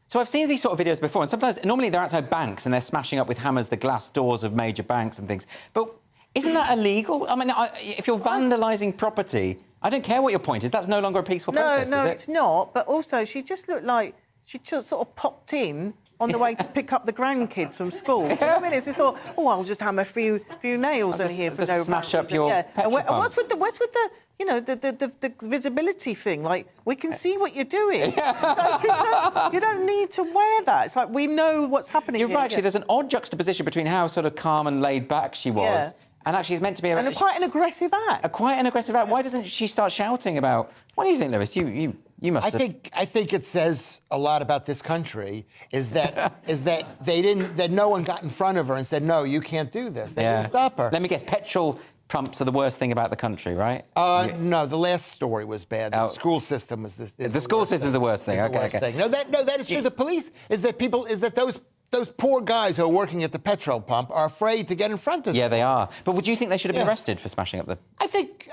So I've seen these sort of videos before, and sometimes, normally they're outside banks and they're smashing up with hammers the glass doors of major banks and things. But isn't that illegal? I mean, if you're vandalising property, I don't care what your point is, that's no longer a peaceful protest, No, is it? it's not. But also, she just looked like she just sort of popped in on the way to pick up the grandkids from school. Do you know what I mean? It's just thought, oh, I'll just hammer a few nails in here for no smash reason. up your petrol And what's pumps. with the you know, the visibility thing? Like, we can see what you're doing. So you don't need to wear that. It's like, we know what's happening You're here. right, actually, there's an odd juxtaposition between how sort of calm and laid back she was, and actually it's meant to be... And quite an aggressive act. Quite an aggressive act. Why doesn't she start shouting about... What do you think, Lewis? You must have... I think it says a lot about this country is that that no one got in front of her and said, no, you can't do this. They didn't stop her. Let me guess, petrol pumps are the worst thing about the country, right? No, the last story was bad. The school system was this. The school system's the worst thing. Okay. No, that is true. The police is that those poor guys who are working at the petrol pump are afraid to get in front of them. Yeah, they are. But would you think they should have been arrested for smashing up the... I think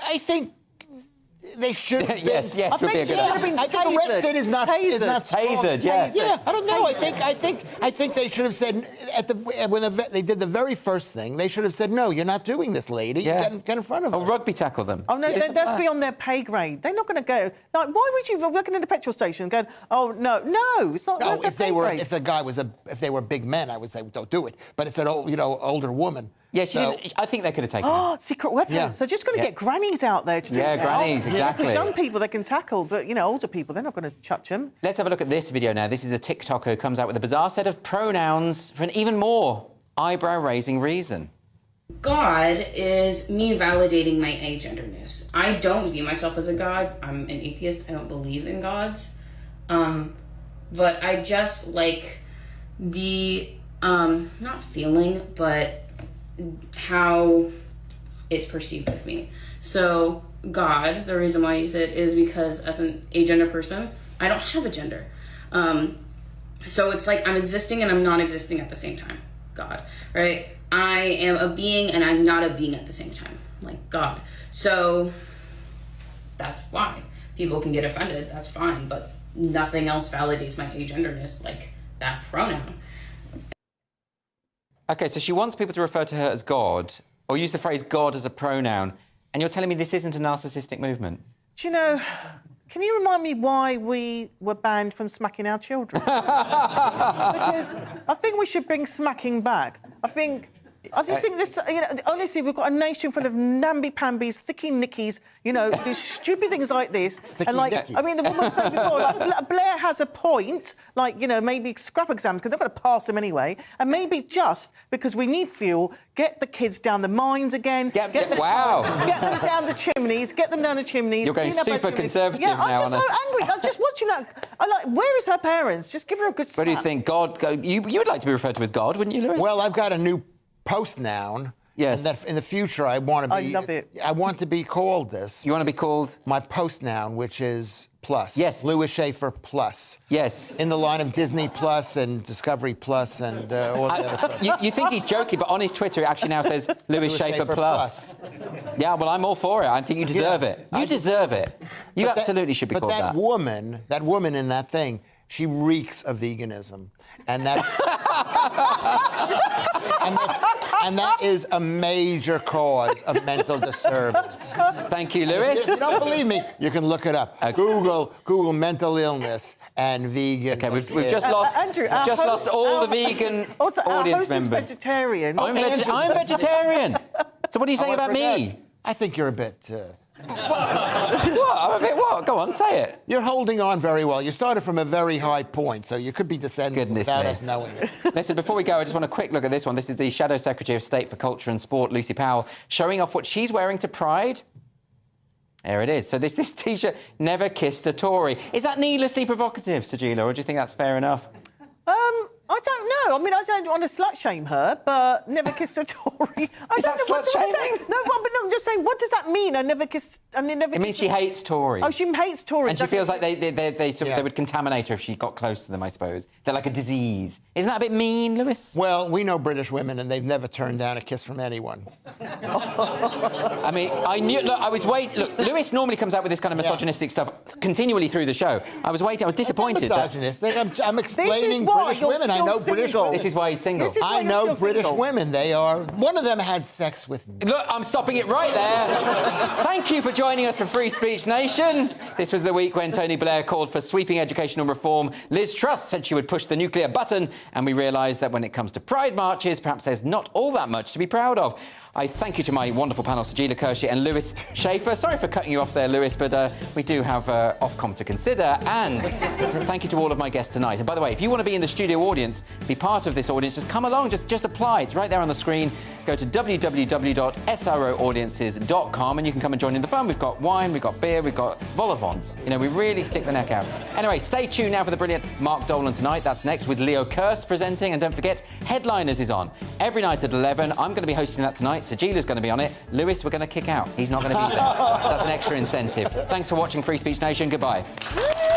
they should have been. Yes, would be a good idea. I think arrested is not Tasered, yes. Yeah, I don't know. I think they should have said when they did the very first thing, they should have said, no, you're not doing this, lady. Yeah. Get in front of her. Or rugby tackle them. Oh, no, that's beyond their pay grade. They're not going to go... Like, why would you be working in a petrol station going, oh, no, it's not... No, if they were big men, I would say, don't do it. But it's an older woman. Yes, I think they could have taken it. Secret weapons. Yeah. So just going to get grannies out there to do that. Yeah, grannies, exactly. Because young people they can tackle, but, older people, they're not going to touch them. Let's have a look at this video now. This is a TikToker who comes out with a bizarre set of pronouns for an even more eyebrow-raising reason. God is me validating my agenderness. I don't view myself as a god. I'm an atheist. I don't believe in gods. But I just like the, not feeling, but how it's perceived with me. So God, the reason why I use it is because as an agender person, I don't have a gender. So it's like I'm existing and I'm not existing at the same time. God, right? I am a being and I'm not a being at the same time, like God. So that's why people can get offended. That's fine, but nothing else validates my agenderness like that pronoun. OK, so she wants people to refer to her as God, or use the phrase God as a pronoun, and you're telling me this isn't a narcissistic movement? Do you know, can you remind me why we were banned from smacking our children? Because I think we should bring smacking back. I just think this, honestly, we've got a nation full of namby-pambies, thicky-nickies, do stupid things like this. And, I mean, the woman said before, Blair has a point, maybe scrap exams, because they're going to pass them anyway, and maybe just because we need fuel, get the kids down the mines again. Get them down the chimneys, You're going super conservative now. I'm just so angry. I'm just watching that. Where is her parents? Just give her a good slap. What do you think? God, you would like to be referred to as God, wouldn't you, Lewis? Well, I've got a new post noun. Yes. And that in the future, I want to be. I love it. I want to be called this. You want to be called? My post noun, which is plus. Yes. Lewis Schaefer plus. Yes. In the line of Disney Plus and Discovery Plus and all the other plus. You think he's joking, but on his Twitter, it actually now says Lewis Schaefer plus. Yeah, well, I'm all for it. I think you deserve it. You deserve it. You absolutely should be called that. But that woman in that thing, she reeks of veganism. And that's... and that is a major cause of mental disturbance. Thank you, Lewis. If you don't believe me, you can look it up. Google mental illness and vegan. Okay, we've just lost. Andrew, we've just lost all the vegan audience members. Is vegetarian. I'm vegetarian. So what are you saying about me? I think you're a bit. What? I'm a bit what? Go on, say it. You're holding on very well. You started from a very high point, so you could be descending without us knowing it. Listen, before we go, I just want a quick look at this one. This is the Shadow Secretary of State for Culture and Sport, Lucy Powell, showing off what she's wearing to Pride. There it is. So this T-shirt, never kissed a Tory. Is that needlessly provocative, Asagila, or do you think that's fair enough? I don't know. I mean, I don't want to slut shame her, but never kissed a Tory. I don't know what shaming? No, but I'm just saying, what does that mean? I never kissed. It means she hates Tories. Oh, she hates Tories. And she feels like they would contaminate her if she got close to them, I suppose. They're like a disease. Isn't that a bit mean, Lewis? Well, we know British women, and they've never turned down a kiss from anyone. I mean, I knew. Look, I was waiting. Look, Lewis normally comes out with this kind of misogynistic stuff continually through the show. I was waiting. I was disappointed. Misogynistic. I'm explaining British women. I know British. This is why he's single. I know British women. They are. One of them had sex with me. Look, I'm stopping it right there. Thank you for joining us for Free Speech Nation. This was the week when Tony Blair called for sweeping educational reform. Liz Truss said she would push the nuclear button, and we realised that when it comes to pride marches, perhaps there's not all that much to be proud of. I thank you to my wonderful panel, Asagila, Hershey and Lewis Schaefer. Sorry for cutting you off there, Lewis, but we do have Ofcom to consider. And thank you to all of my guests tonight. And by the way, if you want to be in the studio audience, be part of this audience, just come along, just apply. It's right there on the screen. Go to www.sroaudiences.com and you can come and join in the fun. We've got wine, we've got beer, we've got vol-au-vents. You know, we really stick the neck out. Anyway, stay tuned now for the brilliant Mark Dolan tonight. That's next with Leo Kearse presenting. And don't forget, Headliners is on every night at 11. I'm going to be hosting that tonight. Sagila's going to be on it. Lewis, we're going to kick out. He's not going to be there. That's an extra incentive. Thanks for watching Free Speech Nation. Goodbye.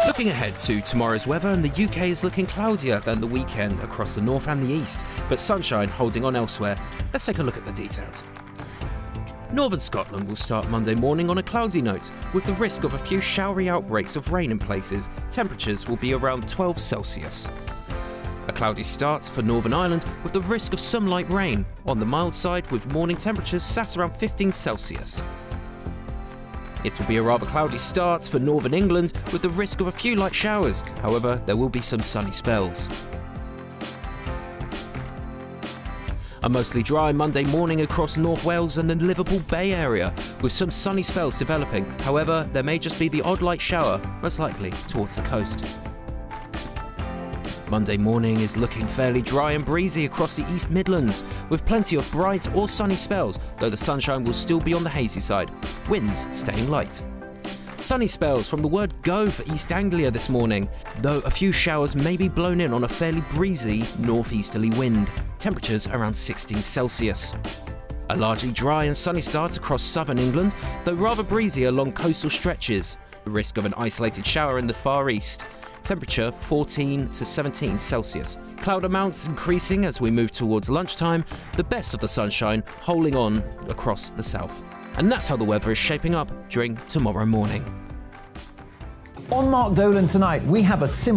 Looking ahead to tomorrow's weather, and the UK is looking cloudier than the weekend across the north and the east, but sunshine holding on elsewhere. Let's take a look at the details. Northern Scotland will start Monday morning on a cloudy note, with the risk of a few showery outbreaks of rain in places. Temperatures will be around 12 Celsius. A cloudy start for Northern Ireland with the risk of some light rain. On the mild side, with morning temperatures sat around 15 Celsius. It will be a rather cloudy start for Northern England with the risk of a few light showers. However, there will be some sunny spells. A mostly dry Monday morning across North Wales and the Liverpool Bay area, with some sunny spells developing. However, there may just be the odd light shower, most likely towards the coast. Monday morning is looking fairly dry and breezy across the East Midlands, with plenty of bright or sunny spells, though the sunshine will still be on the hazy side, winds staying light. Sunny spells from the word go for East Anglia this morning, though a few showers may be blown in on a fairly breezy northeasterly wind, temperatures around 16 Celsius. A largely dry and sunny start across southern England, though rather breezy along coastal stretches, the risk of an isolated shower in the far east. Temperature 14 to 17 Celsius. Cloud amounts increasing as we move towards lunchtime, the best of the sunshine holding on across the south. And that's how the weather is shaping up during tomorrow morning. On Mark Dolan tonight, we have a simple